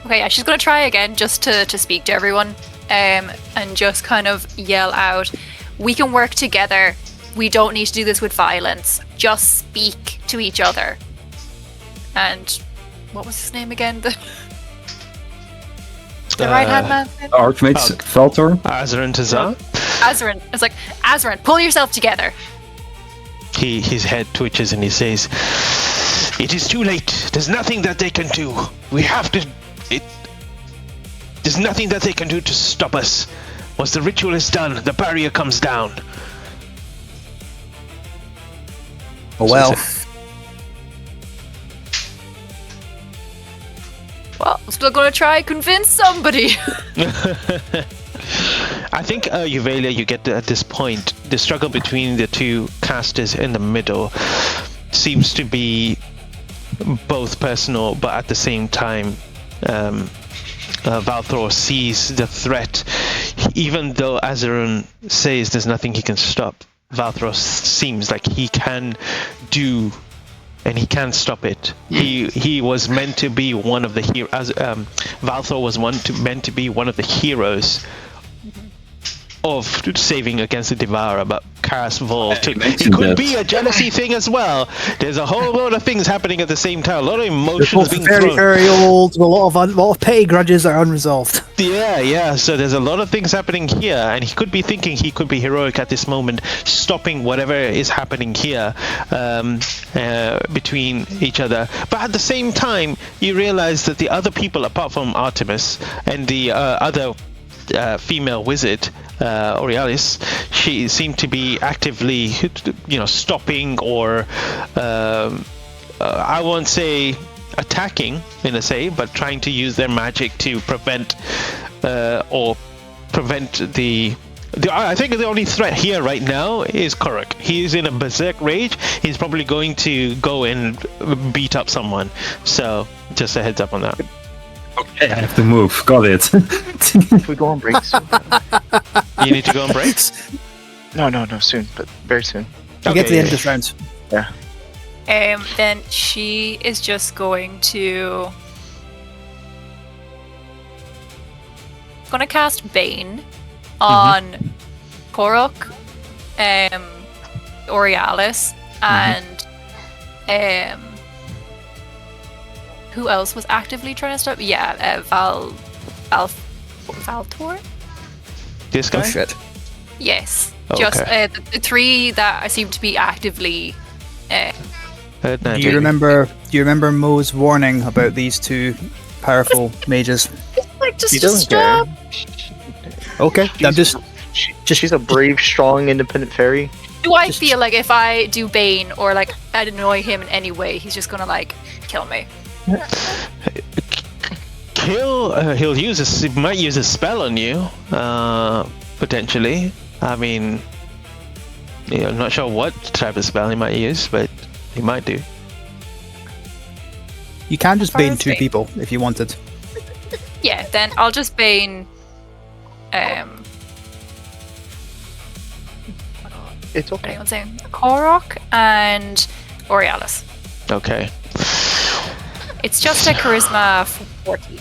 Okay, yeah, she's gonna try again just to speak to everyone, and just kind of yell out, "We can work together. We don't need to do this with violence. Just speak to each other." And what was his name again? The right hand man. Archmates, Valtor. Azarin Tazar. Azarin. It's like, Azarin, pull yourself together. His head twitches and he says, "It is too late. There's nothing that they can do. We have to. There's nothing that they can do to stop us. Once the ritual is done, the barrier comes down." Oh well. Well, I'm still gonna try and convince somebody. I think, Uvalia, you get at this point, the struggle between the two casters in the middle seems to be both personal, but at the same time, Valthor sees the threat. Even though Azarin says there's nothing he can stop, Valthor seems like he can do, and he can stop it. He was meant to be one of the heroes. Valthor was meant to be one of the heroes of saving against the Devourer, but Karas Vault. It could be a jealousy thing as well. There's a whole lot of things happening at the same time. A lot of emotions being very, thrown. very old. A lot of petty grudges that are unresolved. Yeah. So there's a lot of things happening here, and he could be thinking he could be heroic at this moment, stopping whatever is happening here between each other. But at the same time, you realize that the other people, apart from Artemis and the other female wizard, Aurealis, she seemed to be actively, stopping or I won't say attacking in a say, but trying to use their magic to prevent the. I think the only threat here right now is Korok. He's in a berserk rage. He's probably going to go and beat up someone. So just a heads up on that. Okay, I have to move. Got it. If we go on break soon. You need to go on breaks? No, soon, but very soon. You get to the end of this round. Yeah. Then she is just going to cast Bane on Korok, Aurealis, and who else was actively trying to stop? Yeah, Valtor? This guy? Oh shit. Yes. Oh, Just okay. the three that seem to be actively. Do you remember Mo's warning about these two powerful mages? Like, just He doesn't stop. care. Okay, I'm just She's a brave, strong, independent fairy. Do I feel like if I do Bane or like I annoy him in any way, he's just gonna like kill me? He'll use he might use a spell on you, potentially. I mean, I'm not sure what type of spell he might use, but he might do. you can just bane two Bane. people if you wanted. Yeah, then I'll just Bane. It's What okay. anyone saying? Korok and Aurealis. Okay. It's just a charisma 40.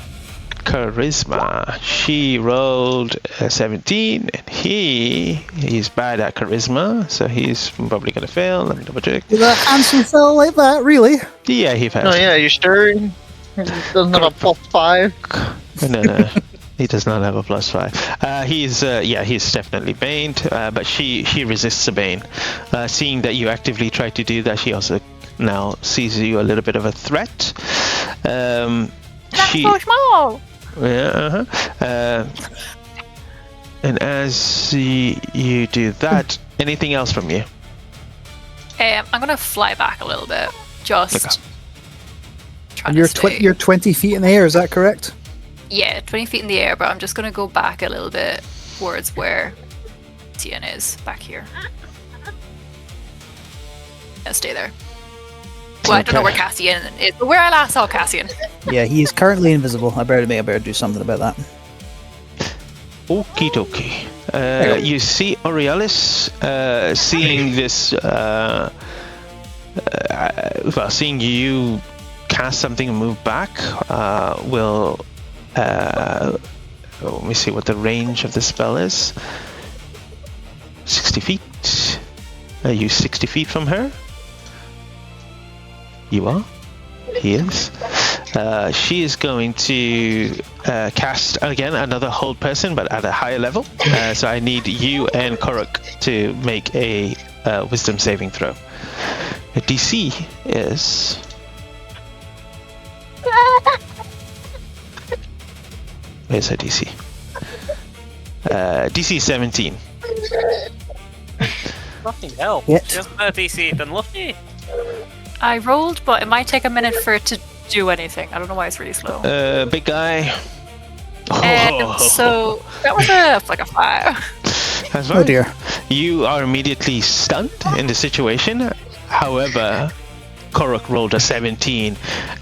Charisma. She rolled a 17, and he's bad at charisma, so he's probably gonna fail. Let me double check. Did that handsome fell like that, really? Yeah, he failed. Oh yeah, you sure? Doesn't have a +5. No. He does not have a +5. He's definitely baned, but she resists the bane. Seeing that you actively try to do that, she also now sees you a little bit of a threat. That's so small. Yeah. And as you do that, anything else from you? I'm gonna fly back a little bit. Just. Okay. Trying You're to stay. you're 20 feet in the air. Is that correct? Yeah, 20 feet in the air, but I'm just gonna go back a little bit towards where Tien is, back here. Yeah, stay there. Well, I don't know where Cassian is, but where I last saw Cassian. Yeah, he is currently invisible. I better do something about that. Okie dokie. You see Aurealis seeing this, seeing you cast something and move back, will, let me see what the range of the spell is. 60 feet. Are you 60 feet from her? You are? He is. She is going to cast again another hold person, but at a higher level. So I need you and Korok to make a wisdom saving throw. The DC is. Where's her DC? DC 17. Fucking hell. Yet. She hasn't had DC than Luffy. I rolled, but it might take a minute for it to do anything. I don't know why it's really slow. Big guy. So that was a 5. That's Oh right. dear. You are immediately stunned in the situation. However, Korok rolled a 17,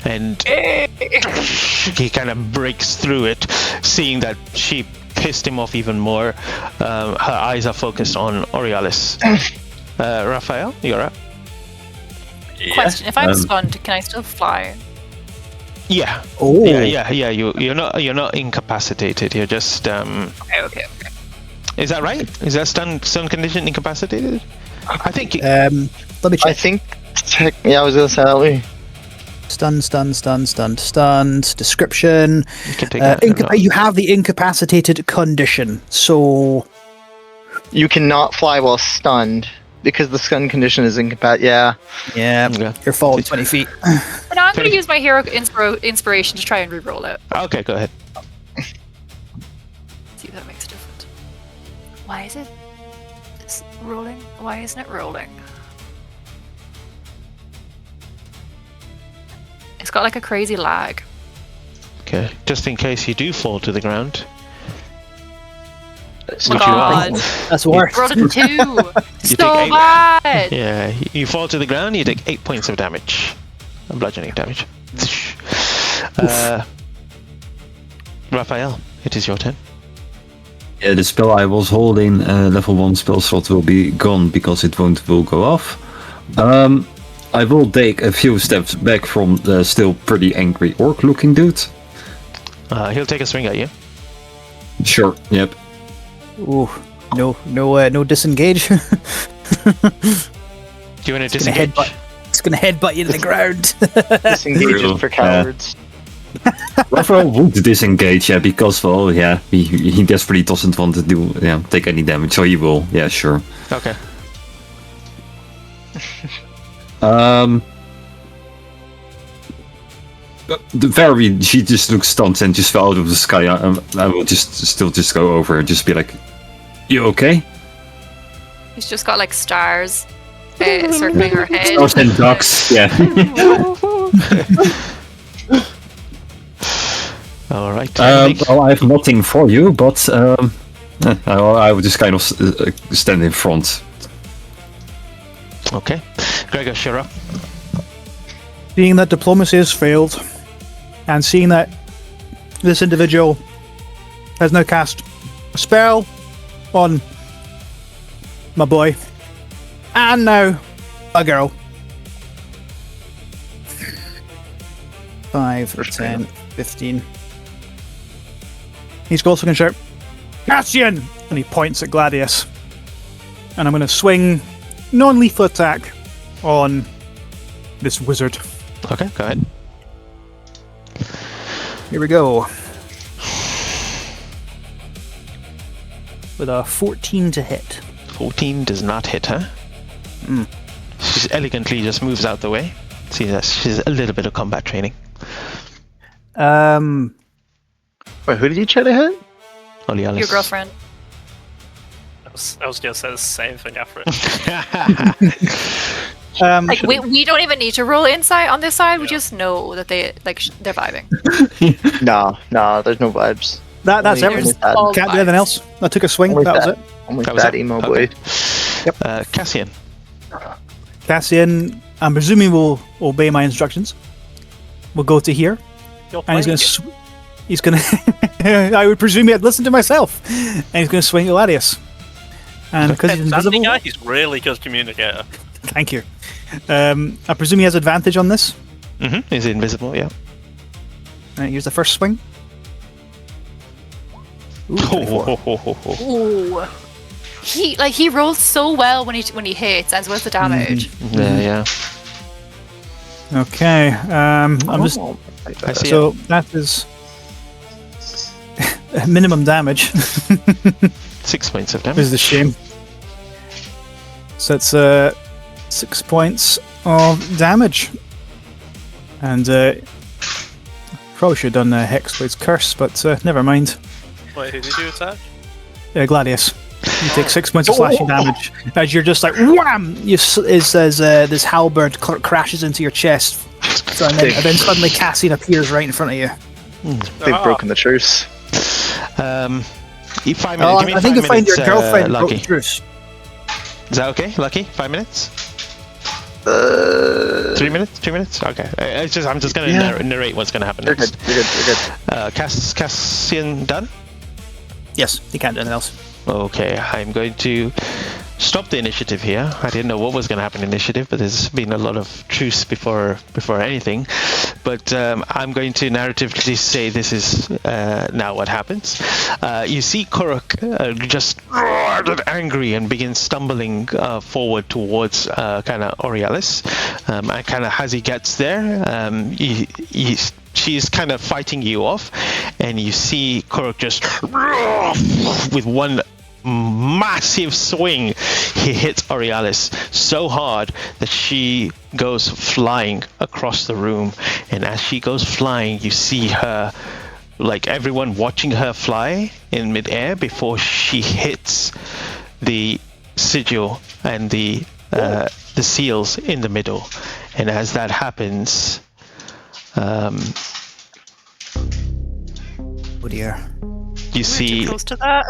and he kind of breaks through it, seeing that she pissed him off even more. Her eyes are focused on Aurealis. Raphael, you're up. Question: if I'm stunned, can I still fly? Yeah. Oh. Yeah. You're not incapacitated. You're just. Okay. Is that right? Is that stun condition incapacitated? I think. Let me check. I think. Yeah, I was gonna say that way. Stunned. Description. You can take that. You have the incapacitated condition, so You cannot fly while stunned because the stun condition is incompatible. Yeah. yeah, Okay. you're falling 20 feet. But now I'm going to use my hero inspiration to try and re-roll it. Okay, go ahead. See if that makes a difference. Why is it rolling? Why isn't it rolling? It's got like a crazy lag. Okay, just in case you do fall to the ground. Oh my god. That's worse. Rolled a 2. You So take 8. bad. Yeah, you fall to the ground. You take 8 points of damage, bludgeoning damage. Raphael, it is your turn. Yeah, the spell I was holding, level 1 spell slot will be gone because it will go off. I will take a few steps back from the still pretty angry orc looking dude. He'll take a swing at you. Sure, yep. Ooh, no disengage. Do you want to disengage? It's gonna headbutt you to the ground. Disengage for cowards. Raphael would disengage, yeah, because, well, yeah, he desperately doesn't want to take any damage, so he will, yeah, sure. Okay. She just looks stunned and just fell out of the sky. I will just go over and just be like, "You okay?" He's just got like stars circling her head. Stars and ducks, yeah. All right. Well, I have nothing for you, but I will just kind of stand in front. Okay. Gregor, you're up. Seeing that diplomacy has failed, and seeing that this individual has now cast a spell on my boy, and now a girl. 5, 10, 15. He's also going to shout, Cassian! And he points at Gladius. And I'm going to swing non-lethal attack on this wizard. Okay, go ahead. Here we go. with a 14 to hit. 14 does not hit her. She elegantly just moves out the way. See that she's a little bit of combat training. Wait, who did you try to hit? Olialis. Your girlfriend. I was going to say the same thing after it. Like we don't even need to roll insight on this side. We just know that they're vibing. No, there's no vibes. That's Only- everything. only all Can't do anything else. I took a swing. Only That was that. it. Only That was that it? emo Okay. boy. Cassian. Cassian, I'm presuming will obey my instructions. We'll go to here, You're and he's playing going to. He's going to. I would presume he had listened to myself, and he's going to swing at Larius. And because it. he's Sandy invisible, guy, he's really good communicator. thank you. I presume he has advantage on this. Is invisible, yeah. Here's the first swing. Ooh, 24. Ooh. He rolls so well when he hits, as well as the damage. Yeah. Okay. I'm just. I see So that is minimum damage. 6 points of damage. Is the shame. So it's 6 points of damage, and probably should have done Hexblade's Curse, but never mind. Wait, who did you attack? Gladius, you take 6 points of slashing damage as you're just like wham. This halberd crashes into your chest, and then suddenly Cassian appears right in front of you. They've broken the truce. 5 minutes. Give me I think 5 you find minutes, your girlfriend broke Lucky. the truce. Is that okay, Lucky? 5 minutes? 3 minutes? 2 minutes? Okay. I'm just going to narrate what's going to happen You're next. good. You're good. Cassian done? Yes, you can't do anything else. Okay, I'm going to stop the initiative here. I didn't know what was going to happen in initiative, but there's been a lot of truce before anything. But I'm going to narratively say this is now what happens. You see Kuruk just angry and begins stumbling forward towards kind of Aurealis. And kind of as he gets there, she's kind of fighting you off, and you see Kuruk just with one massive swing, he hits Aurealis so hard that she goes flying across the room. And as she goes flying, you see her, like everyone watching her fly in midair before she hits the sigil and the seals in the middle. And as that happens, Oh dear. you see. Close to that.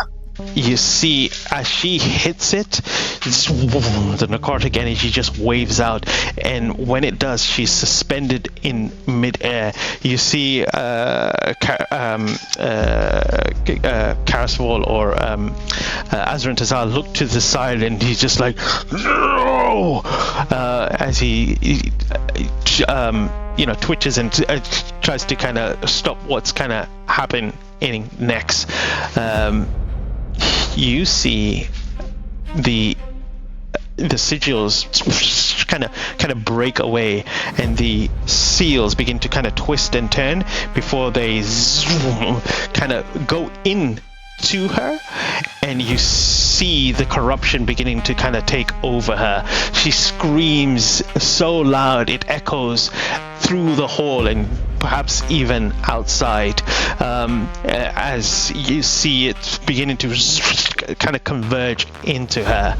You see, as she hits it, the necrotic energy just waves out, and when it does, she's suspended in midair. You see Karaswal or Azran Tazal look to the side, and he's just like, no! As he twitches and tries to kind of stop what's kind of happening next. You see the sigils kind of break away, and the seals begin to kind of twist and turn before they kind of go in to her, and you see the corruption beginning to kind of take over her. She screams so loud it echoes through the hall and perhaps even outside, as you see it beginning to kind of converge into her.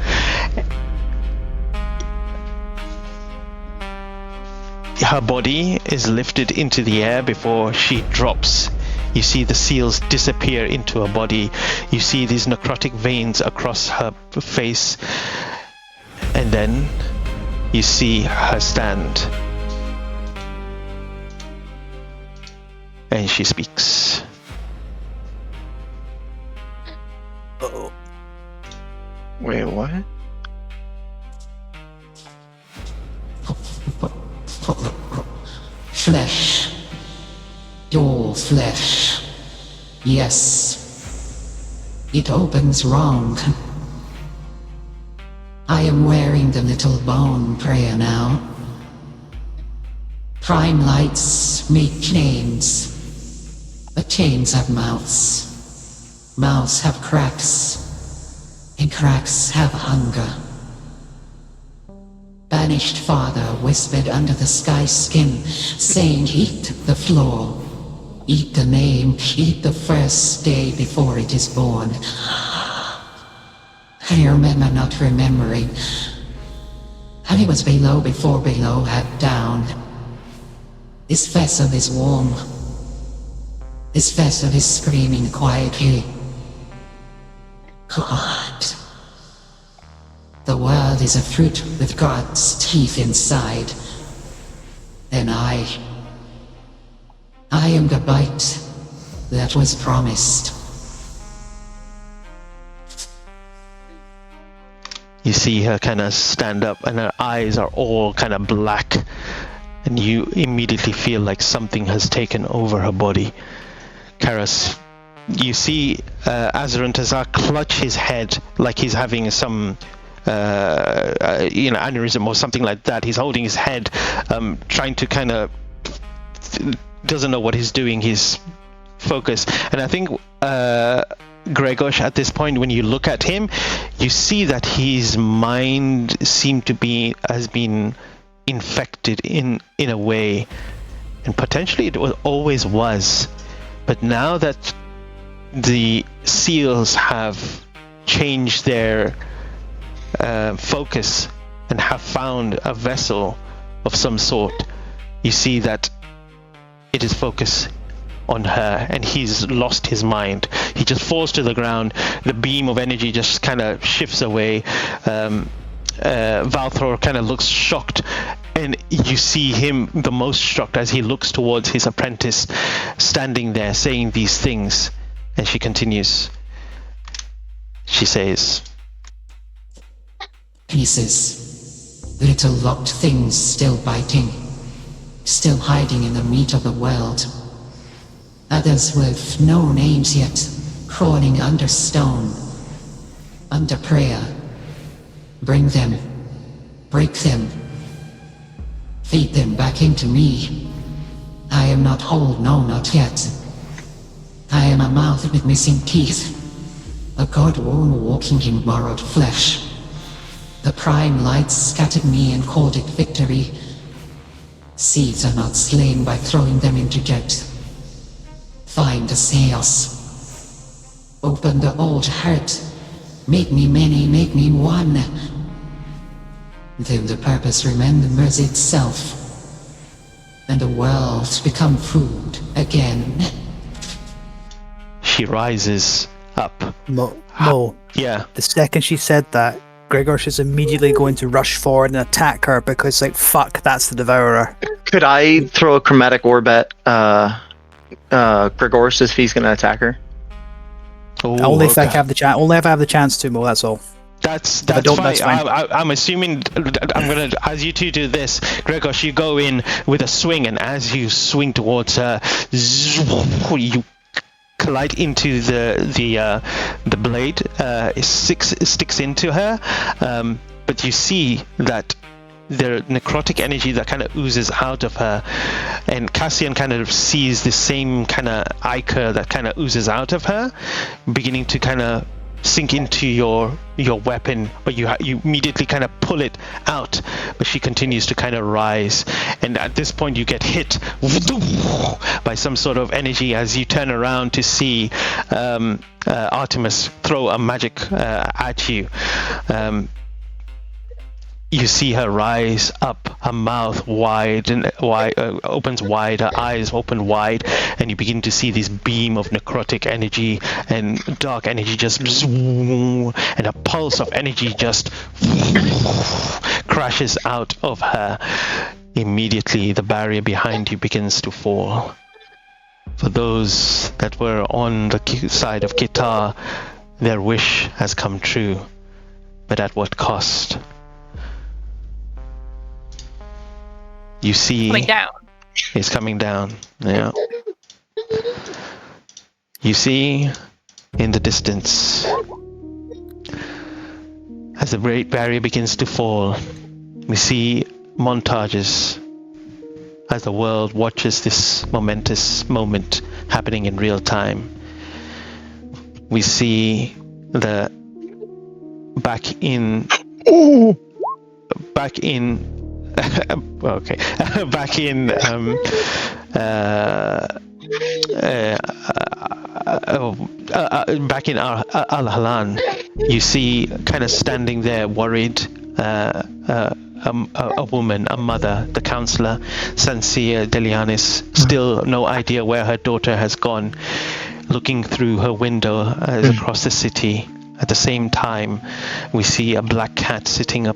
Her body is lifted into the air before she drops. You see the seals disappear into her body. You see these necrotic veins across her face. And then you see her stand. And she speaks. Wait, what? Flesh. Your flesh. Yes. It opens wrong. I am wearing the little bone prayer now. Prime lights meet chains. But chains have mouths. Mouths have cracks. and cracks have hunger. Banished father whispered under the sky skin, saying, eat the floor, eat the name, eat the first day before it is born. I remember not remembering. And he was below before below had down. This vessel is warm. This vessel is screaming quietly. God. The world is a fruit with God's teeth inside. And I am the bite that was promised. You see her kind of stand up and her eyes are all kind of black, and you immediately feel like something has taken over her body. Karas, you see Azarantazar clutch his head like he's having some aneurysm or something like that. He's holding his head, trying to kind of doesn't know what he's doing. He's focused, and I think Gregos, at this point, when you look at him, you see that his mind has been infected in a way, and potentially it always was, but now that the seals have changed their focus and have found a vessel of some sort, you see that it is focused on her, and he's lost his mind. He just falls to the ground. The beam of energy just kind of shifts away. Valthor kind of looks shocked, and you see him the most shocked as he looks towards his apprentice standing there saying these things. And she continues. She says, Pieces. Little locked things still biting. Still hiding in the meat of the world. Others with no names yet, crawling under stone, under prayer. Bring them, break them, feed them back into me. I am not whole, no, not yet. I am a mouth with missing teeth, a god-worm walking in borrowed flesh. The prime lights scattered me and called it victory. Seeds are not slain by throwing them into jet. Find the sails. Open the old heart. Make me many, make me one. Then the purpose remembers itself. And the world become food again. she rises up. Mo. Yeah. The second she said that, Gregors is immediately going to rush forward and attack her because, like, fuck, that's the Devourer. Could I throw a chromatic orb at Gregors if he's going to attack her? Ooh, only if I have the chance. Only if I have the chance to, Mo. That's all. That's don't, fine. that's fine. I'm assuming I'm gonna, as you two do this, Gregos, you go in with a swing, and as you swing towards her, you collide into the blade. It sticks into her, but you see that the necrotic energy that kind of oozes out of her, and Cassian kind of sees the same kind of ichor that kind of oozes out of her, beginning to kind of sink into your weapon, but you immediately kind of pull it out, but she continues to kind of rise, and at this point you get hit by some sort of energy as you turn around to see Artemis throw a magic at you. You see her rise up, her mouth wide and opens wide, her eyes open wide, and you begin to see this beam of necrotic energy and dark energy just, and a pulse of energy just crashes out of her. Immediately, the barrier behind you begins to fall. For those that were on the side of Kitar, their wish has come true, but at what cost? You see, Coming down. It's coming down. Yeah. You see, in the distance, as the great barrier begins to fall, we see montages as the world watches this momentous moment happening in real time. We see the back in back in okay back in back in Al-Halan, you see kind of standing there worried a woman, a mother, the counselor, Sansia Delianis, still no idea where her daughter has gone, looking through her window across the city. At the same time, we see a black cat sitting up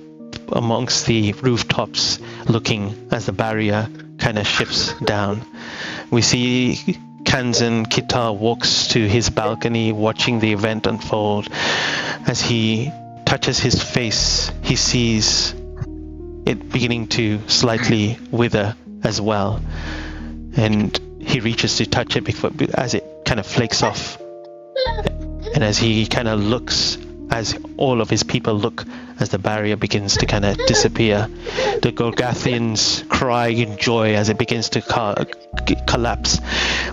amongst the rooftops, looking as the barrier kind of shifts down. We see Kanzen Kitar walks to his balcony, watching the event unfold. As he touches his face, he sees it beginning to slightly wither as well, and he reaches to touch it before, as it kind of flakes off. And as he kind of looks, as all of his people look, as the barrier begins to kind of disappear, the Golgathians cry in joy as it begins to collapse.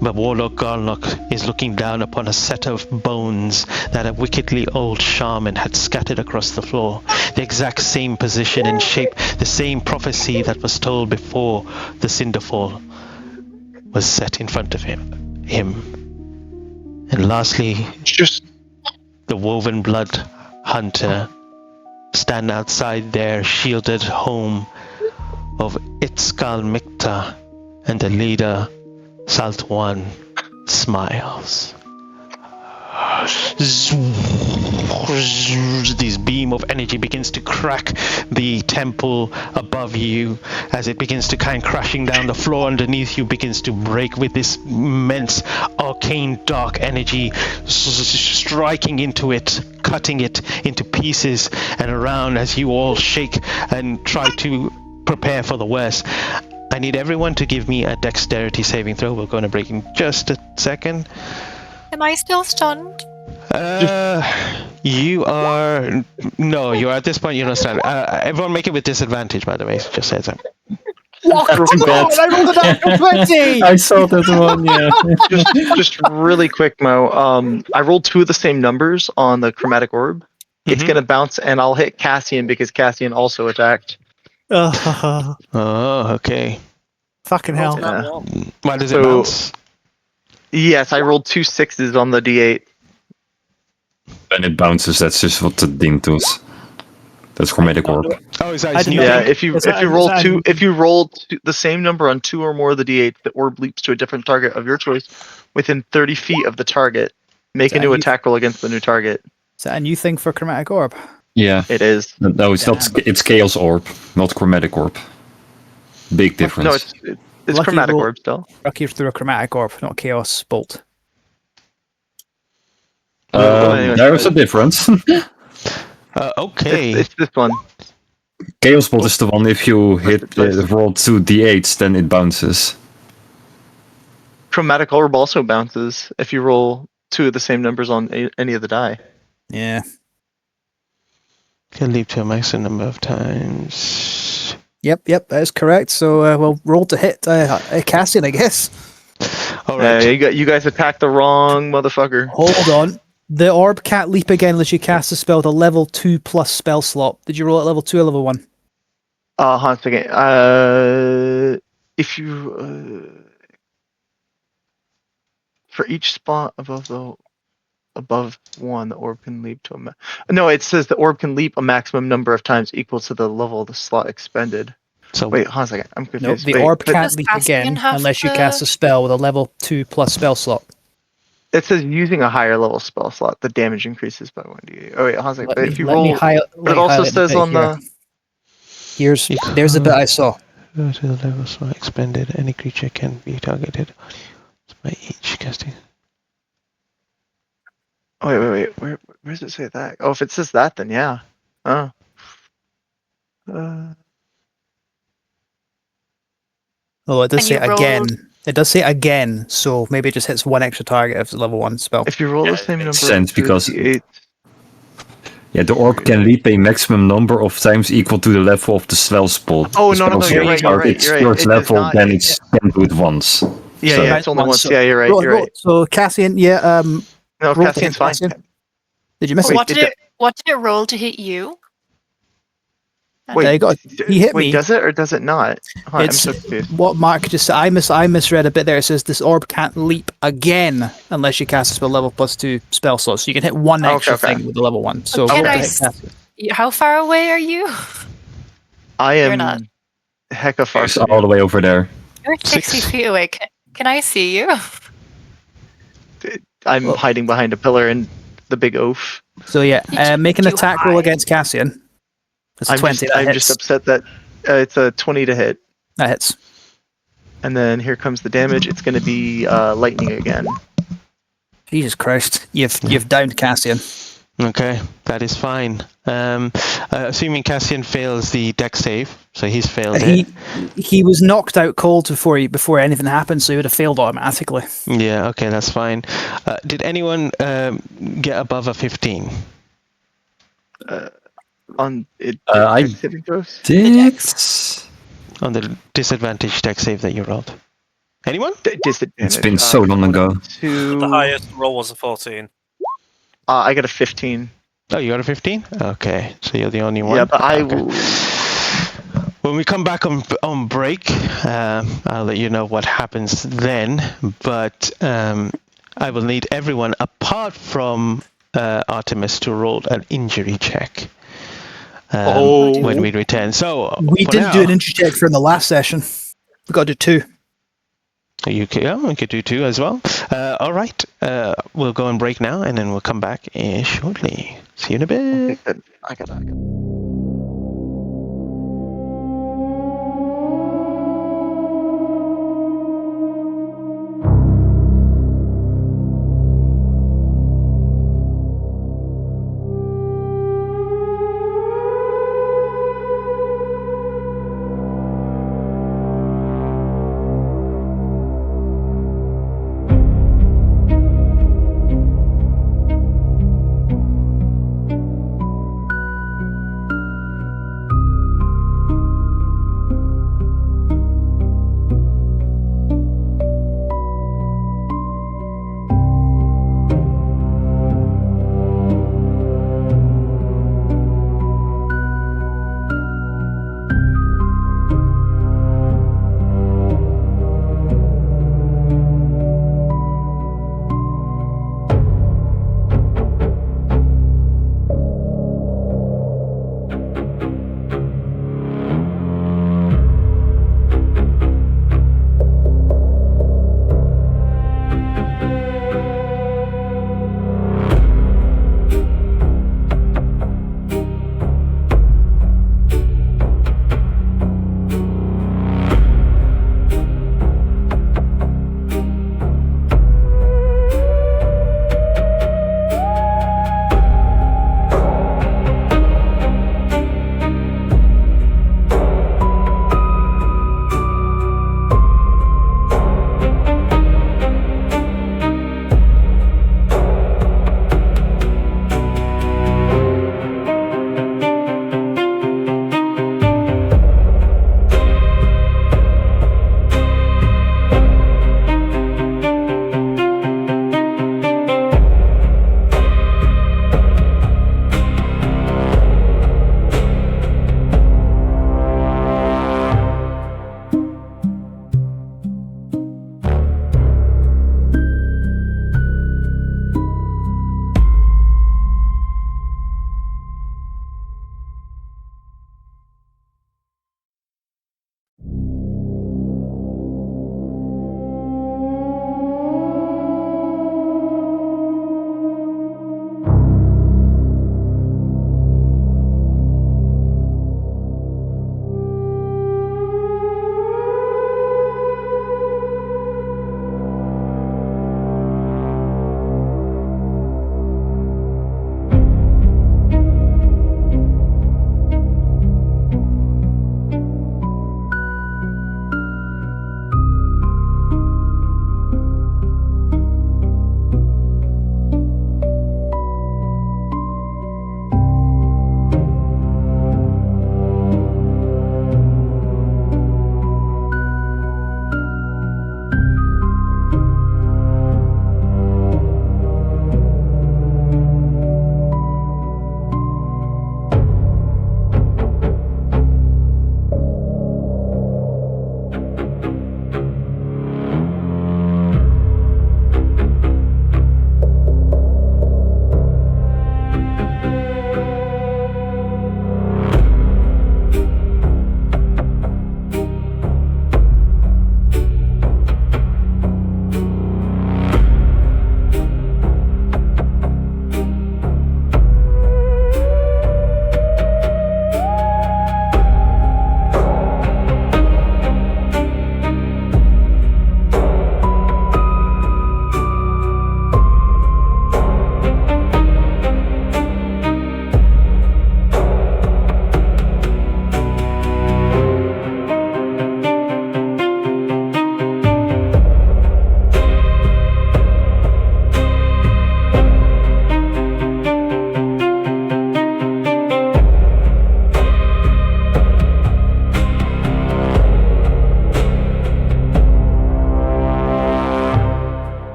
But Warlock Garlock is looking down upon a set of bones that a wickedly old shaman had scattered across the floor. The exact same position and shape, the same prophecy that was told before the Cinderfall was set in front of him. And lastly, Just the Woven Blood Hunter stand outside their shielded home of Itzkal Mikta, and the leader, Saltwan, smiles. This beam of energy begins to crack the temple above you as it begins to kind of crashing down. The floor underneath you begins to break with this immense arcane dark energy striking into it, cutting it into pieces and around as you all shake and try to prepare for the worst. I need everyone to give me a dexterity saving throw. We're going to break in just a second. Am I still stunned? You are... No, you're at this point, you're not stunned. Everyone make it with disadvantage, by the way. Just said that. What? Come on, I rolled a natural 20! I saw that one, yeah. just really quick, Mo. I rolled 2 of the same numbers on the chromatic orb. It's Mhm. gonna bounce, and I'll hit Cassian because Cassian also attacked. Oh, Okay. fucking hell. Yeah. Why does it So- bounce? Yes, I rolled 2 6s on the D8. When it bounces, that's just what the ding does. That's chromatic orb. Oh, is that I his didn't new know. Yeah, thing? if you Is that- roll is that- two, if you roll the same number on 2 or more of the D8, the orb leaps to a different target of your choice within 30 feet of the target. Make a So new you- attack roll against the new target. Is that a new thing for chromatic orb? Yeah. It is. No, it's not. It's chaos orb, not chromatic orb. Big difference. No, it's Lucky chromatic roll. orb still. Lucky through a chromatic orb, not chaos bolt. Anyway, there is a difference. Okay. It's this one. Chaos bolt is the one if you hit roll 2 d8s, then it bounces. Chromatic orb also bounces if you roll 2 of the same numbers on any of the die. Yeah. Can leap to a maximum number of times. Yep, that is correct. So we'll roll to hit Cassian, I guess. All right. You guys attacked the wrong motherfucker. Hold on. The orb can't leap again unless you cast a spell with a level 2 plus spell slot. Did you roll at level 2 or level 1? Hold on a second. If you for each spot above 1, the orb can leap to no. It says the orb can leap a maximum number of times equal to the level of the slot expended. So Wait, hold on a second. I'm No, confused. the Wait, orb but can't Does leap Cassian again have unless you the- cast a spell with a level 2 plus spell slot. It says using a higher level spell slot, the damage increases by 1d8. Oh wait, hold on a second. But if you roll, but it also says on the. There's the bit I saw. Go to the level slot expended. Any creature can be targeted by each casting. Oh, wait. Where does it say that? Oh, if it says that, then yeah. Oh. Oh, it does And say you again. rolled- It does say again, so maybe it just hits one extra target if it's a level 1 spell. If you roll the same makes number sense, of because- D8, Yeah, the orb can leap a maximum number of times equal to the level of the spell spot. Oh, The no, spell you're slot right, is you're right, its you're right. first It does level, not- then it's can do it once. yeah, So- it's only once. So- Yeah, you're right. Roll- You're roll- right. So Cassian, No, roll to Cassian's hit, fine. Cassian. Did you miss Wait, it? What did it What did it roll to hit you? Wait, he hit me. Does it or does it not? Huh, I'm It's so confused. what Mark just said. I misread a bit there. It says this orb can't leap again unless you cast a spell level +2 spell slot. So you can hit one extra okay. thing with the level 1. So Can what I the heck, s- Cassian? How far away are you? I You're not. am hecka far It's from all you. the way over there. You're 60 6. feet away. Can I see you? I'm Well- hiding behind a pillar and the big oaf. So yeah, make an Did you attack roll hide? against Cassian. It's 20. I'm That just hits. upset that it's a 20 to hit. That hits. And then here comes the damage. It's going to be lightning again. Jesus Christ, you've downed Cassian. Okay, that is fine. Assuming Cassian fails the deck save, so he's failed it. He was knocked out cold before anything happened, so he would have failed automatically. Yeah, okay, that's fine. Did anyone get above a 15? On it, I saving throws? did. On the disadvantage deck save that you rolled? Anyone? Disadvantage. It's been so long ago. The highest roll was a 14. I got a 15. Oh, you got a 15? Okay, so you're the only one. Yeah, but I Okay. will. When we come back on break, I'll let you know what happens then. But I will need everyone apart from Artemis to roll an injury check when we return. So We for didn't do now- an injury check from the last session. We got to do 2. You could do 2 as well. All right, we'll go and break now, and then we'll come back shortly. See you in a bit. I got.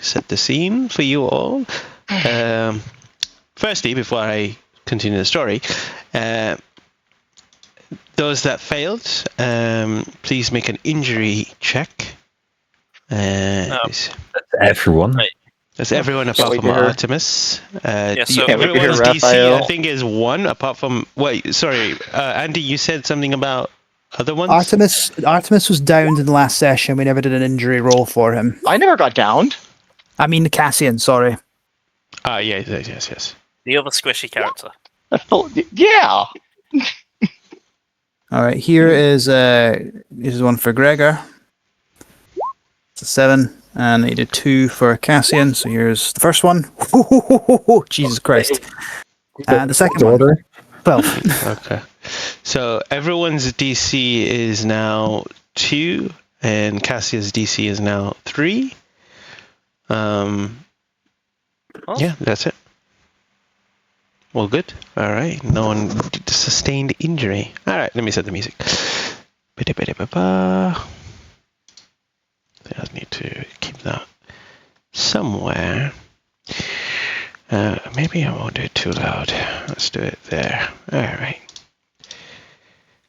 set the scene for you all. Firstly, before I continue the story, those that failed, please make an injury check. Everyone. Right. That's everyone apart wait from to hear. Artemis. so- Can't wait to hear Everyone's DC, I Raphael. think, is 1, apart from... Wait, sorry. Andy, you said something about other ones? Artemis was downed in the last session. We never did an injury roll for him. I never got downed. I mean Cassian, sorry. Yes. The other squishy character. I felt, yeah. All right, here's one for Gregor. It's a 7, and I did 2 for Cassian. So here's the first one. Jesus Christ! And the second one. 12. Okay. So everyone's DC is now 2, and Cassia's DC is now 3. Yeah, that's it. Well, good. All right. No one sustained injury. All right. Let me set the music. I need to keep that somewhere. Maybe I won't do it too loud. Let's do it there. All right.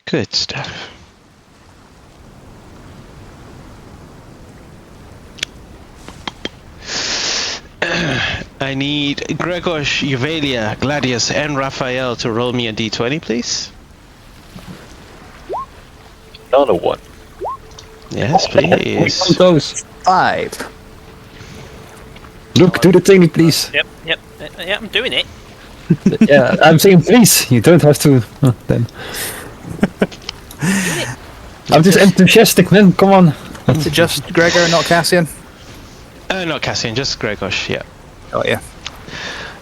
Good stuff. I need Gregor, Yuvelia, Gladius, and Raphael to roll me a d20, please. Another one. Yes, please. Those. 5. Look, do the thingy, please. Yep. Yeah, I'm doing it. Yeah, I'm saying please. You don't have to. Then. I'm just enthusiastic, man. Come on. Is it just Gregor, not Cassian? Not Cassian, just Gregor, yeah. Oh yeah.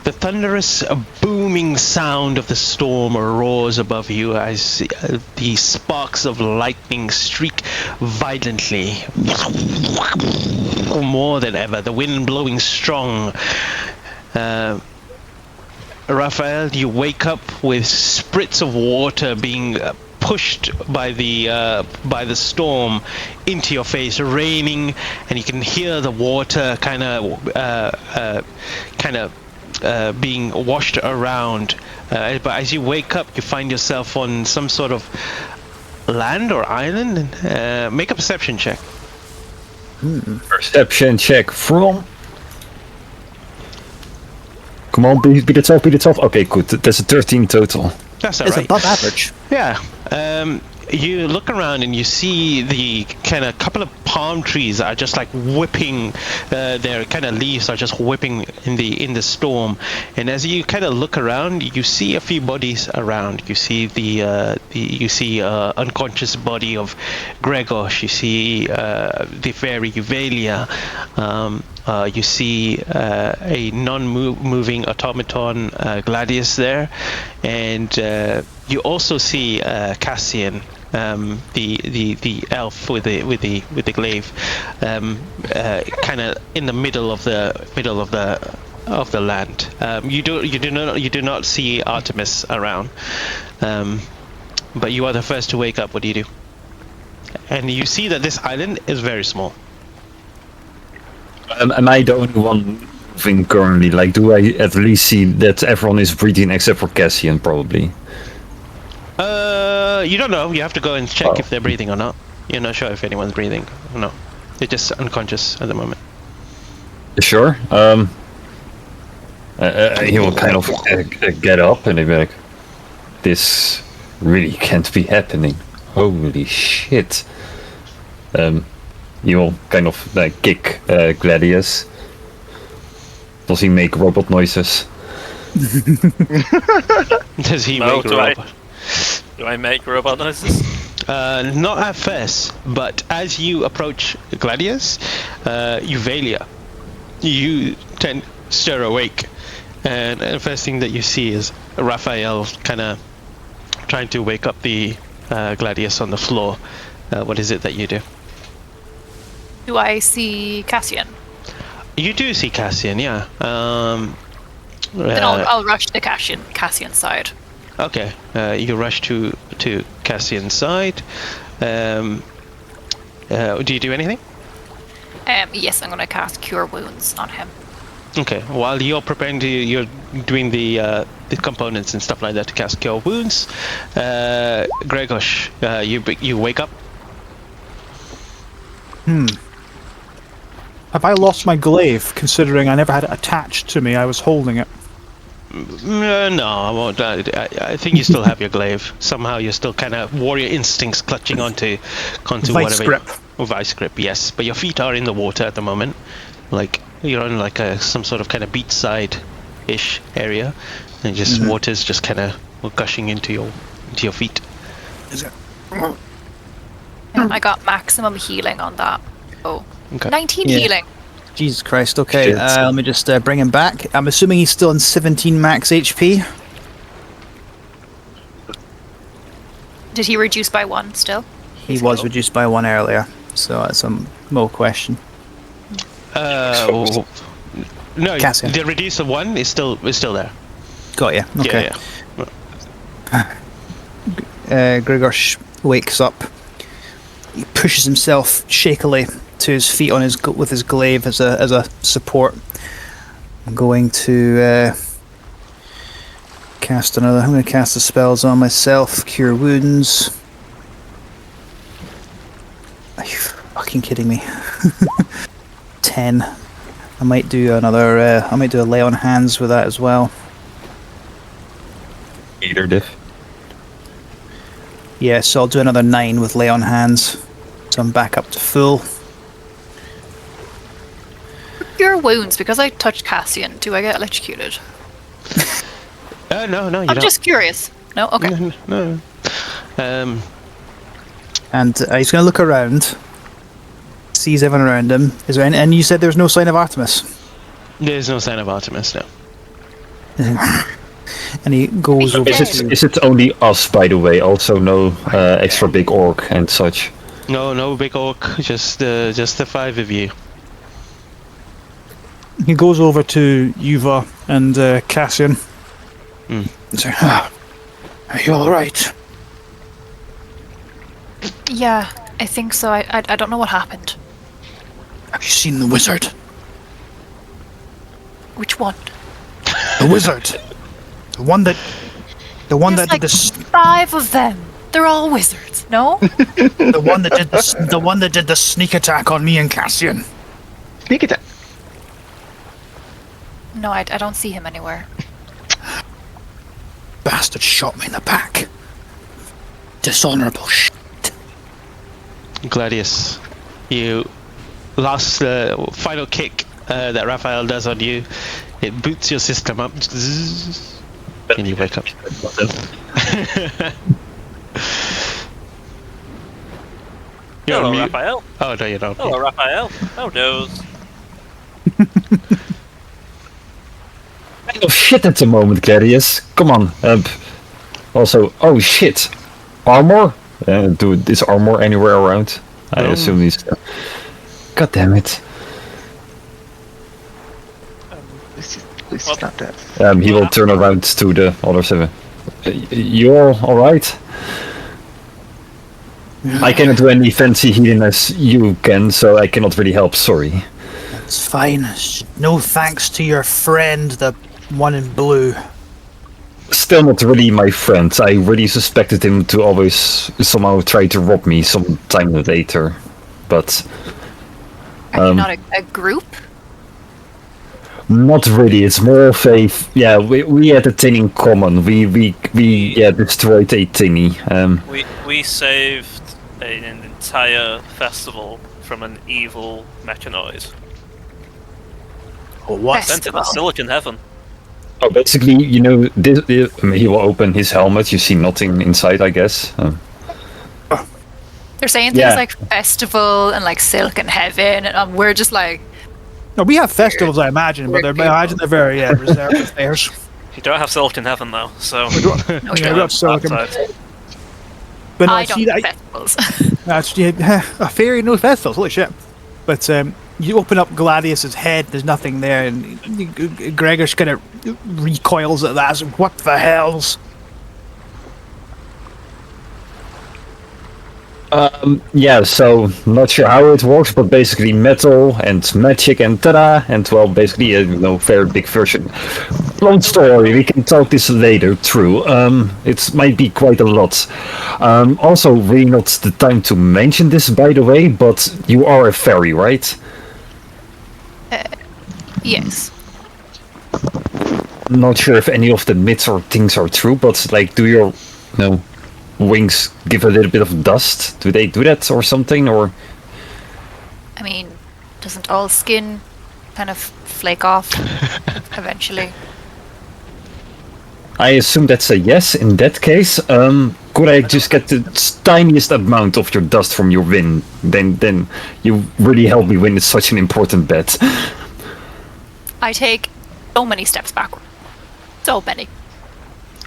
The thunderous, booming sound of the storm roars above you as the sparks of lightning streak violently. More than ever, the wind blowing strong. Raphael, you wake up with spritz of water being pushed by the storm into your face, raining, and you can hear the water kind of being washed around. But as you wake up, you find yourself on some sort of land or island. Make a perception check. Perception check from. Come on, beat it off. Okay, good. That's a 13 total. That's all It's right. above average. Yeah. You look around and you see the kind of couple of palm trees that are just like whipping. Their kind of leaves are just whipping in the storm. And as you kind of look around, you see a few bodies around. You see the unconscious body of Gregor. You see the fairy Yuvelia. You see a non-moving automaton Gladius there, and you also see Cassian, the elf with the glaive, kind of in the middle of the land. You do not see Artemis around, but you are the first to wake up. What do you do? And you see that this island is very small. Am I the only one moving currently? Like, do I at least see that everyone is breathing except for Cassian, probably? You don't know. You have to go and check if they're breathing or not. You're not sure if anyone's breathing or not. They're just unconscious at the moment. Sure. He will kind of get up and he'll be like, "This really can't be happening. Holy shit!" He will kind of like kick Gladius. Does he make robot noises? Does he No, make do robot? Do I make robot noises? Not at first, but as you approach Gladius, Yuvelia, you stir awake, and the first thing that you see is Raphael kind of trying to wake up the Gladius on the floor. What is it that you do? Do I see Cassian? You do see Cassian, yeah. Then I'll rush to Cassian's side. Okay, you rush to Cassian's side. Do you do anything? Yes, I'm gonna cast Cure Wounds on him. Okay. While you're preparing to, you're doing the components and stuff like that to cast Cure Wounds. Gregos, you wake up. Have I lost my glaive, considering I never had it attached to me? I was holding it. No, I won't. I think you still have your glaive. Somehow you're still kind of warrior instincts clutching onto Vice whatever. grip. Vice grip, yes. But your feet are in the water at the moment. Like you're on like some sort of kind of beachside-ish area, and just water's just kind of gushing into your feet. Is it? I got maximum healing on that. Oh, Okay. 19 Yeah. healing. Jesus Christ, okay. Shit. Let me just bring him back. I'm assuming he's still on 17 max HP. Did he reduce by 1 still? He was reduced by 1 earlier, so that's a no question. No, Cassian. the reduce of 1 is still there. Got you. Okay. Yeah. Grigor wakes up. He pushes himself shakily to his feet on with his glaive as a support. I'm going to cast another. I'm going to cast the spells on myself. Cure Wounds. Are you fucking kidding me? 10. I might do another. I might do a lay on hands with that as well. Either diff. Yeah, so I'll do another 9 with lay on hands. So I'm back up to full. Cure Wounds, because I touched Cassian, do I get electrocuted? No, you I'm don't. just curious. No? Okay. No. And he's going to look around, sees everyone around him. Is there any, and you said there's no sign of Artemis. There's no sign of Artemis, no. And he goes over to... Is it only us, by the way? Also, no extra big orc and such. No big orc, just the 5 of you. He goes over to Yuva and Cassian. He's like, are you alright? Yeah, I think so. I don't know what happened. Have you seen the wizard? Which one? The wizard! The one that There's did like this... 5 of them. They're all wizards, no? The one that did this... The one that did the sneak attack on me and Cassian. Sneak attack. No, I don't see him anywhere. Bastard shot me in the back. Dishonorable shit. Gladius, you last final kick that Raphael does on you, it boots your system up, zzz, and you wake up. You're Hello, on mute. Raphael. Oh no, you're not. Hello, Raphael. Oh no. Oh shit at the moment, Gladius. Come on. Also, oh shit. Armor? Dude, is armor anywhere around? I No. assume he's... God damn it. At least he's not dead. He will turn around to the other 7. You're alright? I cannot do any fancy healing as you can, so I cannot really help, sorry. It's fine. No thanks to your friend, the one in blue. Still not really my friend. I really suspected him to always somehow try to rob me sometime later. But... Are you not a group? Not really. It's more of a... Yeah, we had a thing in common. We destroyed a thingy. We saved an entire festival from an evil mechanoid. What? Sent it to Silicon Heaven. Oh, basically, you know, he will open his helmet. You see nothing inside, I guess. They're saying things Yeah. like festival and like Silken Heaven, and we're just like, No, we have festivals, I imagine, but Weird I imagine they're very reserved affairs. You don't have Silicon Heaven though, so. no, Yeah, sure. we have Silicon. Outside. But no, I don't see, do festivals. that's a fairy no festivals. Holy shit! But you open up Gladius's head. There's nothing there, and Gregor kind of recoils at that. So, what the hell's? Yeah, so not sure how it works, but basically metal and magic and ta-da, and well, basically a very big version. Long story. We can talk this later. True. It might be quite a lot. Also, really not the time to mention this, by the way. But you are a fairy, right? Yes. Not sure if any of the myths or things are true, but like, do your, wings give a little bit of dust? Do they do that or something? Or I mean, doesn't all skin kind of flake off eventually? I assume that's a yes. In that case, could I just get the tiniest amount of your dust from your win? Then you really help me win. It's such an important bet. I take so many steps backward. So many.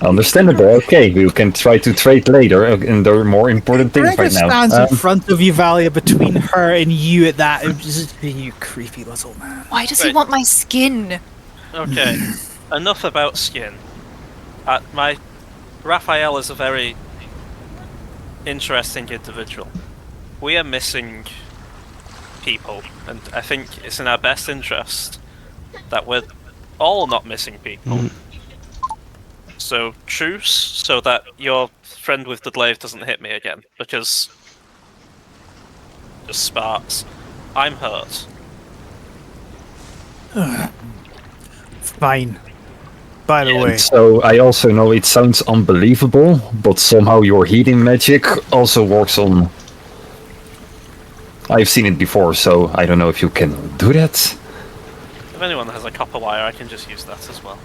Understandable. Okay, we can try to trade later, and there are more important things Gregor right now. stands in front of you, Valia, between her and you at that. Just being you creepy little man. Why does he Wait. want my skin? Okay, enough about skin. Raphael is a very interesting individual. We are missing people, and I think it's in our best interest that we're all not missing people. So truce, so that your friend with the glaive doesn't hit me again, because just sparks. I'm hurt. Fine. By the way, So I also know it sounds unbelievable, but somehow your healing magic also works on. I've seen it before, so I don't know if you can do that. If anyone has a copper wire, I can just use that as well.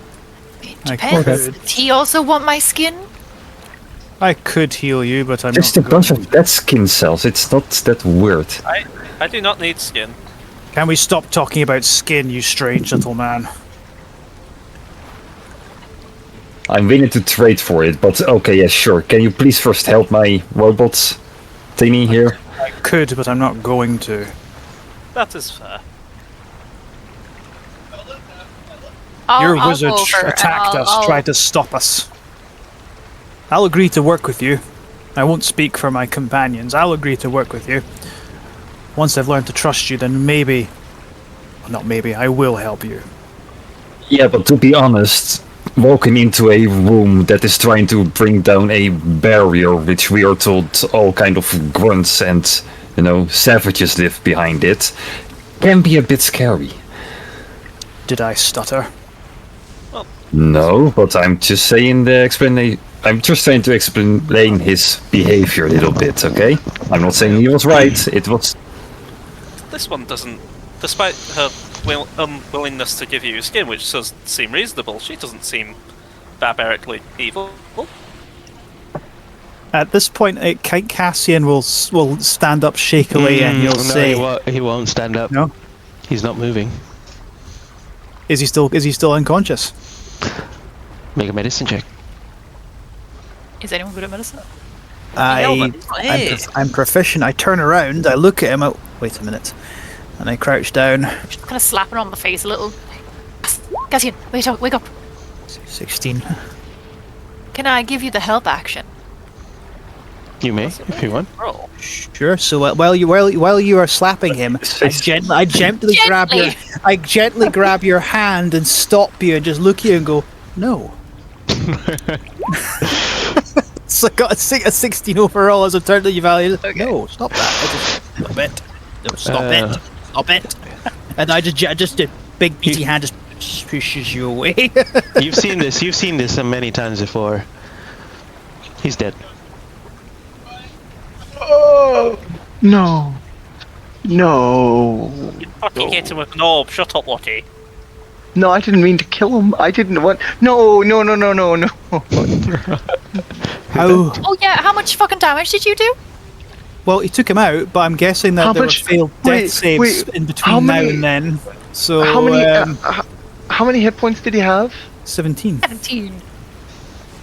It I depends. could. Does he also want my skin? I could heal you, but I'm Just a not bunch going of dead skin cells. It's not that weird. I do not need skin. to. Can we stop talking about skin, you strange little man? I'm willing to trade for it, but okay, yeah, sure. Can you please first help my robots thingy here? I could, but I'm not going to. That is fair. Your I'll wizard go over and attacked us, I'll- tried to stop us. I'll agree to work with you. I won't speak for my companions. I'll agree to work with you. Once I've learned to trust you, then maybe... well, not maybe, I will help you. Yeah, but to be honest, walking into a room that is trying to bring down a barrier, which we are told all kind of grunts and, savages live behind it, can be a bit scary. Did I stutter? No, but I'm just saying I'm just trying to explain his behavior a little bit, okay? I'm not saying he was right. It was. This one doesn't, despite her unwillingness to give you skin, which does seem reasonable, she doesn't seem barbarically evil. At this point, Cassian will stand up shakily and he'll say, he won't stand up. "No, He's not moving. is he still unconscious?" Make a medicine check. Is anyone good at medicine? I'm proficient. I turn around, I look at him. Oh, wait a minute, and I crouch down. Just kind of slapping him on the face a little. Cassian, wake up. 16. Can I give you the help action? You may, if you want. Roll. Sure. So while you are slapping him, I gently grab your hand and stop you and just look at you and go, no. So I got a 16 overall as a turn that you value. No, stop that. Stop it. No, stop it. And I just a big beady hand just pushes you away. You've seen this many times before. He's dead. Oh no, no, You fucking hit him with an orb. Shut up, Lockie. no! I didn't mean to kill him. I didn't want. No. How? Oh yeah, how much fucking damage did you do? Well, he took him out, but I'm guessing that How there much- were failed death wait, saves wait, in how between now many- and then. So How many hit points did he have? 17. 17.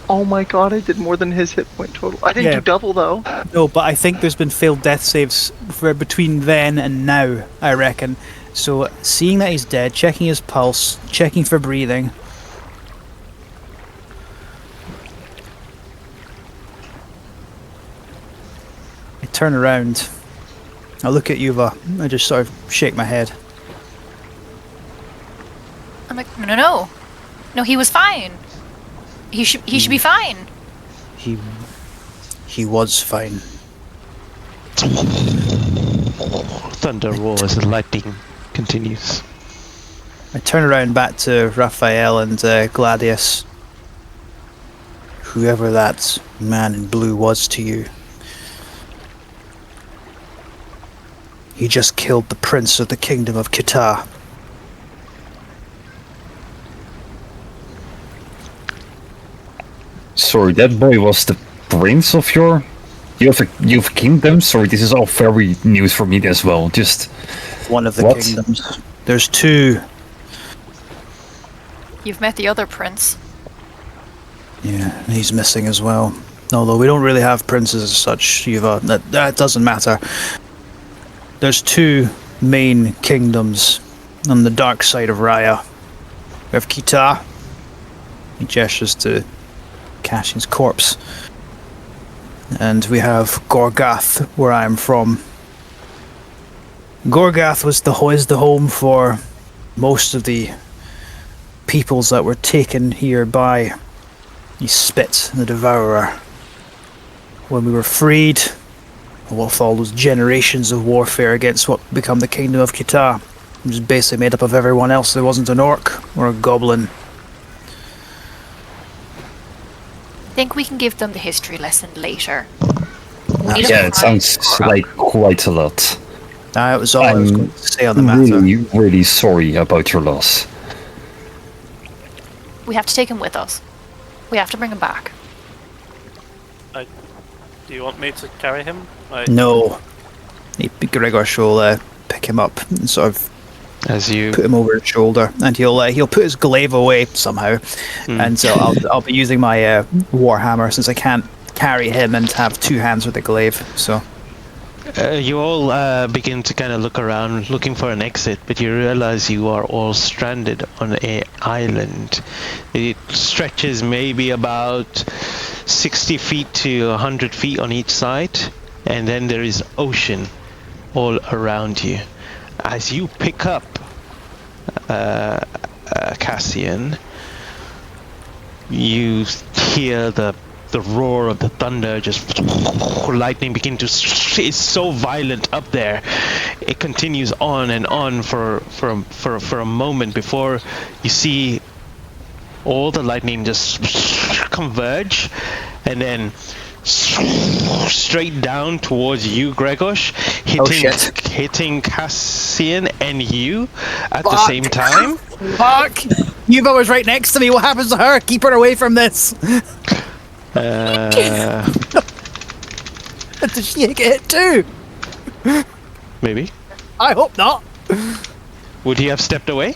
Oh my god! I did more than his hit point total. I didn't Yeah. do double though. No, but I think there's been failed death saves for between then and now, I reckon. So seeing that he's dead, checking his pulse, checking for breathing. I turn around. I look at Yuva. I just sort of shake my head. I'm like, no. No, he was fine. He should be fine. He was fine. Thunder roars and lightning continues. I turn around back to Raphael and Gladius. Whoever that man in blue was to you, he just killed the prince of the kingdom of Kita. Sorry, that boy was the prince of your... You have kingdoms? Sorry, this is all very news for me as well. Just... One of the What? kingdoms. There's two. You've met the other prince. Yeah, he's missing as well. Although we don't really have princes as such, Yuva. That doesn't matter. There's two main kingdoms on the dark side of RAIA. We have Kita. He gestures to Cassian's corpse. And we have Gorgath, where I am from. Gorgath was the home for most of the peoples that were taken here by the Spit, the Devourer. When we were freed, with all those generations of warfare against what become the Kingdom of Kita, it was basically made up of everyone else. There wasn't an orc or a goblin. I think we can give them the history lesson later. Yeah, it sounds like quite a lot. That was all I was going to say on the I'm matter. really sorry about your loss. We have to take him with us. We have to bring him back. Do you want me to carry him? No. Gregor will pick him up and sort of As you put him over his shoulder, and he'll put his glaive away somehow. And so I'll be using my warhammer, since I can't carry him and have two hands with the glaive. So you all begin to kind of look around, looking for an exit, but you realize you are all stranded on an island. It stretches maybe about 60 feet to 100 feet on each side, and then there is ocean all around you. As you pick up Cassian, you hear the roar of the thunder, just lightning begin to... It's so violent up there. It continues on and on for a moment before you see all the lightning just converge, and then straight down towards you, Gregos, hitting Cassian and you at the same time. Fuck! Yuva was right next to me. What happens to her? Keep her away from this. Does she get hit too? Maybe. I hope not. Would he have stepped away?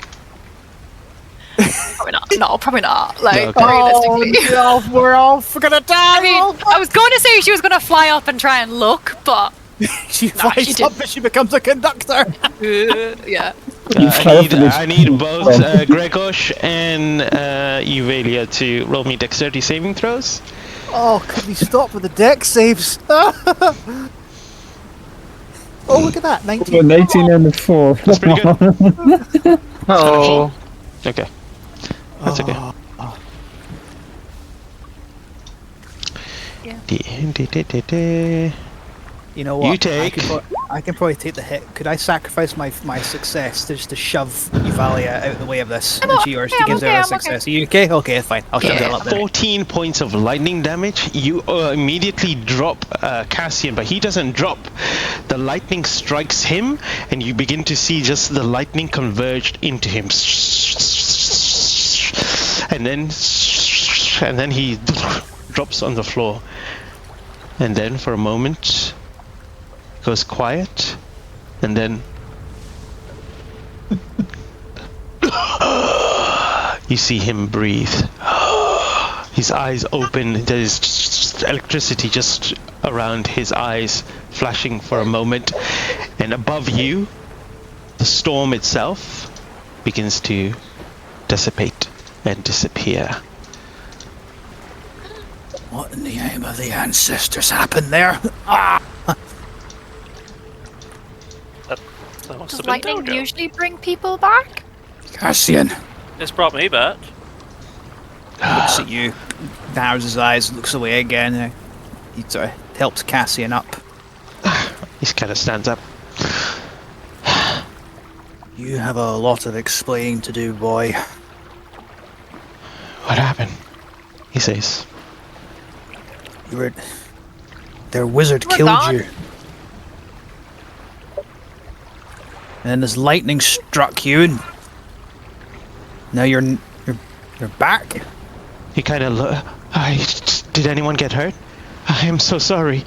Probably not. No, probably not. Like, Okay. realistically. No, we're all gonna die. I mean, I was going to say she was going to fly up and try and look, but she she flies up didn't. and she becomes a conductor. yeah. I need both Gregos and Euvalia to roll me dexterity saving throws. Oh, could we stop with the deck saves? Oh, look at that, 19. 19 and a 4. That's pretty good. Oh, Okay. That's okay. Yeah. You know what? You take- I can probably take the hit. Could I sacrifice my success just to shove Euvalia out of the way of this? I'm And she okay, she I'm gives her okay, a I'm okay. success. Are you okay? Okay, fine. I'll shove Yeah. that up there. 14 points of lightning damage. You immediately drop Cassian, but he doesn't drop. The lightning strikes him, and you begin to see just the lightning converged into him. And then he drops on the floor. And then for a moment goes quiet, and then you see him breathe. His eyes open. There's just electricity just around his eyes, flashing for a moment, and above you, the storm itself begins to dissipate and disappear. What in the name of the ancestors happened there? Ah! That must Does have been lightning Dogo. usually bring people back? Cassian It's brought me back. looks at you, narrows his eyes, looks away again. He sort of helps Cassian up. He kind of stands up. You have a lot of explaining to do, boy. What happened? He says. You were... Their wizard We're killed gone. you. And then this lightning struck you, and now you're back. He kind of did anyone get hurt? I am so sorry.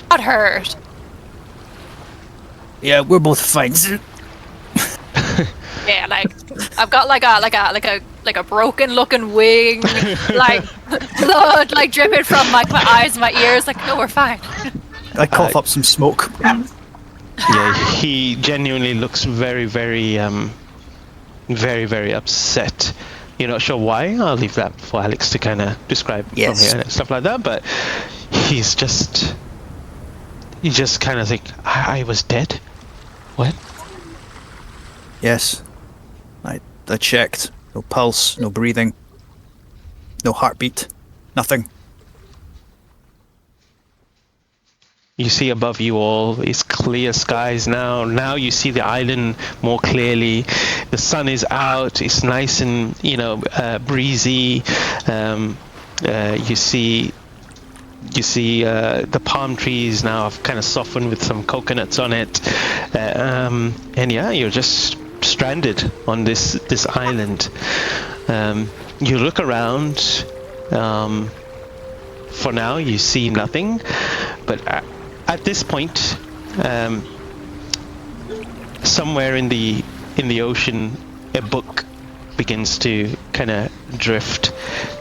Not hurt. Yeah, we're both fine. Yeah, like I've got like a broken looking wing, like blood like dripping from like my eyes, my ears. Like, no, we're fine. I cough up some smoke. Yeah, he genuinely looks very, very, very, very upset. You're not sure why? I'll leave that for Alex to kind of describe from Yes. here and stuff like that. But you just kind of think, I was dead? What? Yes. I checked. No pulse, no breathing, no heartbeat, nothing. You see above you all is clear skies now. Now you see the island more clearly. The sun is out. It's nice and breezy. You see the palm trees now have kind of softened with some coconuts on it. And yeah, you're just stranded on this island. You look around. For now, you see nothing, but at this point, somewhere in the ocean, a book begins to kind of drift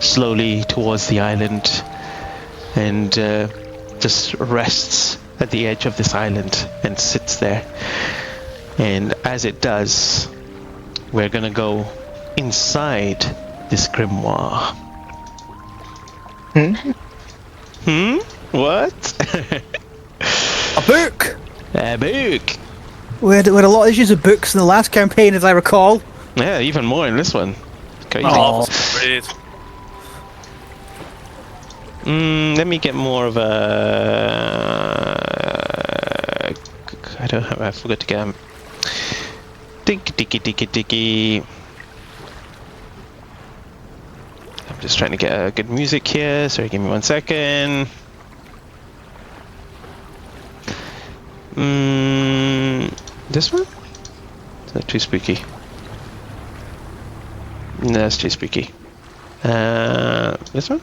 slowly towards the island, and just rests at the edge of this island and sits there. And as it does, we're gonna go inside this grimoire. What? A book! A book. We had a lot of issues of books in the last campaign, as I recall. Yeah, even more in this one. Crazy. Oh. Read. Let me get more of a. I forgot to get. Diggy. I'm just trying to get good music here. Sorry, give me 1 second. This one? Is that too spooky? No, that's too spooky. This one?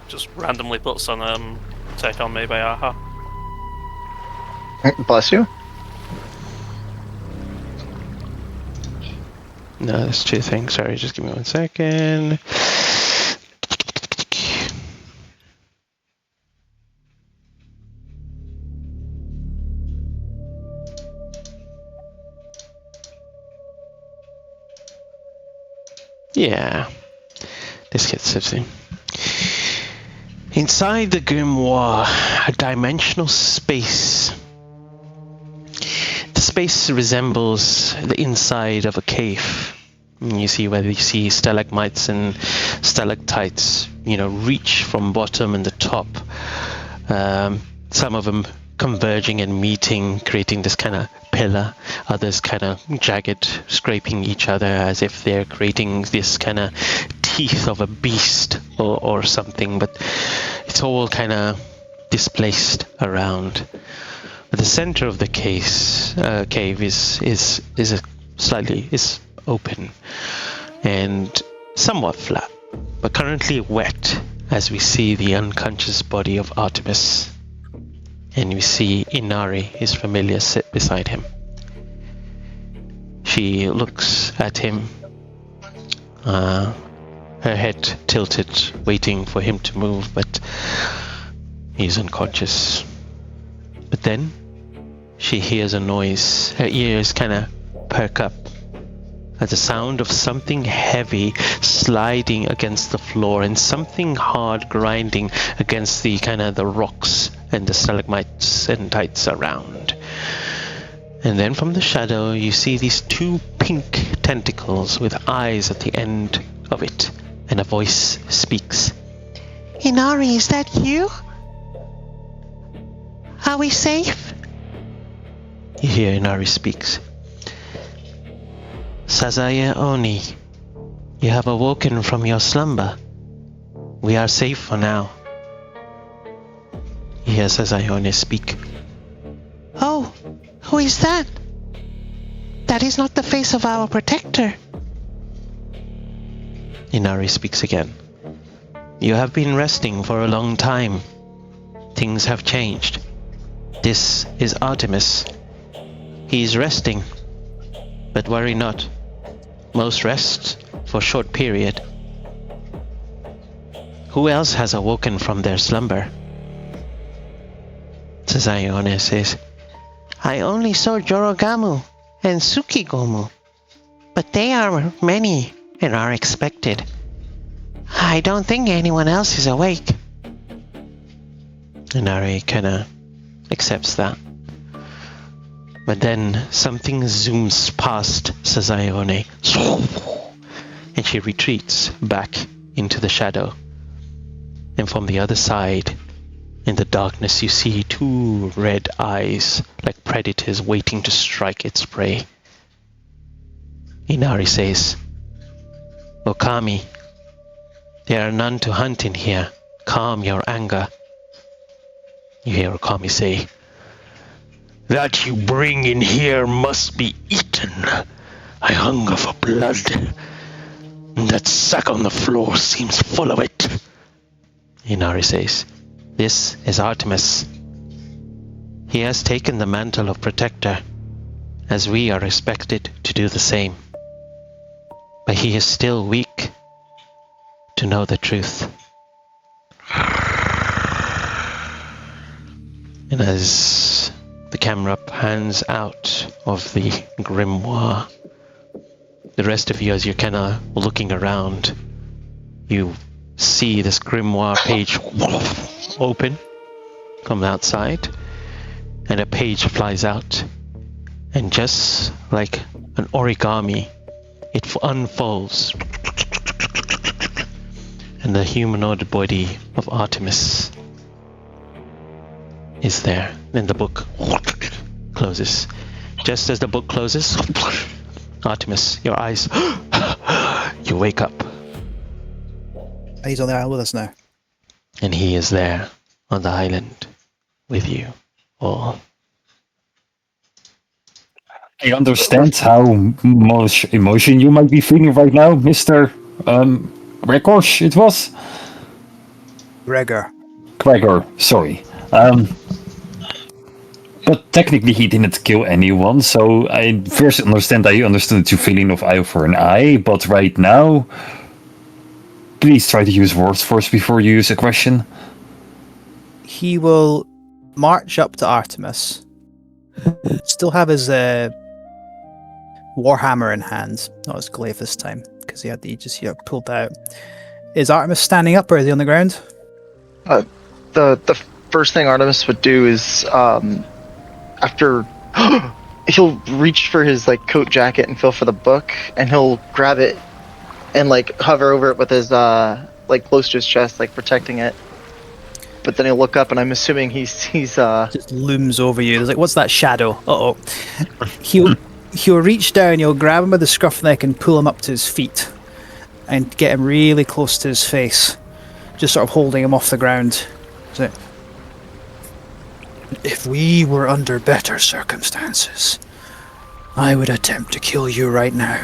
Just randomly puts on Take On Me by Aha. Bless you. No, that's two things. Sorry, just give me 1 second. Yeah, this gets something. Inside the grimoire, a dimensional space. The space resembles the inside of a cave. You see stalagmites and stalactites, reach from bottom and the top. Some of them converging and meeting, creating this kind of pillar. Others kind of jagged, scraping each other as if they're creating this kind of teeth of a beast or something. But it's all kind of displaced around. But the center of the cave is open and somewhat flat, but currently wet, as we see the unconscious body of Artemis, and we see Inari, his familiar, sit beside him. She looks at him, her head tilted, waiting for him to move, but he's unconscious. But then she hears a noise. Her ears kind of perk up at the sound of something heavy sliding against the floor and something hard grinding against the rocks and the stalagmites and tights around. And then from the shadow, you see these two pink tentacles with eyes at the end of it, and a voice speaks. Inari, is that you? Are we safe? You hear Inari speaks. Sazaya Oni, you have awoken from your slumber. We are safe for now. You hear Sazaya Oni speak. Oh, who is that? That is not the face of our protector. Inari speaks again. You have been resting for a long time. Things have changed. This is Artemis. He is resting. But worry not. Most rest for a short period. Who else has awoken from their slumber? Sazayone says, I only saw Jorogamu and Tsukigomu, but they are many and are expected. I don't think anyone else is awake. Inari kinda accepts that. But then something zooms past Sazayone, and she retreats back into the shadow. And from the other side, in the darkness, you see two red eyes, like predators waiting to strike its prey. Inari says, Okami, there are none to hunt in here. Calm your anger. You hear Okami say, That you bring in here must be eaten. I hunger for blood. That sack on the floor seems full of it. Inari says, This is Artemis. He has taken the mantle of protector, as we are expected to do the same. But he is still weak to know the truth. And as the camera pans out of the grimoire, the rest of you, as you're kind of looking around, you see this grimoire page open from the outside, and a page flies out, and just like an origami, it unfolds, and the humanoid body of Artemis is there. Then the book closes. Just as the book closes, Artemis, your eyes, you wake up. He's on the island with us now. And he is there on the island with you all. I understand how much emotion you might be feeling right now, Mr. Rekosh, it was? Gregor. Gregor, sorry. But technically he didn't kill anyone, so I first understand your feeling of eye for an eye, but right now, please try to use words first before you use a question. He will march up to Artemis. Still have his warhammer in hand, not his glaive this time, because he had the Aegis here pulled out. Is Artemis standing up or is he on the ground? The first thing Artemis would do is after he'll reach for his like coat jacket and feel for the book, and he'll grab it and like hover over it with his like close to his chest, like protecting it. But then he'll look up, and I'm assuming he's just looms over you. There's like, what's that shadow? He'll reach down, he'll grab him by the scruff neck and pull him up to his feet and get him really close to his face, just sort of holding him off the ground. So, if we were under better circumstances, I would attempt to kill you right now.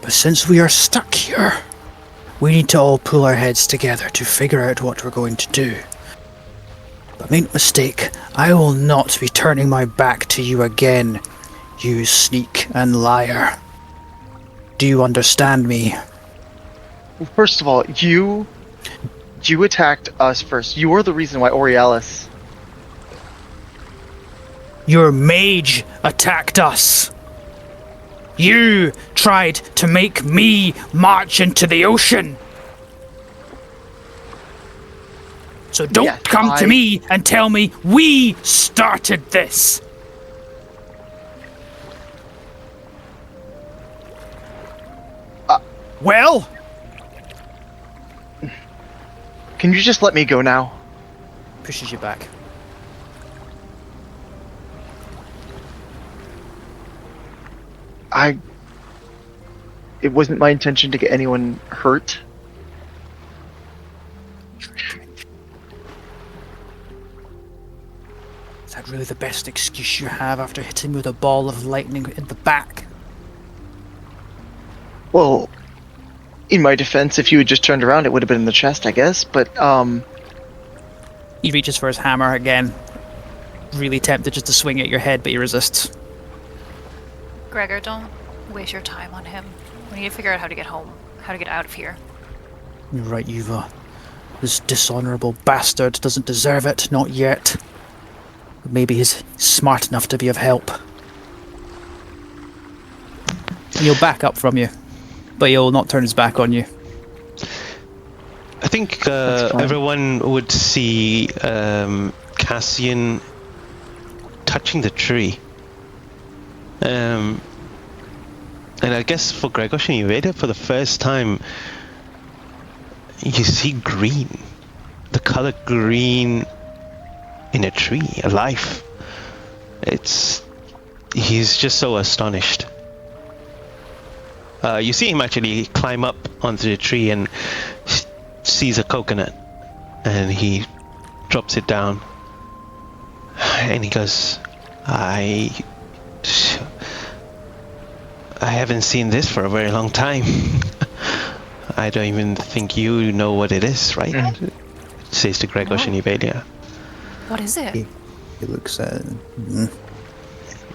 But since we are stuck here, we need to all pull our heads together to figure out what we're going to do. But make no mistake, I will not be turning my back to you again, you sneak and liar. Do you understand me? First of all, you attacked us first. You were the reason why Aurealis. Your mage attacked us. You tried to make me march into the ocean. So don't Yeah, come to me and tell me we started this. Well, Can you just let me go now? pushes you back. It wasn't my intention to get anyone hurt. Is that really the best excuse you have after hitting me with a ball of lightning in the back? Well, in my defense, if you had just turned around, it would have been in the chest, I guess. But He reaches for his hammer again. Really tempted just to swing at your head, but he resists. Gregor, don't waste your time on him. We need to figure out how to get home, how to get out of here. You're right, Yuva. This dishonorable bastard doesn't deserve it, not yet. But maybe he's smart enough to be of help. And he'll back up from you, but he'll not turn his back on you. I think fine. everyone would see Cassian touching the tree. And I guess for Gregor and Evada, for the first time, you see green. The color green in a tree, a life. He's just so astonished. You see him actually climb up onto the tree and sees a coconut, and he drops it down, and he goes, I haven't seen this for a very long time. I don't even think you know what it is, right? Says to Gregor and Evalia. What is it? He looks at it.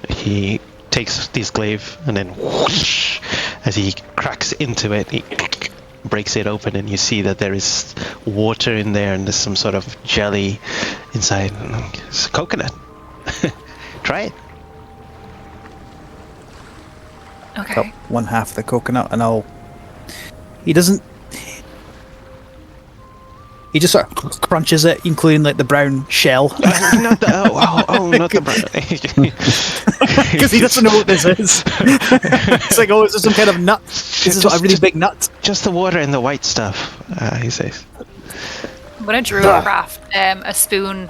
He takes this glaive and then whoosh, as he cracks into it, he breaks it open, and you see that there is water in there and there's some sort of jelly inside. It's a coconut. Try it. Okay. Cup one half of the coconut, and he doesn't. He just sort of crunches it, including like the brown shell, Not the not the brown. because he doesn't know what this is. It's like, oh, is this some kind of nut? Is this a really big nut? Just the water and the white stuff, he says. I'm gonna craft a spoon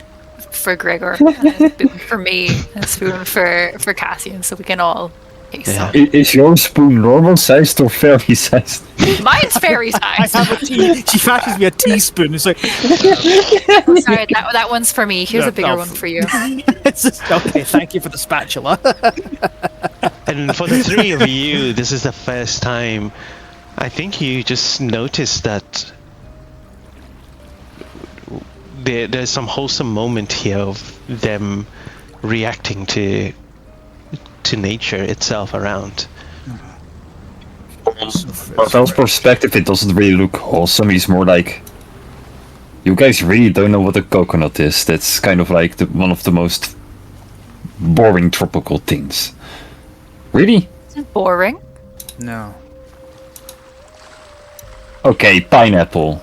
for Gregor, and a spoon for me, and a spoon for Cassian, so we can all taste Yeah. some. Is your spoon normal sized or fairy sized? Mine's fairy I size. have a tea. She fashions me a teaspoon. It's like, Sorry, that one's for me. Here's No, a bigger no. one for you. it's just, okay, thank you for the spatula. And for the three of you, this is the first time. I think you just noticed that there's some wholesome moment here of them reacting to nature itself around. From Val's perspective, it doesn't really look wholesome. He's more like, you guys really don't know what a coconut is. That's kind of like one of the most boring tropical things. Really? Is it boring? No. Okay, pineapple.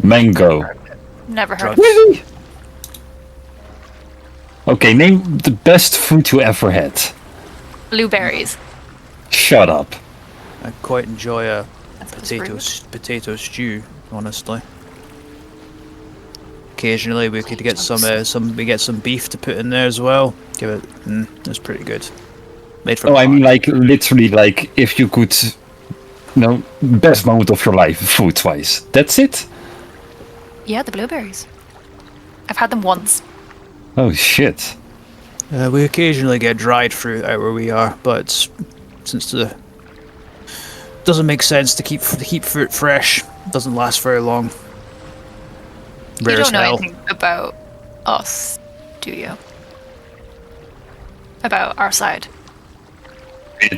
Mango. Never heard of it. Really? Okay, name the best fruit you ever had. Blueberries. Shut up. I quite enjoy a That sounds potato stew, honestly. Occasionally we could get some beef to put in there as well. Give it, that's pretty good. Made from. Oh, I mean, like, literally, like, if you could, best moment of your life, food-wise. That's it? Yeah, the blueberries. I've had them once. Oh, shit. We occasionally get dried fruit out where we are, but since the doesn't make sense to keep fruit fresh, doesn't last very long. Rare You as don't know hell. anything about us, do you? About our side.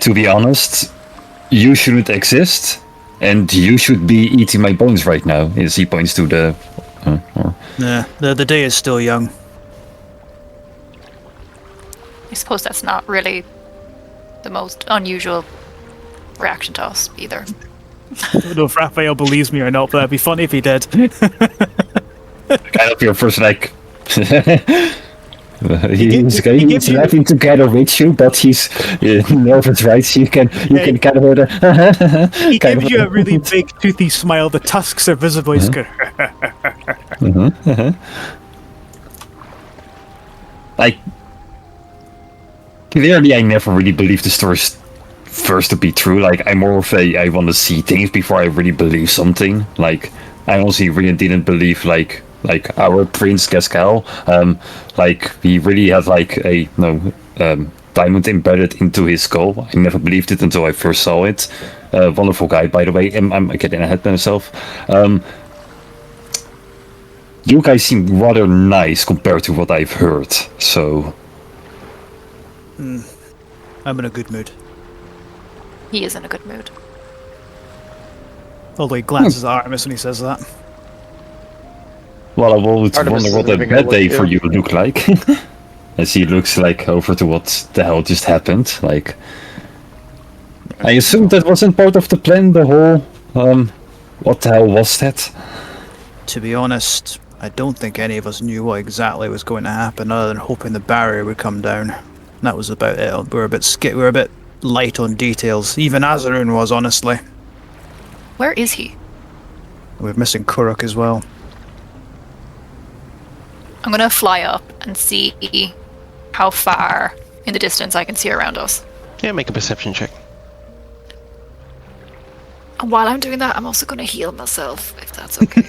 To be honest, you shouldn't exist, and you should be eating my bones right now, as he points to the... Nah, the day is still young. I suppose that's not really the most unusual reaction to us either. I don't know if Raphael believes me or not, but it'd be funny if he did. kind of your first like. He He's gives you- laughing together with you, but he's nervous, right? So you can Yeah, kind of hear the. He kind gives of- you a really big toothy smile. The tusks are visibly Like, clearly, I never really believed the stories first to be true. Like, I'm more of a I want to see things before I really believe something. Like, I honestly really didn't believe like our Prince Gascal. Like he really had like a diamond embedded into his skull. I never believed it until I first saw it. Wonderful guy, by the way. I'm getting ahead of myself. You guys seem rather nice compared to what I've heard. So I'm in a good mood. He is in a good mood. Although he glances at Artemis when he says that. well, I've always Artemis wondered is what a living bad her day life, for yeah. you look like. As he looks like over to what the hell just happened. Like, I assume that wasn't part of the plan. The whole what the hell was that? To be honest, I don't think any of us knew what exactly was going to happen, other than hoping the barrier would come down. That was about it. We were a bit light on details. Even Azarun was, honestly. Where is he? We're missing Kuruk as well. I'm gonna fly up and see how far in the distance I can see around us. Yeah, make a perception check. And while I'm doing that, I'm also gonna heal myself, if that's okay.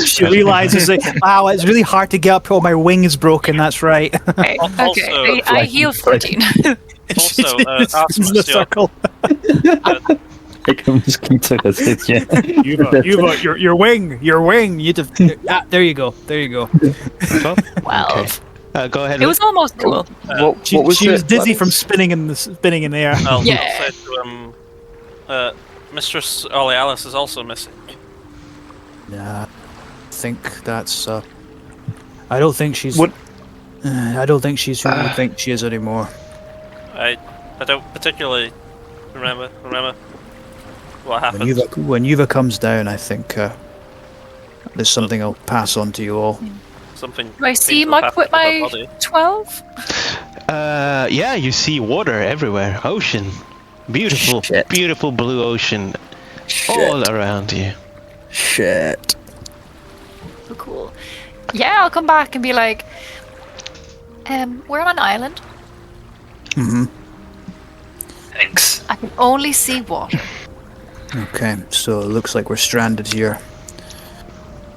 She realizes that, wow, it's really hard to get up till my wing is broken, that's right. Okay, Also, okay. I heal 14. Also, In the Artemis, you're, circle. I can just keep to it, yeah. Yuva, your wing. You there you go. 12? 12. Go ahead. It was almost cool. What She was was it? dizzy Gladys? from spinning in the air. I'll Yeah. say to Mistress Olealis is also missing. Nah, I think that's. I don't think she's. What- I don't think she's who you think she is anymore. I don't particularly remember what happened. When Yuva comes down, I think there's something I'll pass on to you all. Something. Do I see seems to have much happened with to her my body. 12? Yeah, you see water everywhere. Ocean. Beautiful, Shit. beautiful blue ocean all around you. Shit. Oh, cool. Yeah, I'll come back and be like, we're on an island. Thanks. I can only see water. Okay, so it looks like we're stranded here.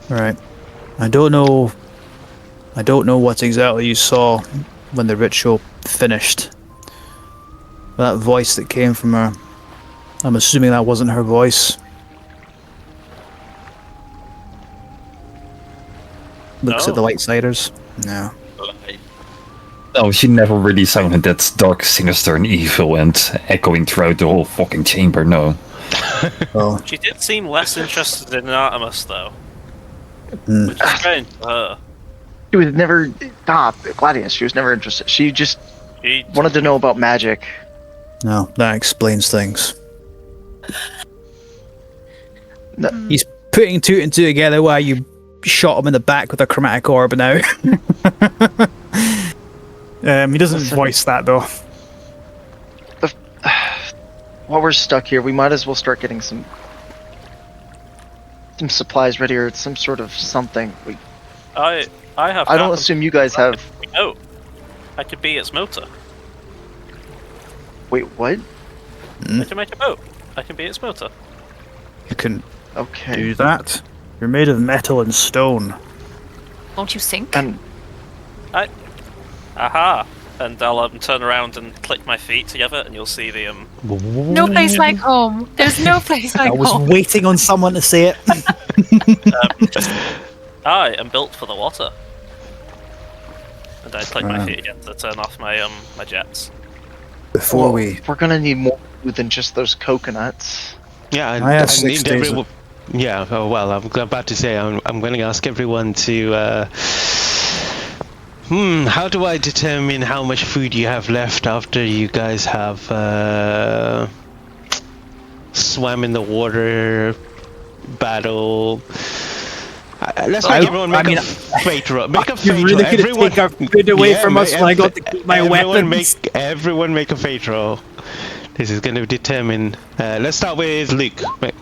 Right. I don't know what exactly you saw when the ritual finished. That voice that came from her, I'm assuming that wasn't her voice. Looks at the No. Lightsiders. No. No, she never really sounded that dark, sinister, and evil and echoing throughout the whole fucking chamber, no. Oh, She did seem less interested in Artemis, though. Hmm. Which is strange for her. She was never. Gladius. She was never interested. She just She wanted to know about magic. no, that explains things. No, He's putting two and two together while you shot him in the back with a chromatic orb now. He doesn't Listen. voice that though. while we're stuck here, we might as well start getting some supplies ready or some sort of something. I have. I don't happened assume you guys have. Oh, I could be its motor. Wait, what? I can make a boat. I can be its motor. You can Okay. do that. You're made of metal and stone. Won't you sink? And Aha! And I'll turn around and click my feet together, and you'll see the No place like home. There's no place like I was home. waiting on someone to say it. I am built for the water. And I click my Wow. feet again to turn off my my jets. Before we we're gonna need more food than just those coconuts. Yeah, I have 6 need days everyone. Yeah, oh, well, I'm about to say I'm going to ask everyone to. How do I determine how much food you have left after you guys have swam in the water, battle? Let's make everyone make a fate roll. Make a You're fate really roll. gonna take our food away from us when I got to keep my everyone weapons. Everyone make a fate roll. This is going to determine. Let's start with Luke. Wait.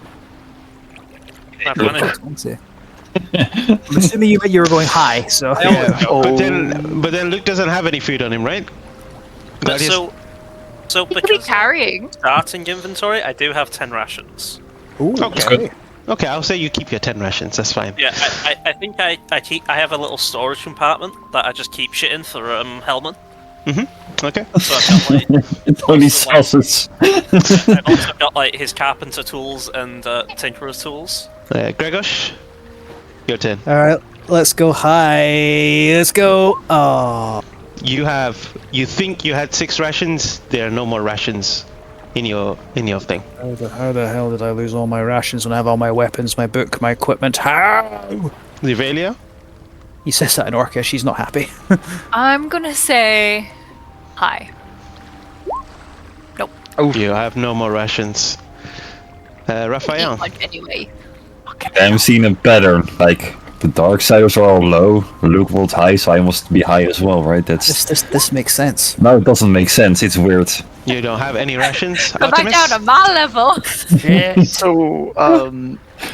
I'm assuming you were going high, so. Yeah, but then Luke doesn't have any food on him, right? But so He could be because carrying. starting inventory, I do have 10 rations. Ooh, Okay. Okay, I'll say you keep your 10 rations. That's fine. Yeah, I think I have a little storage compartment that I just keep shit in for Hellman. Okay. So I've got like It's only sauces. I've also got like his carpenter tools and tinkerer's tools. Gregos, your turn. All right, let's go high. Let's go. Oh, You think you had 6 rations? There are no more rations in your thing. how the hell did I lose all my rations when I have all my weapons, my book, my equipment? How? Livelia? He says that in Orca. She's not happy. I'm gonna say hi. Nope. You have no more rations. Raphael. Eat lunch anyway. I'm seeing a pattern. Like the dark siders are all low, Luke rolled high, so I must be high as well, right? This makes sense. No, it doesn't make sense. It's weird. You don't have any rations? Go back Artemis? down to my level. So,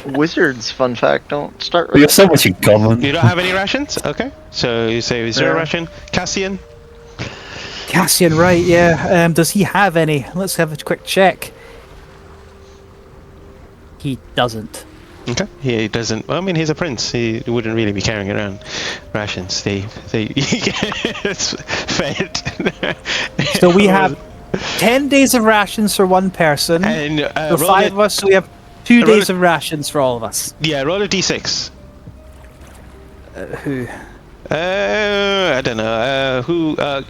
wizards, fun fact, don't start We with have so much in common. You don't have any rations? Okay. So you say 0 Yeah. ration. Cassian? Cassian, right? Yeah. Does he have any? Let's have a quick check. He doesn't. Okay. He doesn't. Well, I mean, he's a prince. He wouldn't really be carrying around rations. They it's fed. So we have 10 days of rations for one person. And For 5 of us, so we have 2 roll days it- of rations for all of us. Yeah, roll a d6. Who? I don't know. Who? So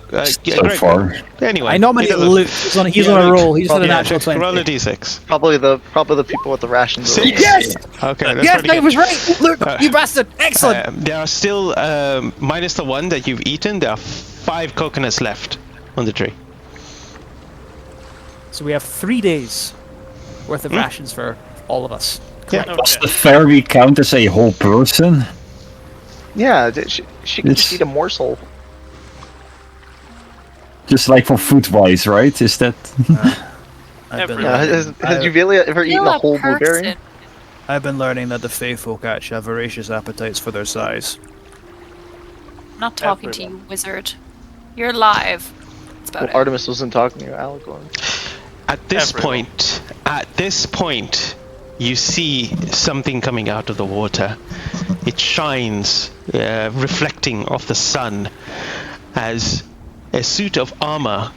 Greg. far. Anyway. I nominated Luke. He's on a roll. He's on a natural 20. Roll a d6. probably the people with the rations. are- Yes! Okay. That's Yes, pretty I good. was right! Luke, you bastard! Excellent! There are still, minus the one that you've eaten, there are 5 coconuts left on the tree. So we have 3 days worth of rations for all of us. Yeah. Does the fairy count as a whole person? Yeah, she can just It's- eat a morsel. Just like for food wise, right? Is that I've been, Everyone. Yeah, has Juvelia ever eaten a whole blueberry? I've been learning that the Fae folk actually have voracious appetites for their size. I'm not talking to you, wizard. You're alive. That's about Well, it. Artemis wasn't talking to you, Alec was. At this Everyone. point, you see something coming out of the water. It shines, reflecting off the sun, as a suit of armor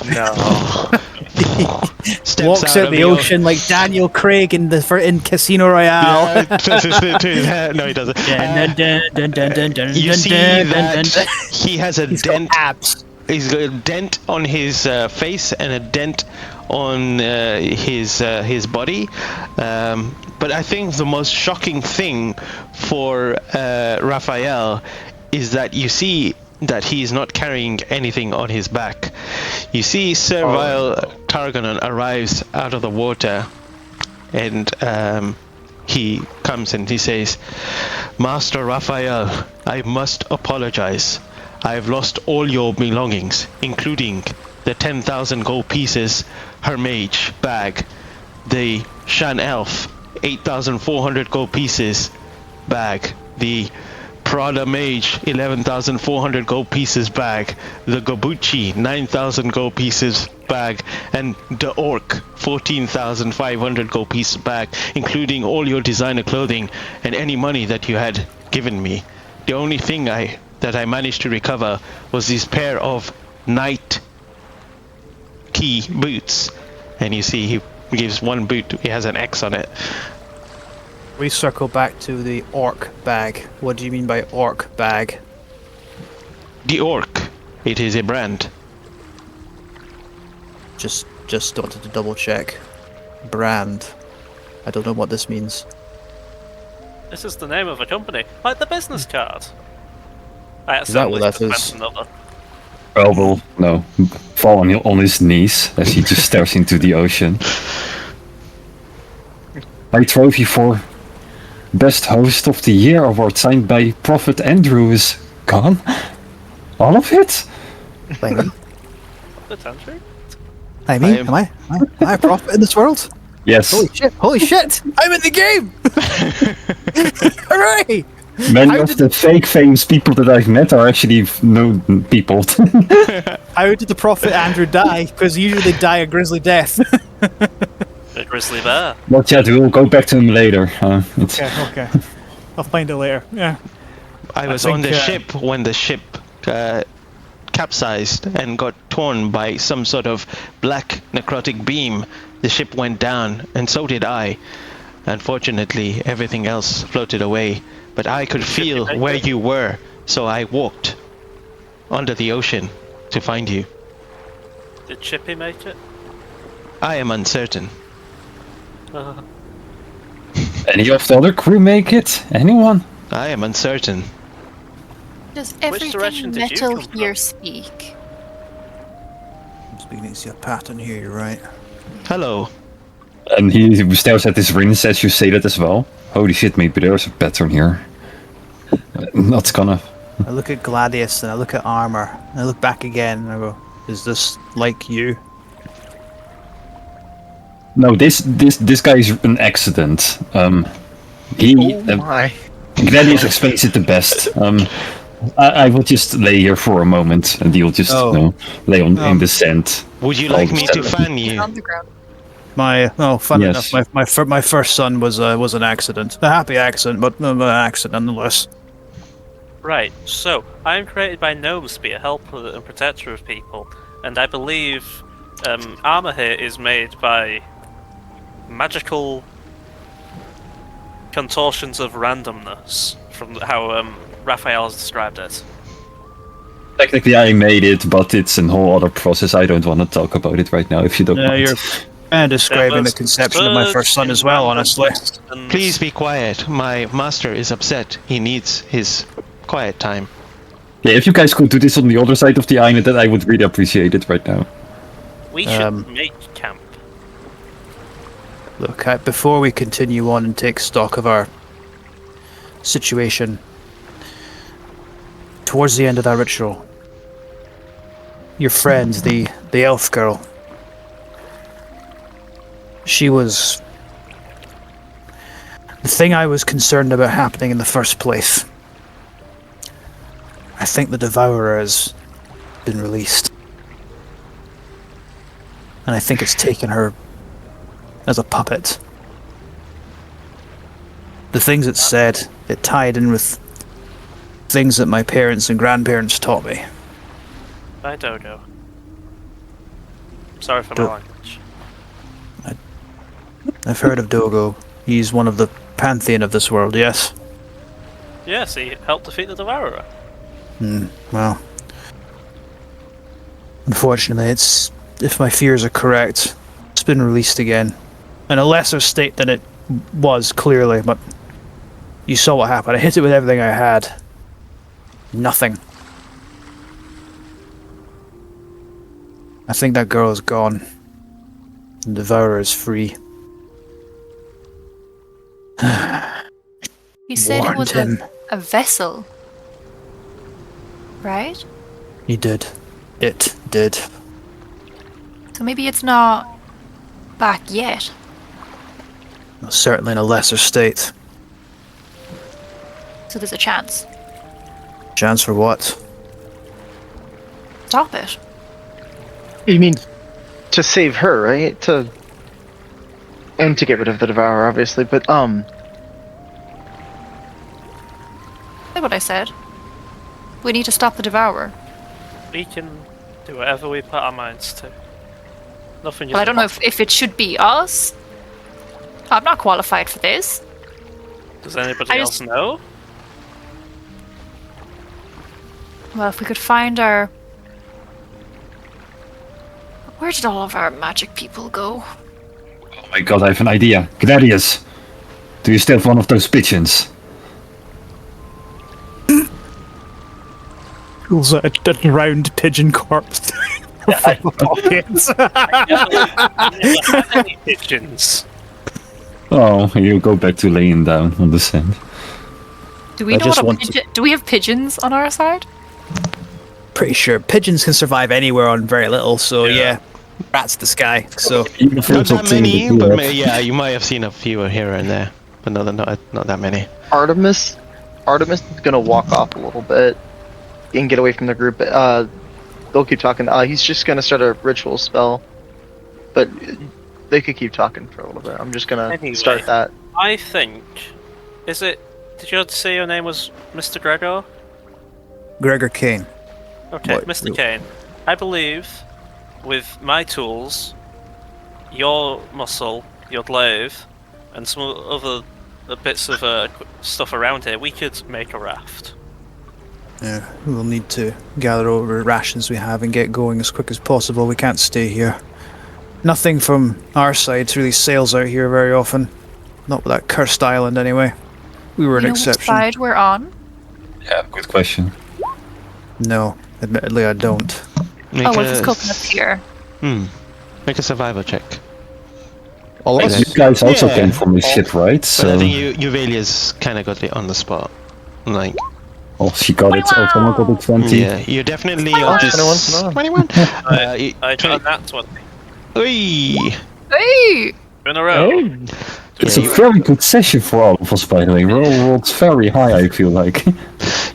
No. steps Walks out of the ocean like Daniel Craig in Casino Royale. No, he doesn't. Dun, dun, dun, dun, dun, dun, You dun, see dun, that dun, dun. he has a He's got dent. abs. He's got a dent on his face and a dent on his body. But I think the most shocking thing for Raphael is that you see that he is not carrying anything on his back. You see Servile Targanon arrives out of the water, and he comes and he says, "Master Raphael, I must apologize. I've lost all your belongings, including the 10,000 gold pieces, her mage bag, the Shan Elf, 8,400 gold pieces bag, the Prada Mage, 11,400 gold pieces bag, the Gobuchi, 9,000 gold pieces bag, and the Orc, 14,500 gold pieces bag, including all your designer clothing and any money that you had given me. The only thing that I managed to recover was this pair of night key boots." And you see he gives one boot, he has an X on it. We circle back to the orc bag. What do you mean by orc bag? The Orc, it is a brand. Just wanted to double check. Brand. I don't know what this means. This is the name of a company, like the business card. I Is that what accidentally that just is? went another. well, will no fall on his knees as he just stares into the ocean. My trophy for Best Host of the Year award signed by Prophet Andrew is gone. All of it? Maybe. That's Andrew. I mean, am I a prophet in this world? Yes. Holy shit! I'm in the game! Hooray! Many How of did the fake famous people that I've met are actually known people. How did the prophet Andrew die? Because usually they die a grisly death. A grizzly bear. Not yet, we'll go back to him later. Okay. I'll find it later. Yeah. I was think, on the ship when the ship capsized and got torn by some sort of black necrotic beam. The ship went down, and so did I. Unfortunately, everything else floated away, but I could feel where you were, so I walked under the ocean to find you. Did Chippy make it? I am uncertain. Any of the other crew make it? Anyone? I am uncertain. Does direction everything did you metal come from? here speak? I'm beginning to see a pattern here, you're right. Hello. And he stares at his rings as you say that as well. Holy shit, maybe there's a pattern here. Not gonna... I look at Gladius and I look at armor. And I look back again and I go, is this like you? No, this guy is an accident. Gladius explains it the best. I will just lay here for a moment, and he'll just lay on in the sand. Would you like me to fan you? On the ground. Fun Yes. enough. My first son was an accident, a happy accident, but an accident nonetheless. Right, so I'm created by gnomes to be a helper and protector of people, and I believe armor here is made by magical contortions of randomness, from how Raphael has described it. Technically, I made it, but it's a whole other process. I don't want to talk about it right now, if you don't mind. You're describing the conception of my first son as well, honestly. Please be quiet. My master is upset. He needs his quiet time. Yeah, if you guys could do this on the other side of the island, then I would really appreciate it right now. We should make camp. Look, before we continue on and take stock of our situation, towards the end of that ritual, your friend, the elf girl, she was the thing I was concerned about happening in the first place. I think the Devourer has been released. And I think it's taken her as a puppet. The things it said, it tied in with things that my parents and grandparents taught me. Bye, Dogo. Sorry for my language. I've heard of Dogo. He's one of the pantheon of this world, yes? Yes, he helped defeat the Devourer. Well, unfortunately, if my fears are correct, it's been released again. In a lesser state than it was, clearly, but you saw what happened. I hit it with everything I had. Nothing. I think that girl is gone. The Devourer is free. You said it Warned was him. a vessel, right? He did. It did. So maybe it's not back yet. Certainly in a lesser state. So there's a chance. Chance for what? Stop it. You mean to save her, right? And to get rid of the Devourer, obviously, but Say what I said. We need to stop the Devourer. We can do whatever we put our minds to. Nothing. Well, I don't know if it should be us. I'm not qualified for this. Does anybody I else just- know? Well, if we could find our... Where did all of our magic people go? Oh my god, I have an idea. Gladius, do you still have one of those pigeons? Pulls out a round pigeon corpse from my pockets. I never had any pigeons. Oh, you go back to laying down on the sand. Do we I know just what a want to- pigeon? Do we have pigeons on our side? Pretty sure pigeons can survive anywhere on very little, so yeah. Rats the sky, so... Not Universal that thing many, that but you have. yeah, you might have seen a few here and there, but not that many. Artemis is gonna walk off a little bit and get away from the group. They'll keep talking. He's just gonna start a ritual spell, but they could keep talking for a little bit. I'm just gonna Anyway. start that. I think. Is it? Did you say your name was Mr. Gregor? Gregor Kane. Okay, What? Mr. Kane. I believe with my tools, your muscle, your glaive, and some other bits of stuff around here, we could make a raft. Yeah, we'll need to gather over rations we have and get going as quick as possible. We can't stay here. Nothing from our side really sails out here very often. Not with that cursed island, anyway. We were an You know which exception. side we're on? Yeah, good question. No, admittedly, I don't. Make Oh, what a if it's coconuts here? Make a survival check. All of Yes. us? You guys also Yeah. came from this ship, right? But So, I think Uvelia's kind of got it on the spot. Like, oh, she got it. Oh, someone got it 20. yeah, you're definitely on this. 21. 21. I tried that one Oi! Hey! in a row. It's Yeah, a very good session for all of us, by the way. We're all rolled very high, I feel like.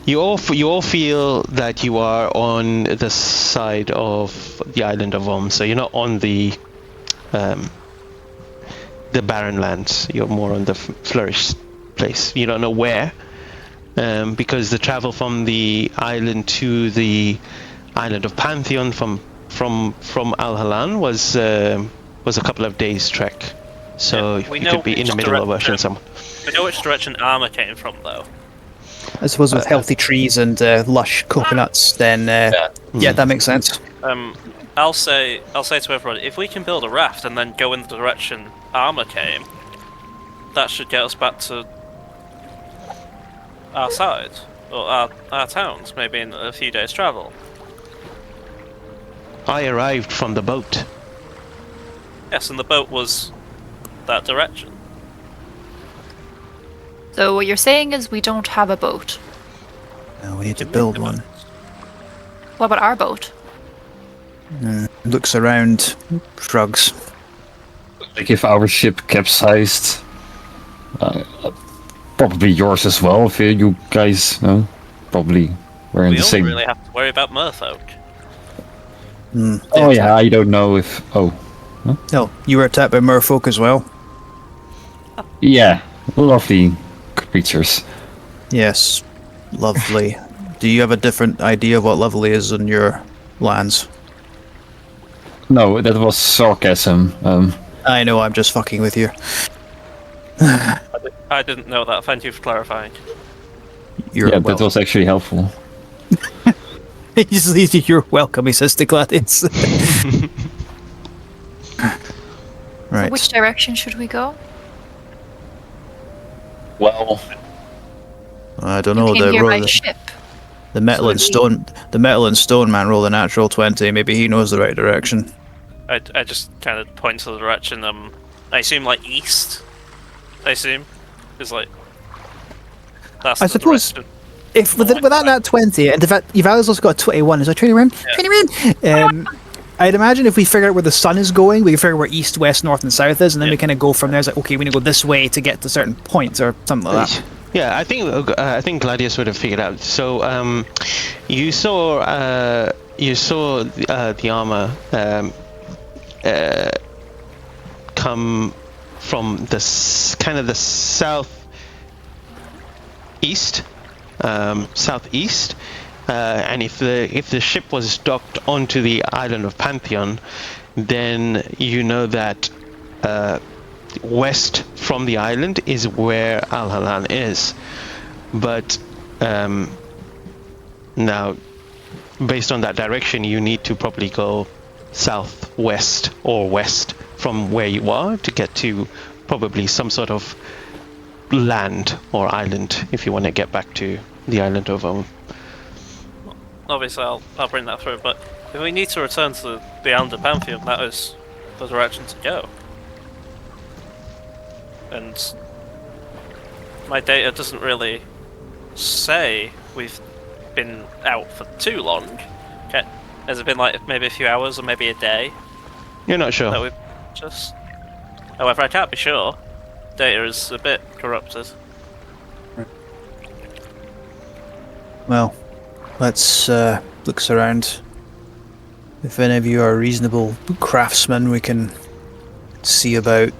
You all feel that you are on the side of the island of so you're not on the barren lands. You're more on the flourished place. You don't know where, because the travel from the island to the island of Pantheon from Al Halan was a couple of days trek. So We you know could be in the which middle of direction- ocean somewhere. We know which direction armor came from, though. I suppose with healthy trees and lush coconuts, then yeah, that makes sense. I'll say to everyone, if we can build a raft and then go in the direction armor came, that should get us back to our side or our towns, maybe in a few days' travel. I arrived from the boat. Yes, and the boat was that direction. So what you're saying is we don't have a boat. No, we need to build one. What about our boat? Looks around, shrugs. Like if our ship capsized, probably yours as well. If you guys probably were in We the don't same. really have to worry about merfolk. Oh yeah, I don't know if. Oh No, you were attacked by merfolk as well. yeah, lovely creatures. Yes, lovely. Do you have a different idea of what lovely is in your lands? No, that was sarcasm. I know, I'm just fucking with you. I didn't know that. Thank you for clarifying. You're yeah, welcome. that was actually helpful. You're welcome, he says to Gladius. Right. Which direction should we go? Well, I don't You know. came here by The ship. metal and So stone man rolled a natural 20. Maybe he knows the right direction. I just kind of point to the direction. I assume like east. I assume is like. That's I the suppose direction. If with that nat 20, and in fact, Yvali's also got a 21. Is that 21? 21. I'd imagine if we figure out where the sun is going, we can figure out where east, west, north, and south is, and then we kind of go from there. It's like, okay, we need to go this way to get to certain points or something like that. Yeah, I think Gladius would have figured out. So you saw the armor come from the kind of the southeast, and if the ship was docked onto the island of Pantheon, then you know that west from the island is where Al Halan is. But now, based on that direction, you need to probably go southwest or west from where you are to get to probably some sort of land or island if you want to get back to the island of Obviously, I'll bring that through. But if we need to return to the island of Pantheon, that is the direction to go. and my data doesn't really say we've been out for too long. Okay. Has it been like maybe a few hours or maybe a day You're not sure. that we've just... However, I can't be sure. Data is a bit corrupted. Well, let's look around. If any of you are reasonable craftsmen, we can see about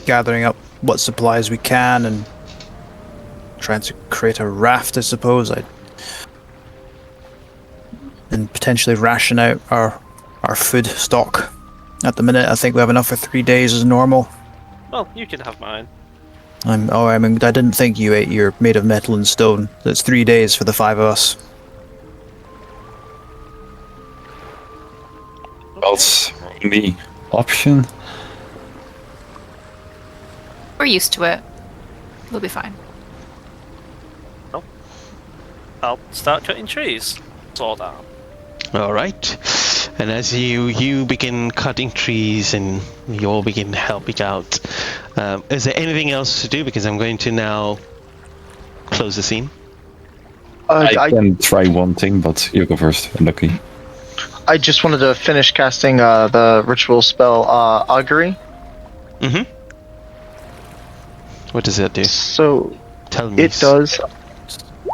gathering up what supplies we can and trying to create a raft, I suppose. And potentially ration out our food stock. At the minute, I think we have enough for 3 days as normal. Well, you can have mine. I didn't think you ate your made of metal and stone. That's 3 days for the 5 of us. That's the option. We're used to it. We'll be fine. I'll start cutting trees. Sword arm. All right. And as you begin cutting trees and you all begin helping out, is there anything else to do? Because I'm going to now close the scene. I can try one thing, but you go first, Lucky. I just wanted to finish casting the ritual spell augury. Mm-hmm. What does that do? So Tell me. it does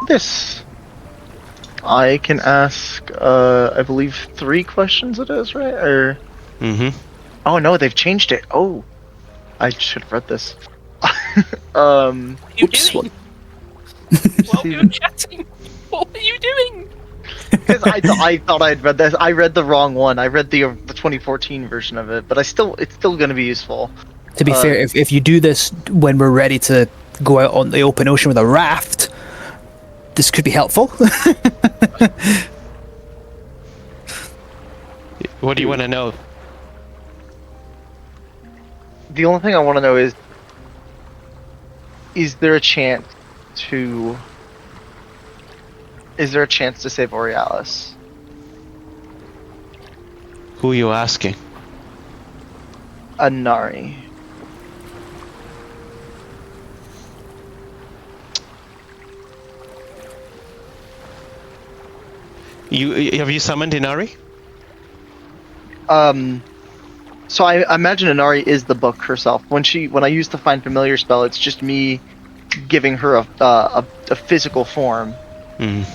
this. I can ask, I believe 3 questions. It is right, or Mm-hmm. oh no, they've changed it. Oh, I should have read this. What are you Oops, doing? While we were chatting, what were you doing? Because I thought I'd read this. I read the wrong one. I read the 2014 version of it, but it's still going to be useful. To be fair, if you do this when we're ready to go out on the open ocean with a raft, this could be helpful. What do you want to know? The only thing I want to know is there a chance to save Borealis? Who are you asking? Anari. Have you summoned Inari? So I imagine Inari is the book herself. When I use the Find Familiar spell, it's just me giving her a physical form. Mm.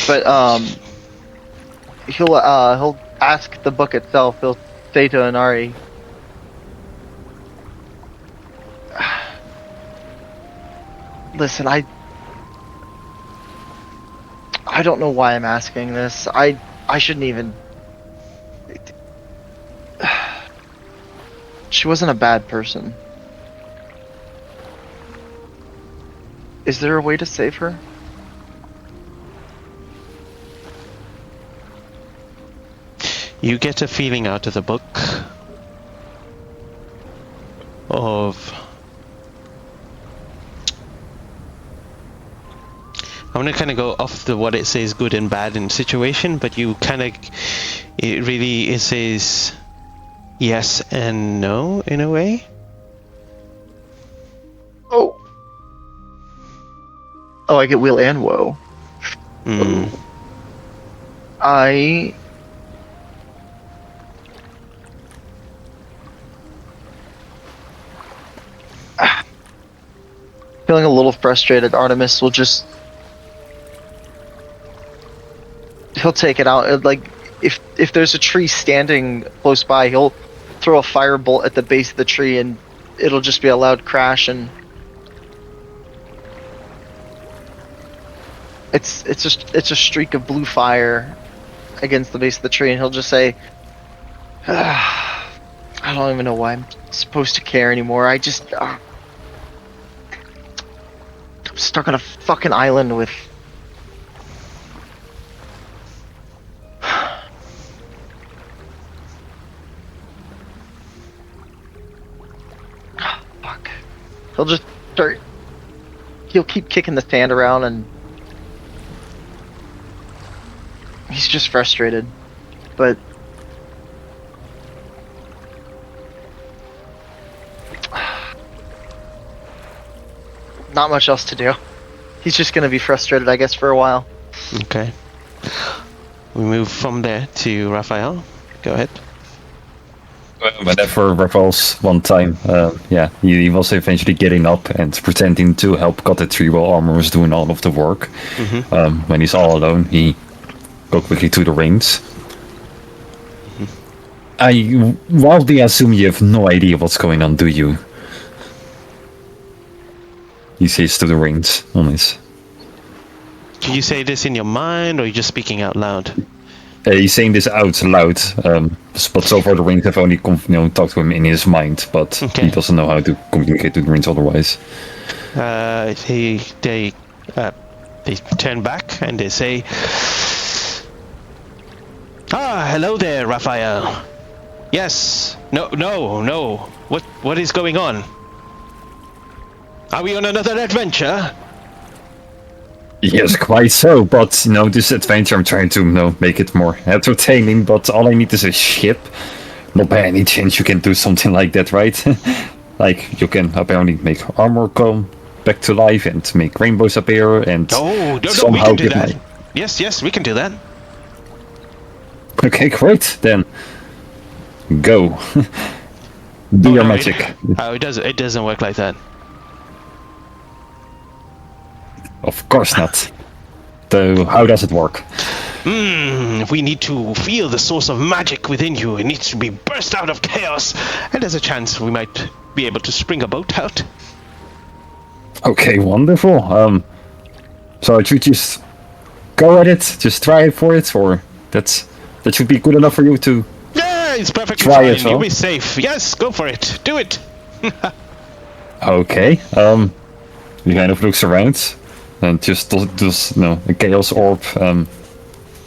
But he'll ask the book itself. He'll say to Inari, "Listen, I don't know why I'm asking this. I shouldn't even. She wasn't a bad person. Is there a way to save her?" You get a feeling out of the book of... I'm gonna kind of go off what it says good and bad in situation, but you kind of... it says yes and no in a way. Oh, I get will and woe. Mm. I feeling a little frustrated. Artemis will just he'll take it out. Like if there's a tree standing close by, he'll throw a firebolt at the base of the tree and it'll just be a loud crash, and it's a streak of blue fire against the base of the tree, and he'll just say, I don't even know why I'm supposed to care anymore. I'm stuck on a fucking island with fuck. He'll keep kicking the sand around, and he's just frustrated. But not much else to do. He's just gonna be frustrated, I guess, for a while. Okay. We move from there to Raphael. Go ahead. Whenever Raphael's one time, he was eventually getting up and pretending to help cut the tree while Armor was doing all of the work. When he's all alone, he go quickly to the rings. I wildly assume you have no idea what's going on, do you? He says to the rings on his. Do you say this in your mind, or are you just speaking out loud? He's saying this out loud, but so far the rings have only talked to him in his mind, but he doesn't know how to communicate to the rings otherwise. They turn back and they say, "Ah, hello there, Raphael. Yes. No. What is going on? Are we on another adventure?" Yes, quite so, but this adventure I'm trying to make it more entertaining, but all I need is a ship. Not by any chance you can do something like that, right? Like, you can apparently make armor come back to life and make rainbows appear and no, we somehow can do give that. Yes, we can do that. Okay, great, then go. Do your magic. It doesn't work like that. Of course not. So how does it work? We need to feel the source of magic within you. It needs to be burst out of chaos. And there's a chance we might be able to spring a boat out. Okay, wonderful. So I should just go at it, just try for it, or that should be good enough for you to. Yeah, it's perfectly try fine. it, You'll be safe. Yes, go for it. Do it. Okay. He kind of looks around and just does a chaos orb.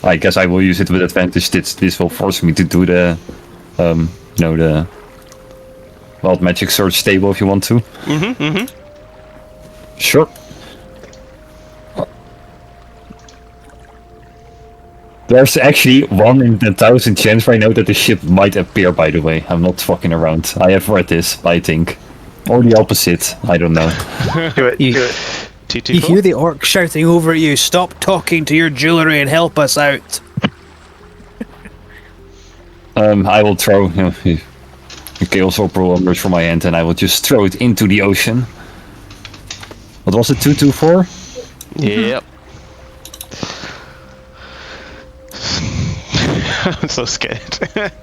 I guess I will use it with advantage. This will force me to do the the wild magic search table if you want to. Sure. There's actually 1 in 10,000 chance right now that the ship might appear, by the way. I'm not fucking around. I have read this, I think. Or the opposite, I don't know. Do it. You hear the orc shouting over at you, "Stop talking to your jewellery and help us out." I will throw a chaos orb will emerge from my hand and I will just throw it into the ocean. What was it, 224? Yep. I'm so scared.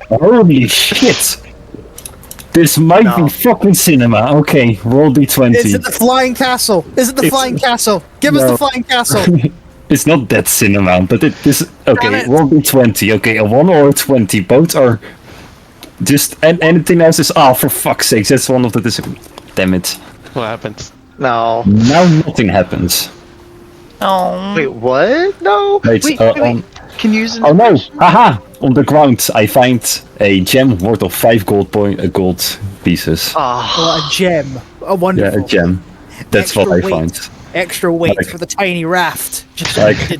Holy shit! This might be fucking cinema. Okay, roll d20. Is it the flying castle? Is it the flying castle? Give us the flying castle. It's not that cinema, but it is. Okay, Damn it. roll d20. Okay, a 1 or a 20. Both are just. And anything else is. For fuck's sake, that's one of the. Damn it. What happened? No. Now nothing happens. Oh. Wait, what? No. Wait, Wait. Can you use an Oh no! Haha! On the ground, I find a gem worth of 5 gold pieces. Oh, a gem. A wonderful. Yeah, a gem. That's Extra what I weight. find. Extra weight Like- for the tiny raft. Just Like-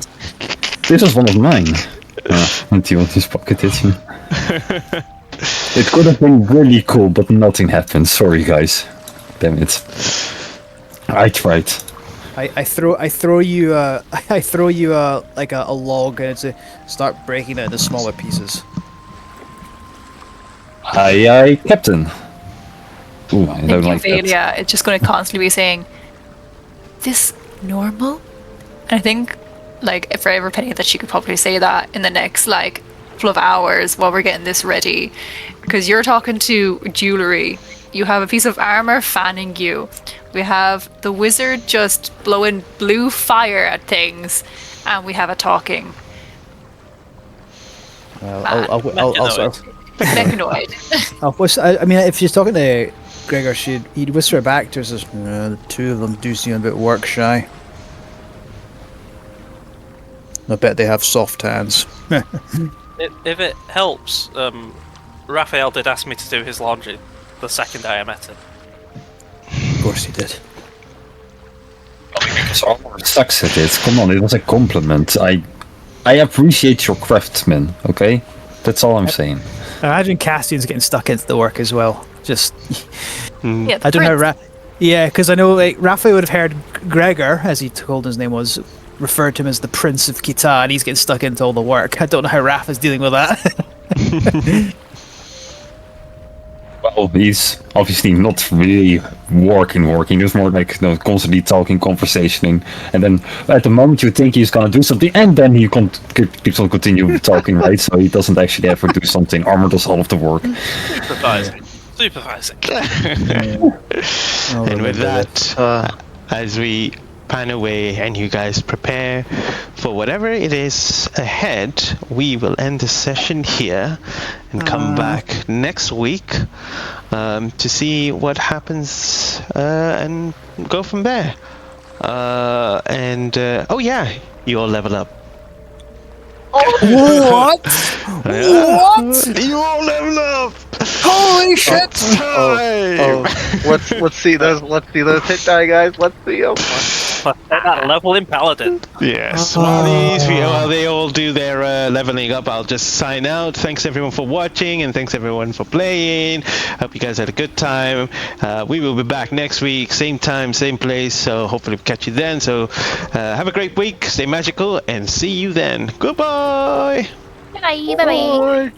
This was one of mine. Until you just pocket it. It could have been really cool, but nothing happened. Sorry, guys. Damn it. I tried. I throw you like a log and it's start breaking it into smaller pieces. Aye, Captain. Ooh, I don't like that. Ophelia, it's just going to constantly be saying, "This normal?" And I think, like, for every penny that she could probably say that in the next, like, couple of hours while we're getting this ready. Because you're talking to jewelry. You have a piece of armor fanning you. We have the wizard just blowing blue fire at things. And we have a talking. Mechanoid. I mean, if she's talking to Gregor, he'd whisper back to us, "The two of them do seem a bit work shy. I bet they have soft hands." If it helps, Raphael did ask me to do his laundry the second day I met him. Of course he did. Because Armor sucks at it. Come on, it was a compliment. I appreciate your craftsman, okay? That's all I'm saying. I imagine Castian's getting stuck into the work as well. Just Yeah, I don't know. Yeah, because I know like Raphael would have heard Gregor, as he told his name was, referred to him as the Prince of Kita, and he's getting stuck into all the work. I don't know how Raph is dealing with that. Well, he's obviously not really working. It's more like constantly talking, conversating, and then at the moment you think he's gonna do something, and then he keeps on continue talking, right? So he doesn't actually ever do something. Armor does all of the work. Supervising. And with that, as we pan away and you guys prepare for whatever it is ahead, we will end the session here and come back next week to see what happens and go from there. Oh yeah, you all level up. What? What? You all level up! Holy shit! Let's see those hit die, guys. Let's see them. That level in Paladin. Yes. While they all do their leveling up, I'll just sign out. Thanks everyone for watching, and thanks everyone for playing. Hope you guys had a good time. We will be back next week, same time, same place. So hopefully we'll catch you then. So have a great week. Stay magical, and see you then. Goodbye. Bye bye.